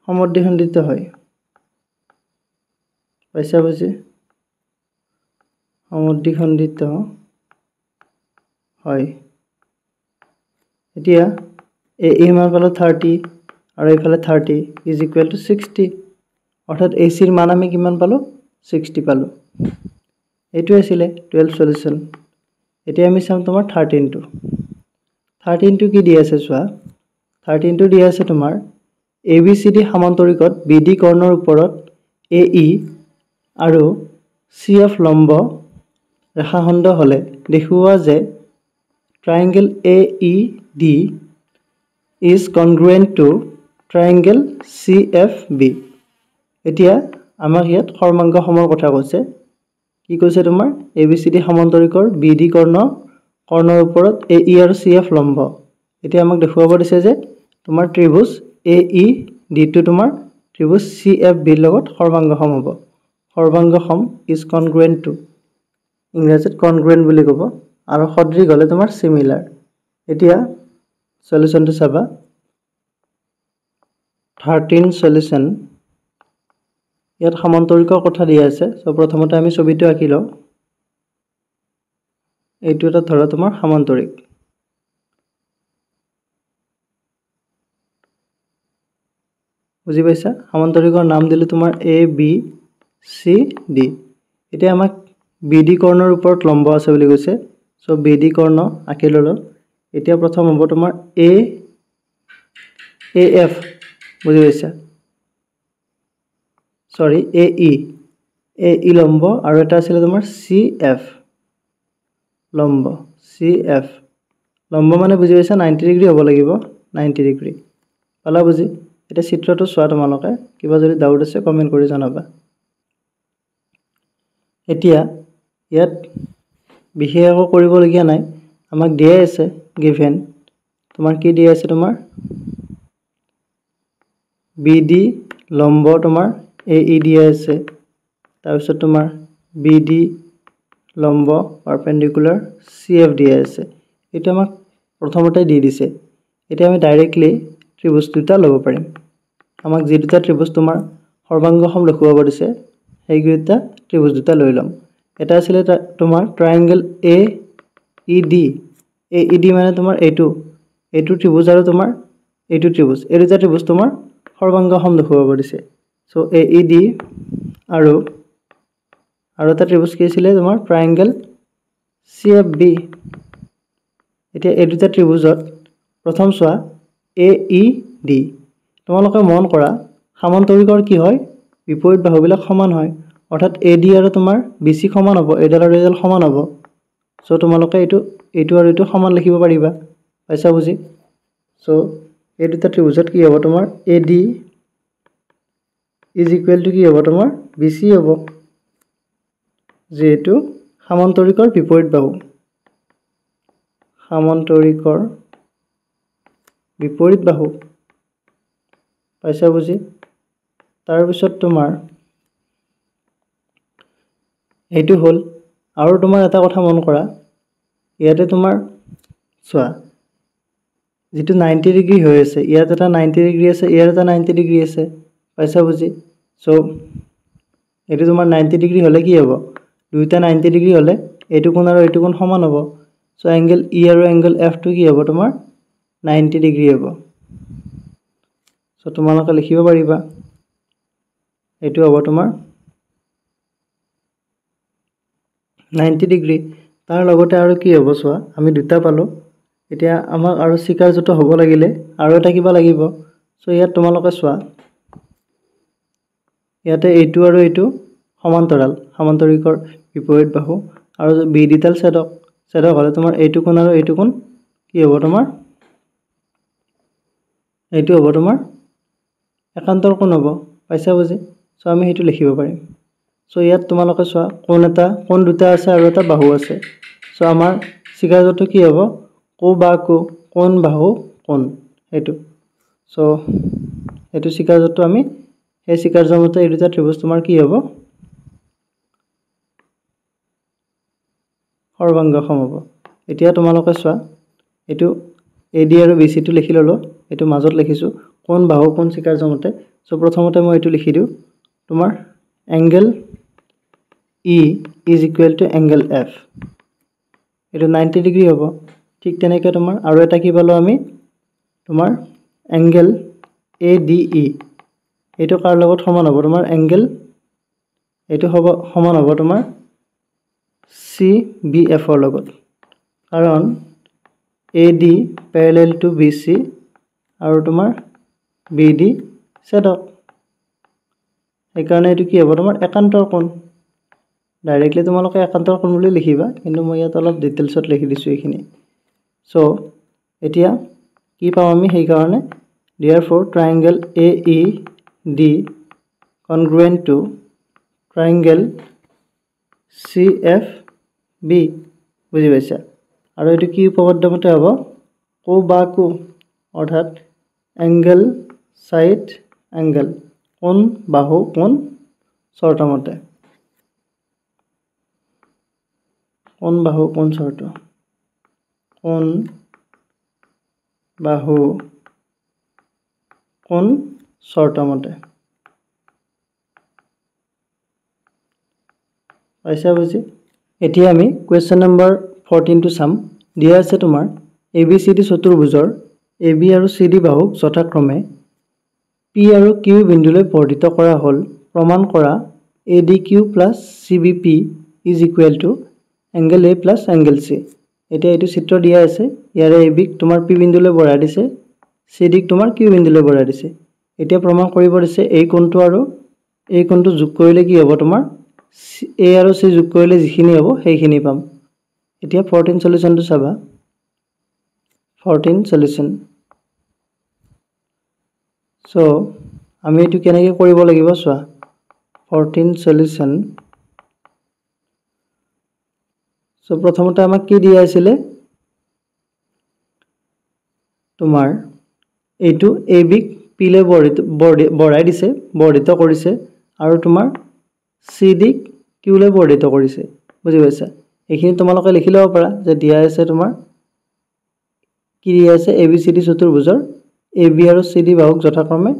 সমদ্বিখণ্ডিত হয় পাইছা বুজি সমদ্বিখণ্ডিত হয় এতিয়া AE মান পালো 30 আৰু এইফালে 30 is equal to 60 অৰ্থাৎ এচিৰ মান আমি কিমান পালো 60 পালো এইটো আছিল 12 সলিউশন এতিয়া আমি চাম তোমাৰ 13টো 13টো কি দি আছে চোৱা 13টো দি আছে তোমাৰ ABCD সমান্তৰিকত BD কৰ্ণৰ ওপৰত AE আৰু CF লম্ব ৰেখাখণ্ড হলে দেখুওৱা যে triangle AED is congruent to triangle CFB এতিয়া আমাক ইয়াত সৰ্বাংগ সমৰ কথা কৈছে কি কৈছে তোমাৰ ABCD সমান্তৰিকৰ BD কৰ্ণৰ ওপৰত AE আৰু CF লম্ব এতিয়া আমাক দেখুৱাব দিছে যে তোমাৰ ত্ৰিভুজ AED টো তোমাৰ ত্ৰিভুজ CFB লগত সৰ্বাংগ সম হ'ব সৰ্বাংগ সম is congruent to ইংৰাজীত congruent বুলি ক'ব আৰু সদৃশ হলে তোমাৰ similar এতিয়া সলিউশনটো চাবা 13 সলিউশন ইয়াত সমান্তৰিকৰ কথা দিয়া আছে সো প্ৰথমতে আমি ছবিটো আঁকি লওঁ এইটো এটা ধৰা তোমাৰ সমান্তৰিক বুজি পাইছা সমান্তৰিকৰ নাম দিলে তোমাৰ ABCD এতিয়া আমাক BD কৰ্ণৰ ওপৰত লম্ব আছে বুলি কৈছে সো BD কৰ্ণ আঁকি ললো এতিয়া প্ৰথম হ'ব তোমাৰ AF বুজি পাইছা সৰি AE লম্ব আৰু এটা আছিল তোমাৰ CF লম্ব CF লম্ব মানে বুজি পাইছা 90 ডিগ্ৰী হ'ব লাগিব 90 ডিগ্ৰী পালা বুজি এটা চিত্ৰটো চোৱা তোমালোকে কিবা যদি ডাউট আছে কমেন্ট কৰি জনাবা এতিয়া ইয়াত বিশেষ একো কৰিব লগিয়া নাই আমাক দিয়া আছে গিভেন তোমাৰ কি দিয়া আছে তোমাৰ BD লম্ব তোমাৰ AE দিয়া আছে তাৰ পিছত তোমাৰ BD লম্ব পাৰপেন্ডিকুলাৰ CF দিয়া আছে এটা আমাক প্ৰথমতে দি দিছে এটা আমি ডাইৰেক্টলি ত্ৰিভুজ দুটা ল'ব পাৰিম আমাক যে দুটা ত্ৰিভুজ তোমাৰ সৰ্বাংগ সম দেখুৱাব দিছে সেই দুটা ত্ৰিভুজ দুটা লৈ লম এটা আছিল তোমাৰ ট্ৰায়াঙ্গেল AED মানে তোমাৰ এইটো ত্ৰিভুজ আৰু তোমাৰ এইটো ত্ৰিভুজ এই দুটা ত্ৰিভুজ তোমাৰ সৰ্বাংগ সম দেখুৱাব দিছে সো AED আৰু এটা ত্ৰিভুজ কি আছিল তোমাৰ ট্ৰায়াঙ্গেল CFB এতিয়া এই দুটা ত্ৰিভুজত প্ৰথম চোৱা AED তোমালোকে মন কৰা সমান্তৰিকৰ কি হয় বিপৰীত বাহুবিলাক সমান হয় অৰ্থাৎ AD আৰু তোমাৰ BC সমান হ'ব এডাল আৰু এডাল সমান হ'ব সো তোমালোকে এইটো আৰু এইটো সমান লিখিব পাৰিবা পাইছা বুজি সো এই দুটা ত্ৰিভুজত কি হ'ব তোমাৰ AD is equal to কি হ'ব তোমাৰ BC হ'ব যেহেতু সমান্তৰিকৰ বিপৰীত বাহু সমান্তৰিকৰ বিপৰীত বাহু পাইছা বুজি তাৰ পিছত তোমাৰ এইটো হল আৰু তোমাৰ এটা কথা মন কৰা ইয়াতে তোমাৰ চোৱা যেটো 90 ডিগ্ৰী হৈ আছে ইয়াত এটা 90 ডিগ্ৰী আছে ইয়াত এটা 90 ডিগ্ৰী আছে পাইছা বুজি সো এটো তোমাৰ 90 ডিগ্ৰী হলে কি হ'ব দুইটা 90 ডিগ্ৰী হলে এইটো কোণ আৰু এইটো কোণ সমান হ'ব সো এংগল E আৰু এংগল F টো কি হ'ব তোমাৰ 90 ডিগ্ৰী হ'ব সো তোমালোকে লিখিব পাৰিবা এইটো হ'ব তোমাৰ 90 ডিগ্ৰী তাৰ লগতে আৰু কি হ'ব চোৱা আমি দুটা পালো এতিয়া আমাক আৰু শিকাৰ যত হ'ব লাগিলে আৰু এটা কিবা লাগিব সো ইয়াত তোমালোকে চোৱা ইয়াতে এইটো আৰু এইটো সমান্তৰিকৰ বিপৰীত বাহু আৰু BD ডাল ছেদক হলে তোমাৰ এইটো কোণ আৰু এইটো কোণ কি হ'ব তোমাৰ এইটো হ'ব তোমাৰ একান্তৰ কোণ হ'ব পাইছা বুজি সো আমি হেতু লিখিব পাৰিম সো ইয়াত তোমালোকে চোৱা কোণ দুটা আছে আৰু এটা বাহু আছে সো আমাৰ শিকাৰটো কি হ'ব কো বা কোণ বাহু কোণ হেতু সো হেতু শিকাৰটো আমি এই শিকাৰ্যৰ মতে এই দুটা ত্ৰিভুজ তোমাৰ কি হ'ব সৰ্বাংগ সম হ'ব এতিয়া তোমালোকে চোৱা এটো AD আৰু BC টো লিখি ললো এটো মাজত লিখিছো কোণ বাহু কোণ শিকাৰ্যৰ মতে সো প্ৰথমতে মই এটো লিখি দিও তোমাৰ angle E is equal to angle F এটো 90 ডিগ্ৰী হ'ব ঠিক তেনেকৈ তোমাৰ আৰু এটা কি পালো আমি তোমাৰ এংগল ADE এইটো কাৰ লগত সমান হ'ব তোমাৰ এংগেল এইটো হ'ব সমান হ'ব তোমাৰ CBF ৰ লগত কাৰণ AD parallel to BC আৰু তোমাৰ BD ছেদক সেইকাৰণে এইটো কি হ'ব তোমাৰ একান্তৰ কোণ ডাইৰেক্টলি তোমালোকে একান্তৰ কোণ বুলি লিখিবা কিন্তু মই ইয়াত অলপ ডিটেইলছত লিখি দিছো এইখিনি সো এতিয়া কি পাম আমি সেই কাৰণে therefore triangle AED congruent to triangle CFB বুজি পাইছা আৰু এটো কি উপপাদ্য মতে হ'ব কো বা কো অৰ্থাৎ এংগেল সাইড এংগেল কোণ বাহু কোণ শৰ্ত মতে কোণ বাহু কোণ শৰ্ত কোণ বাহু কোণ শৰ্ত মতে পাইছা বুজি এতিয়া আমি কোৱেশ্চন নম্বৰ 14 টো চাম দিয়া আছে তোমাৰ ABCD চতুৰ্ভুজৰ AB আৰু CD বাহুক যথাক্ৰমে P আৰু Q বিন্দুলৈ বৰ্ধিত কৰা হল প্ৰমাণ কৰা ADQ + CBP is equal to angle A + angle C এতিয়া এটো চিত্ৰ দিয়া আছে ইয়াৰে AB ক তোমাৰ P বিন্দুলৈ বঢ়াই দিছে CD ক তোমাৰ Q বিন্দুলৈ বঢ়াই দিছে এতিয়া প্ৰমাণ কৰিব দিছে এই কোণটো আৰু এই কোণটো যোগ কৰিলে কি হ'ব তোমাৰ A আৰু C যোগ কৰিলে যিখিনি হ'ব সেইখিনি পাম এতিয়া 14 সলিউশনটো চাবা 14 সলিউশন সো আমি এটো কেনেকৈ কৰিব লাগিব চোৱা 14 সলিউশন সো প্ৰথমতে আমাক কি দিয়া আছিল তোমাৰ এইটো AB ক P লৈ বঢ়াই দিছে বৰ্ধিত কৰিছে আৰু তোমাৰ CD ক Q লৈ বৰ্ধিত কৰিছে বুজি পাইছা এইখিনি তোমালোকে লিখি লব পাৰা যে দিয়া আছে তোমাৰ কি দিয়া আছে ABCD চতুৰ্ভুজৰ AB আৰু CD বাহুক যথাক্ৰমে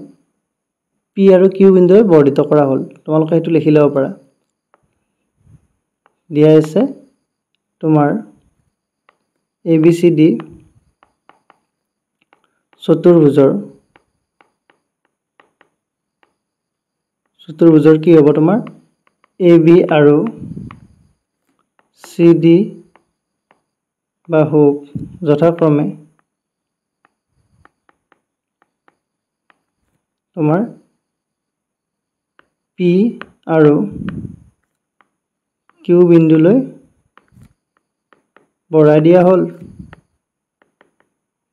P আৰু Q বিন্দুলৈ বৰ্ধিত কৰা হল তোমালোকে এটো লিখি লব পাৰা দিয়া আছে তোমাৰ ABCD চতুৰ্ভুজৰ কি হ'ব তোমাৰ AB আৰু CD বাহুক যথাক্ৰমে তোমাৰ P আৰু Q বিন্দুলৈ বঢ়াই দিয়া হল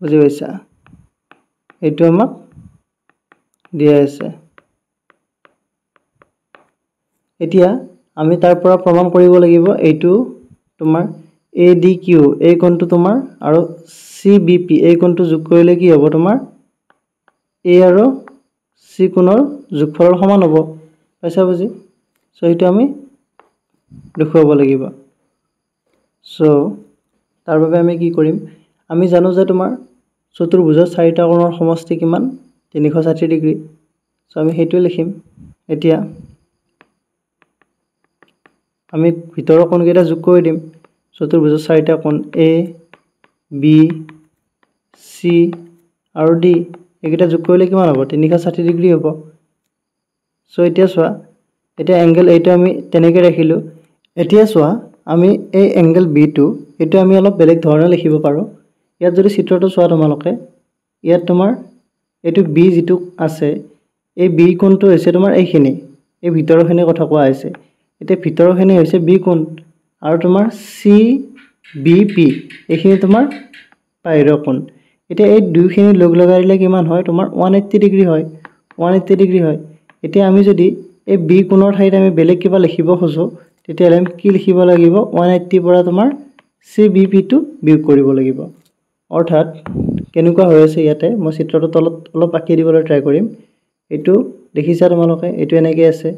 বুজি পাইছা এইটো আমাক দিয়া আছে এতিয়া আমি তাৰ পৰা প্ৰমাণ কৰিব লাগিব এইটো তোমাৰ ADQ এই কোণটো তোমাৰ আৰু CBP এই কোণটো যোগ কৰিলে কি হ'ব তোমাৰ A আৰু C কোণৰ যোগফলৰ সমান হ'ব পাইছা বুজি সো এইটো আমি দেখুৱাব লাগিব সো তাৰ বাবে আমি কি কৰিম আমি জানো যে তোমাৰ চতুৰ্ভুজৰ চাৰিটা কোণৰ সমষ্টি কিমান 360 ডিগ্ৰী সো আমি হেতু লিখিম এতিয়া আমি ভিতৰৰ কোণকেইটা যোগ কৰি দিম চতুৰ্ভুজৰ চাৰিটা কোণ A B C আৰু D এইকেইটা যোগ কৰিলে কিমান হ'ব 360 ডিগ্ৰী হ'ব সো এতিয়া চোৱা এতিয়া এংগেল এইটো আমি তেনেকৈ ৰাখিলো এতিয়া চোৱা আমি এই এংগেল B টো এটো আমি অলপ বেলেগ ধৰণে লিখিব পাৰো ইয়াত যদি চিত্ৰটো চোৱা তোমালোকে ইয়াত তোমাৰ এটো B যেটো আছে এই B কোণটো হৈছে তোমাৰ এইখিনি এই ভিতৰৰখিনি কথা কোৱা হৈছে এতিয়া ভিতৰৰখিনি হৈছে B কোণ আৰু তোমাৰ CBP এইখিনি তোমাৰ বাহিৰৰ কোণ এতিয়া এই দুইখিনি লগ লগাই দিলে কিমান হয় তোমাৰ 180 ডিগ্ৰী হয় 180 ডিগ্ৰী হয় এতিয়া আমি যদি এই B কোণৰ ঠাইত আমি বেলেগ কিবা লিখিব খোজো তেতিয়া আমি কি লিখিব লাগিব 180 পৰা তোমাৰ CBP টো বিয়োগ কৰিব লাগিব অৰ্থাৎ কেনেকুৱা হৈ আছে ইয়াতে মই চিত্ৰটো তলত অলপ আঁকি দিবলৈ ট্ৰাই কৰিম এটো দেখিছা তোমালোকে এটো এনেকৈ আছে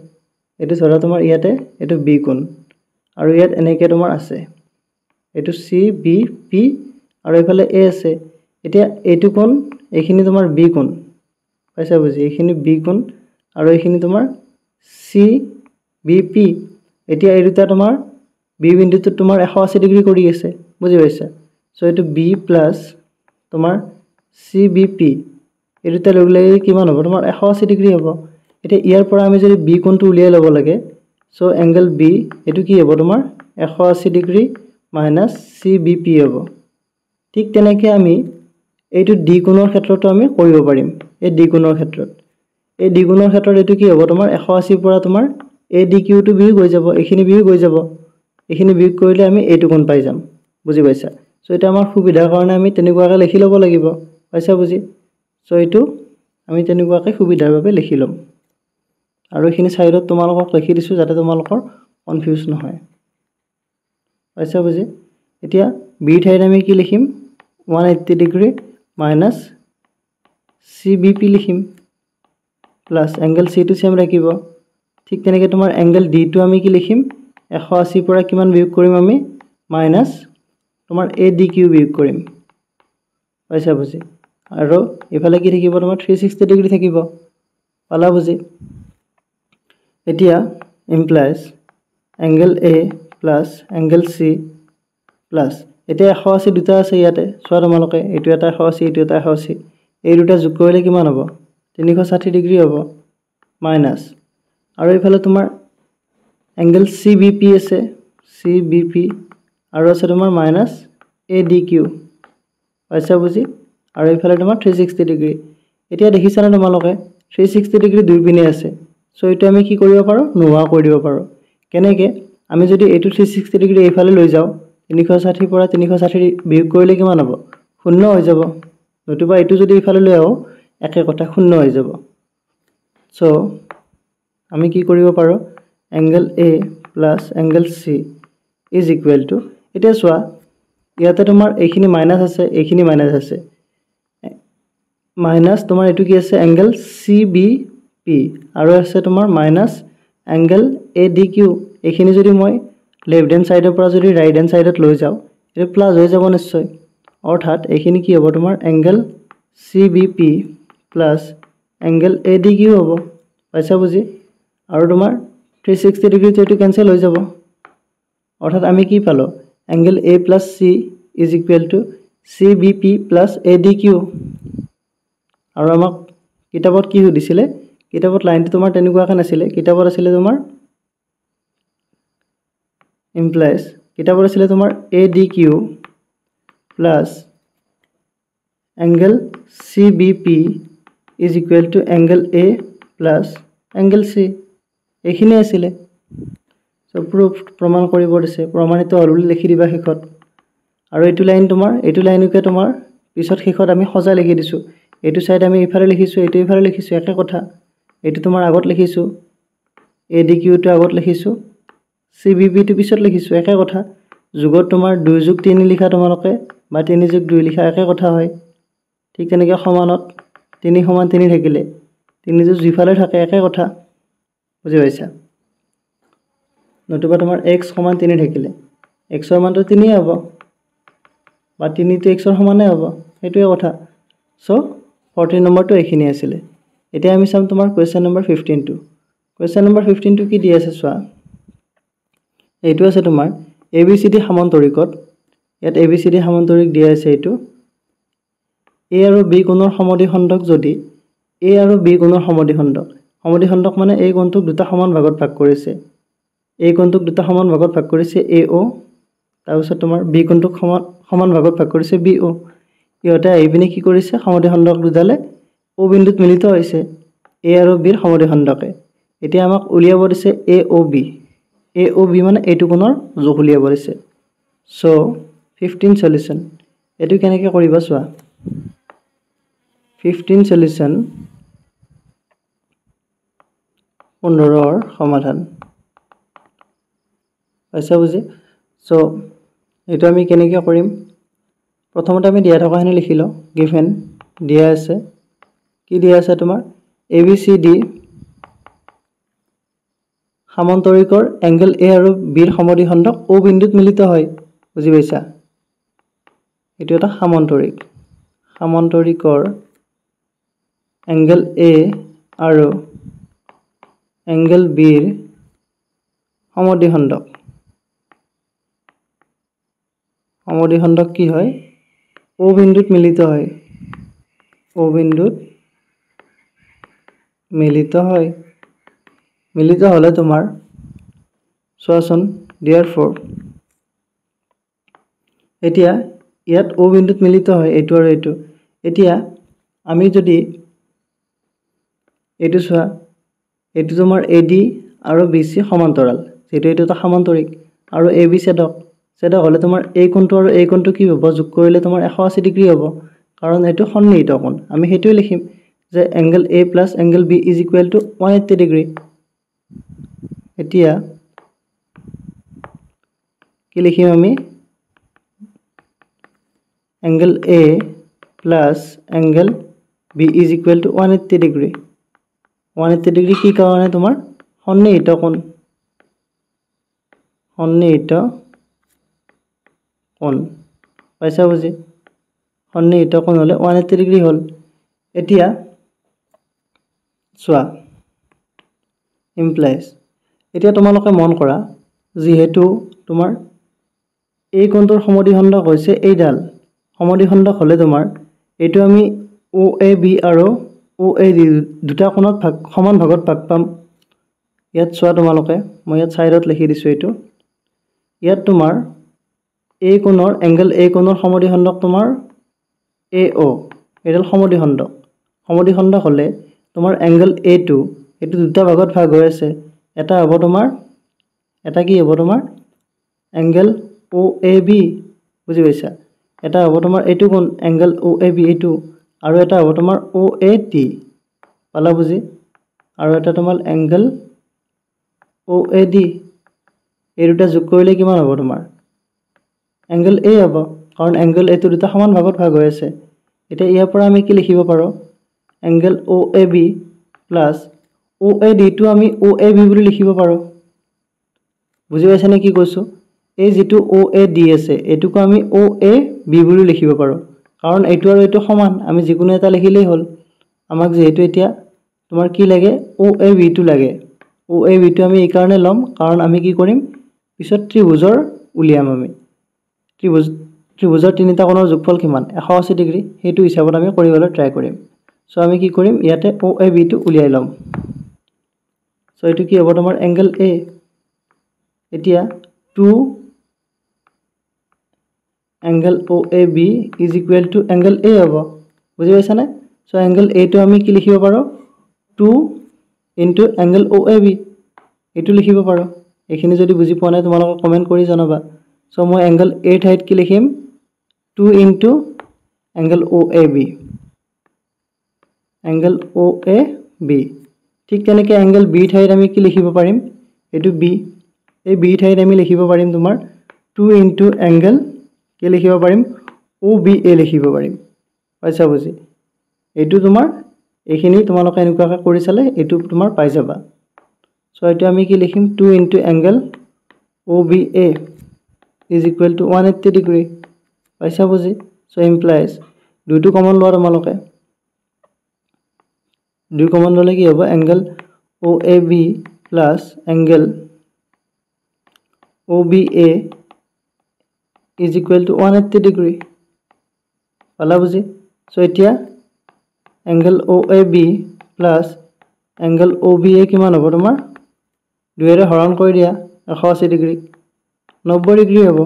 এটো ধৰা তোমাৰ ইয়াতে এটো B কোণ আৰু ইয়াত এনেকৈ তোমাৰ আছে এটো CBP আৰু এফালে A আছে এতিয়া এটো কোণ এইখিনি তোমাৰ B কোণ পাইছা বুজি এইখিনি B কোণ আৰু এইখিনি তোমাৰ CBP এতিয়া এই দুটা তোমাৰ B বিন্দুটো তোমাৰ 180 ডিগ্ৰী কৰি আছে বুজি পাইছা সো এটো B প্লাস তোমাৰ CBP এই দুটা লগ লাগি কিমান হ'ব তোমাৰ 180 ডিগ্ৰী হ'ব এতিয়া ইয়াৰ পৰা আমি যদি বি কোণটো উলিয়াই ল'ব লাগে সো এংগল বি এটো কি হ'ব তোমাৰ 180 ডিগ্ৰী মাইনাস CBP হ'ব ঠিক তেনেকৈ আমি এইটো ডি কোণৰ ক্ষেত্ৰটো আমি কৰিব পাৰিম এই ডি কোণৰ ক্ষেত্ৰত এটো কি হ'ব তোমাৰ 180 পৰা তোমাৰ ADQ টো বিয়োগ হৈ যাব এইখিনি বিয়োগ হৈ যাব এইখিনি বিয়োগ কৰিলে আমি এইটো কোণ পাই যাম বুজি পাইছা সো এটা আমাৰ সুবিধাৰ কাৰণে আমি তেনেকুৱাকৈ লিখি ল'ব লাগিব পাইছা বুজি সো এইটো আমি তেনেকুৱাকৈ সুবিধাৰ বাবে লিখি ল'ম আৰু এইখিনি সাইডত তোমালোকক লিখি দিছো যাতে তোমালোকৰ কনফিউজ নহয় পাইছা বুজি এতিয়া বি ঠাইত আমি কি লিখিম 180 ডিগ্ৰী মাইনাস CBP লিখিম প্লাস এংগল C টো সেম ৰাখিব ঠিক তেনেকৈ তোমাৰ এংগল D টো আমি কি লিখিম 180 পৰা কিমান বিয়োগ কৰিম আমি মাইনাস তোমাৰ ADQ বিয়োগ কৰিম পাইছা বুজি আৰু ইফালে কি থাকিব তোমাৰ 360 ডিগ্ৰী থাকিব পালা বুজি এতিয়া implies angle A plus angle C plus এতিয়া 180 দুটা আছে ইয়াতে চোৱা তোমালোকে এটো এটা 180 এটো এটা 180 এই দুটা যোগ কৰিলে কিমান হ'ব 360 ডিগ্ৰী হ'ব মাইনাস আৰু ইফালে তোমাৰ এংগল CBP আছে CBP আৰু আছে তোমাৰ মাইনাস ADQ পাইছা বুজি আৰু ইফালে তোমাৰ 360 ডিগ্ৰী এতিয়া দেখিছা না তোমালোকে 360 ডিগ্ৰী দুই পিনে আছে সো এটো আমি কি কৰিব পাৰো নোৱা কৰি দিব পাৰো কেনেকে আমি যদি এটো 360 ডিগ্ৰী এইফালে লৈ যাও 360 পৰা 360 বিয়োগ কৰিলে কিমান হ'ব শূন্য হৈ যাব নতুবা এটো যদি এইফালে লৈ আও একে কথা শূন্য হৈ যাব সো আমি কি কৰিব পাৰো angle A plus angle C is equal two এটা চোৱা ইয়াতে তোমাৰ এইখিনি মাইনাস আছে এইখিনি মাইনাস আছে মাইনাস তোমাৰ এটো কি আছে এংগল CBP আৰু আছে তোমাৰ মাইনাস এংগল ADQ এইখিনি যদি মই লেফট হ্যান্ড সাইডৰ পৰা যদি ৰাইট হ্যান্ড সাইডত লৈ যাও এটো প্লাস হৈ যাব নিশ্চয় অৰ্থাৎ এইখিনি কি হ'ব তোমাৰ angle CBP plus angle ADQ হ'ব পাইছা বুজি আৰু তোমাৰ 360 ডিগ্ৰী এটো কেনসেল হৈ যাব অৰ্থাৎ আমি কি পালো angle A plus C is equal to CBP plus ADQ আৰু আমাক কিতাপত কি দিছিলে কিতাপত লাইনটো তোমাৰ তেনেকুৱাকৈ নাছিলে কিতাপত আছিলে তোমাৰ implies কিতাপত আছিলে তোমাৰ ADQ plus angle CBP is equal to angle A plus angle C এইখিনি আছিলে সো প্ৰুফ প্ৰমাণ কৰিব দিছে প্ৰমাণিত হল বুলি লিখি দিবা শেষত আৰু এটো লাইন তোমাৰ এটো লাইনকে তোমাৰ পিছত শেষত আমি সজা লিখি দিছো এটো সাইড আমি ইফালে লিখিছো এটো ইফালে লিখিছো একে কথা এটো তোমাৰ আগত লিখিছো ADQ টো আগত লিখিছো CBP টো পিছত লিখিছো একে কথা যুগত তোমাৰ 2 যোগ 3 লিখা তোমালোকে বা 3 যোগ 2 লিখা একে কথা হয় ঠিক তেনেকৈ সমানত 3 সমান 3 থাকিলে 3 যোগ যিফালে থাকে একে কথা বুজি পাইছা নতুবা তোমাৰ x সমান 3 থাকিলে x ৰ মানটো 3 হ'ব বা 3 টো x ৰ সমানে হ'ব এটোৱে কথা সো 14 নম্বৰটো এইখিনি আছিল এতিয়া আমি চাম তোমাৰ কোৱেশ্চন নম্বৰ 15 টো কোৱেশ্চন নম্বৰ 15 টো কি দি আছে চোৱা এইটো আছে তোমাৰ ABCD সমান্তৰিকত ইয়াত ABCD সমান্তৰিক দিয়া আছে এইটো A আৰু B কোণৰ সমদ্বিখণ্ডক যদি A আৰু B কোণৰ সমদ্বিখণ্ডক মানে এই কোণটোক দুটা সমান ভাগত ভাগ কৰিছে এই কোণটোক দুটা সমান ভাগত ভাগ কৰিছে AO তাৰপিছত তোমাৰ B কোণটোক সমান ভাগত ভাগ কৰিছে BO ইহতে এইপিনে কি কৰিছে সমদ্বিখণ্ডক দুডালে O বিন্দুত মিলিত হৈছে A আৰু B ৰ সমদ্বিখণ্ডকে এতিয়া আমাক উলিয়াব দিছে AOB মানে এইটো কোণৰ যোগ উলিয়াব দিছে সো 15 সলিউশন এটো কেনেকৈ কৰিবা চোৱা 15 সলিউশন 15 ৰ সমাধান পাইছা বুজি সো এটো আমি কেনেকৈ কৰিম প্ৰথমতে আমি দিয়া থকাখিনি লিখি লও গিভেন দিয়া আছে কি দিয়া আছে তোমাৰ ABCD সমান্তৰিকৰ এংগল A আৰু B ৰ সমদ্বিখণ্ডক O বিন্দুত মিলিত হয় বুজি পাইছা এটো এটা সমান্তৰিকৰ এংগল A আৰু এংগল B ৰ সমদ্বিখণ্ডক কি হয় O বিন্দুত মিলিত হয় মিলিত হলে তোমাৰ চোৱাচোন therefore এতিয়া ইয়াত O বিন্দুত মিলিত হয় এইটো আৰু এইটো এতিয়া আমি যদি এইটো চোৱা এইটো তোমাৰ AD আৰু BC সমান্তৰাল যেটো এইটো এটা সমান্তৰিক আৰু AB ছেদক হলে তোমাৰ এই কোণটো আৰু এই কোণটো কি হ'ব যোগ কৰিলে তোমাৰ 180 ডিগ্ৰী হ'ব কাৰণ এইটো সন্নিহিত কোণ আমি হেতুই লিখিম যে angle A plus angle B is equal to 180 degree এতিয়া কি লিখিম আমি angle A plus angle B is equal to 180 degree 180 degree কি কাৰণে তোমাৰ সন্নিহিত কোণ পাইছা বুজি সন্নিহিত কোণ হলে 180 ডিগ্ৰী হল এতিয়া চোৱা implies এতিয়া তোমালোকে মন কৰা যিহেতু তোমাৰ এই কোণটোৰ সমদ্বিখণ্ডক হৈছে এইডাল সমদ্বিখণ্ডক হলে তোমাৰ এইটো আমি OAB আৰু OAD দুটা কোণত সমান ভাগত ভাগ পাম ইয়াত চোৱা তোমালোকে মই ইয়াত সাইডত লিখি দিছো এইটো ইয়াত তোমাৰ এই কোণৰ এংগল A কোণৰ সমদ্বিখণ্ডক তোমাৰ AO এডাল সমদ্বিখণ্ডক হলে তোমাৰ এংগল A2 এটো দুটা ভাগত ভাগ হৈ আছে এটা হ'ব তোমাৰ এটা কি হ'ব তোমাৰ এংগল OAB বুজি পাইছা এটা হ'ব তোমাৰ এইটো কোণ এংগল OAB এইটো আৰু এটা হ'ব তোমাৰ OAD পালা বুজি আৰু এটা তোমাৰ এংগল OAD এই দুটা যোগ কৰিলে কিমান হ'ব তোমাৰ এংগল A হ'ব কাৰণ এংগল A টো দুটা সমান ভাগত ভাগ হৈ আছে এতিয়া ইয়াৰ পৰা আমি কি লিখিব পাৰো এংগল OAB প্লাস OAD টো আমি OAB বুলি লিখিব পাৰো বুজি পাইছা নে কি কৈছো এই যেটো OAD আছে এটুকো আমি OAB বুলি লিখিব পাৰো কাৰণ এইটো আৰু এইটো সমান আমি যিকোনো এটা লিখিলেই হল আমাক যেহেতু এতিয়া তোমাৰ কি লাগে OAB টো লাগে OAB টো আমি এই কাৰণে লম কাৰণ আমি কি কৰিম পিছত ত্ৰিভুজৰ উলিয়াম আমি ত্ৰিভুজৰ তিনিটা কোণৰ যোগফল কিমান 180 ডিগ্ৰী হেতু হিচাপত আমি কৰিবলৈ ট্ৰাই কৰিম সো আমি কি কৰিম ইয়াতে OAB টো উলিয়াই লম সো এটো কি হ'ব তোমাৰ এংগল A এতিয়া 2 angle OAB is equal to angle A হ'ব বুজি পাইছা নে সো angle A টো আমি কি লিখিব পাৰো 2 into angle OAB এটো লিখিব পাৰো এখিনি যদি বুজি পোৱা নাই তোমালোকে কমেন্ট কৰি জনাবা সো মই angle A ঠাইত কি লিখিম 2 into angle OAB ঠিক তেনেকৈ angle B ঠাইত আমি কি লিখিব পাৰিম এটো B এই B ঠাইত আমি লিখিব পাৰিম তোমাৰ 2 into angle কি লিখিব পাৰিম OBA লিখিব পাৰিম পাইছা বুজি এটো তোমাৰ এখিনি তোমালোকে এনেকুৱাকৈ কৰি চালে এটো তোমাৰ পাই যাবা সো এটো আমি কি লিখিম 2 into angle OBA is equal to 180 degree পাইছা বুজি সো implies দুটো কমন লোৱা তোমালোকে দুই কমন ললে কি হ'ব angle OAB plus angle OBA is equal to 180 degree পালা বুজি সো এতিয়া angle OAB plus angle OBA কিমান হ'ব তোমাৰ দুইৰে হৰণ কৰি দিয়া 180 ডিগ্ৰী 90 ডিগ্ৰী হ'ব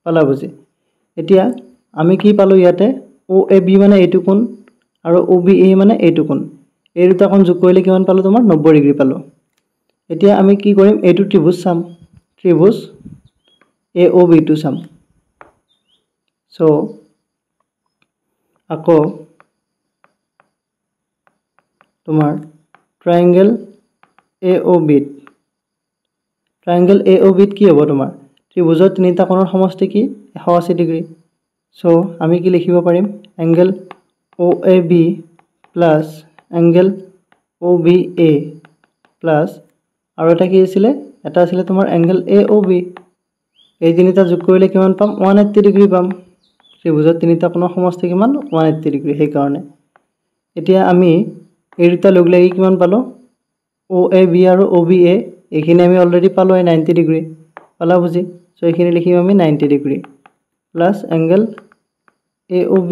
পালা বুজি এতিয়া আমি কি পালো ইয়াতে OAB মানে এইটো কোণ আৰু OBA মানে এইটো কোণ এই দুটা কোণ যোগ কৰিলে কিমান পালো তোমাৰ 90 ডিগ্ৰী পালো এতিয়া আমি কি কৰিম এইটো ত্ৰিভুজ চাম ত্ৰিভুজ AOB টো চাম সো আকৌ তোমাৰ ট্ৰায়াঙ্গেল AOB কি হ'ব তোমাৰ ত্ৰিভুজৰ তিনিটা কোণৰ সমষ্টি কি 180 ডিগ্ৰী সো আমি কি লিখিব পাৰিম angle OAB plus angle OBA plus আৰু এটা কি আছিল এটা আছিল তোমাৰ এংগল AOB এই তিনিটা যোগ কৰিলে কিমান পাম 180 ডিগ্ৰী পাম ত্ৰিভুজৰ তিনিটা কোণৰ সমষ্টি কিমান 180 ডিগ্ৰী সেই কাৰণে এতিয়া আমি এই দুটা লগ লাগি কিমান পালো OAB আৰু OBA এখিনি আমি অলৰেডি পালো 90 ডিগ্ৰী পালা বুজি সো এখিনি লিখিম আমি 90 degree plus angle AOB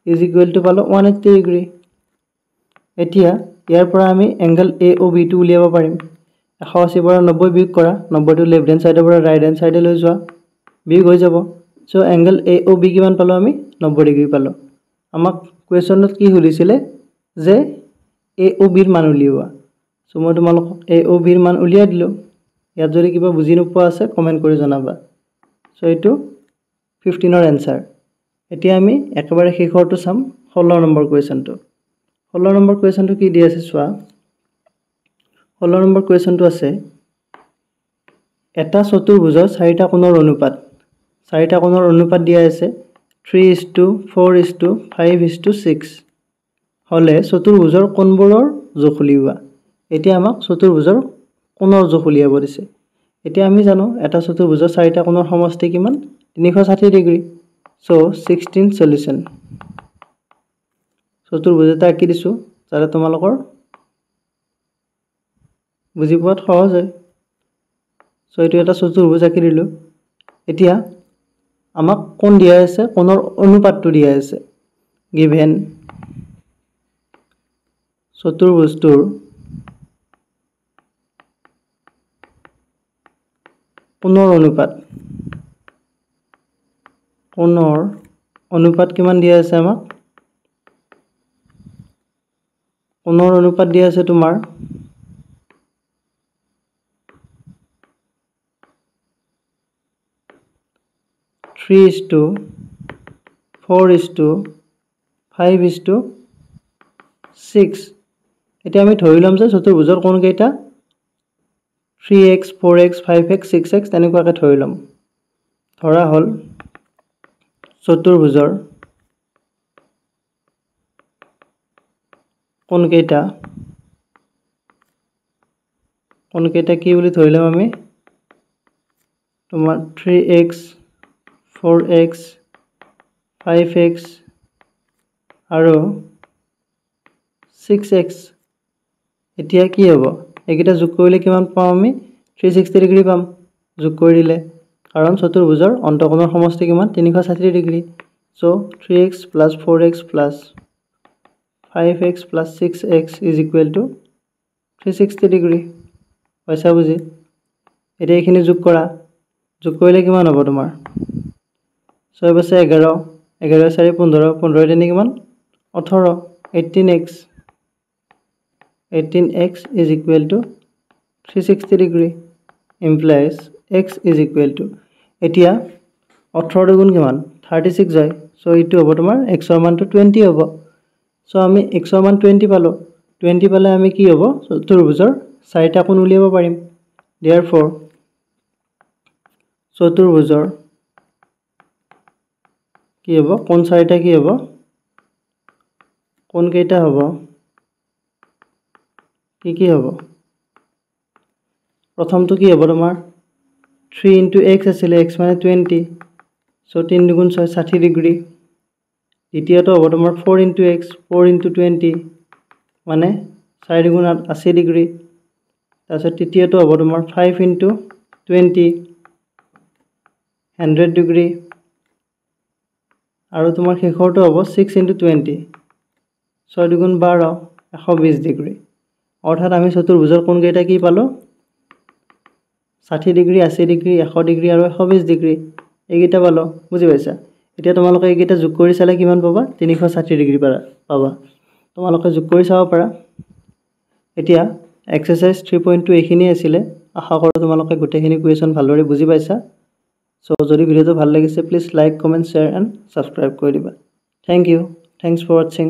is equal to পালো 180 ডিগ্ৰী এতিয়া ইয়াৰ পৰা আমি এংগল AOB টো উলিয়াব পাৰিম 180 পৰা 90 বিয়োগ কৰা 90 টু লেফট হ্যান্ড সাইডৰ পৰা ৰাইট হ্যান্ড সাইডে লৈ যোৱা বিয়োগ হৈ যাব সো এংগল AOB কিমান পালো আমি 90 ডিগ্ৰী পালো আমাক কোৱেশ্চনত কি সুধিছিলে যে AOB ৰ মান উলিওৱা সো মই তোমালোক AOB ৰ মান উলিয়াই দিলো ইয়াত যদি কিবা বুজি নোপোৱা আছে কমেন্ট কৰি জনাবা সো এটো 15 ৰ এনসাৰ এতিয়া আমি একেবাৰে শেষৰটো চাম 16 নম্বৰ কোৱেশ্চনটো 16 নম্বৰ কোৱেশ্চনটো কি দি আছে চোৱা 16 নম্বৰ কোৱেশ্চনটো আছে এটা চতুৰ্ভুজৰ চাৰিটা কোণৰ অনুপাত দিয়া আছে 3:4:5:6 হলে চতুৰ্ভুজৰ কোণবোৰৰ জোখ উলিওৱা এতিয়া আমাক চতুৰ্ভুজৰ কোণৰ জোখ উলিয়াব দিছে এতিয়া আমি জানো এটা চতুৰ্ভুজৰ চাৰিটা কোণৰ সমষ্টি কিমান 360 ডিগ্ৰী সো 16 সলিউশন চতুৰ্ভুজ এটা আঁকি দিছো যাতে তোমালোকৰ বুজি পোৱাত সহজ হয় সো এটো এটা চতুৰ্ভুজ আঁকি দিলো এতিয়া আমাক কোণ দিয়া আছে কোণৰ অনুপাতটো দিয়া আছে গিভেন চতুৰ্ভুজটোৰ কোণৰ অনুপাত কিমান দিয়া আছে আমাক কোণৰ অনুপাত দিয়া আছে তোমাৰ 3:4:5:6 এতিয়া আমি ধৰি লম যে চতুৰ্ভুজৰ কোণ কেইটা 3x 4x 5x 6x তেনেকুৱাকৈ ধৰি লম ধৰা হল চতুৰ্ভুজৰ কোণ কেইটা কি বুলি ধৰি লম আমি তোমাৰ 3x 4x 5x আৰু 6x এতিয়া কি হ'ব একিটা যোগ কৰিলে কিমান পাম আমি 360 ডিগ্ৰী পাম যোগ কৰি দিলে কাৰণ চতুৰ্ভুজৰ অন্তঃকোণৰ সমষ্টি কিমান 360 degree so 3x + 4x + 5x + 6x = 360 degree পইচা বুজি এতিয়া এখিনি যোগ কৰিলে কিমান হ'ব তোমাৰ 6 + 11 11 4 15 15 3 কিমান 18 18x = 360 ডিগ্ৰী implies x = এতিয়া 18 গুণ কিমান 36 হয় সো ইটো হ'ব তোমাৰ x ৰ মানটো 20 হ'ব সো আমি x ৰ মান 20 পালো 20 পালে আমি কি হ'ব চতুৰ্ভুজৰ চাৰিটা কোণ উলিয়াব পাৰিম therefore চতুৰ্ভুজৰ কি হ'ব কোণ চাৰিটা কি হ'ব কোণ কেইটা হ'ব কি হ'ব প্ৰথমটো কি হ'ব তোমাৰ 3 * x আছিল x মানে 20 সো 3 * 6 60 ডিগ্ৰী দ্বিতীয়টো হ'ব তোমাৰ 4 * x 4 * 20 মানে 4 * 8 80 ডিগ্ৰী তাৰপিছত তৃতীয়টো হ'ব তোমাৰ 5 * 20 100 ডিগ্ৰী আৰু তোমাৰ শেষৰটো হ'ব 6 * 20 6 * 12 120 ডিগ্ৰী অৰ্থাৎ আমি চতুৰ্ভুজৰ কোণ কেইটা কি পালো 60 ডিগ্ৰী 80 ডিগ্ৰী 100 ডিগ্ৰী আৰু 120 ডিগ্ৰী এইকেইটা পালো বুজি পাইছা এতিয়া তোমালোকে এইকেইটা যোগ কৰি চালে কিমান পাবা 360 ডিগ্ৰী পাবা তোমালোকে যোগ কৰি চাব পাৰা এতিয়া এক্সাৰসাইজ 3.2 এইখিনি আছিল আশা কৰো তোমালোকে গোটেইখিনি কোৱেশ্চন ভালদৰে বুজি পাইছা সো যদি ভিডিওটো ভাল লাগিছে please like comment share and subscribe কৰি দিবা thank you thanks for watching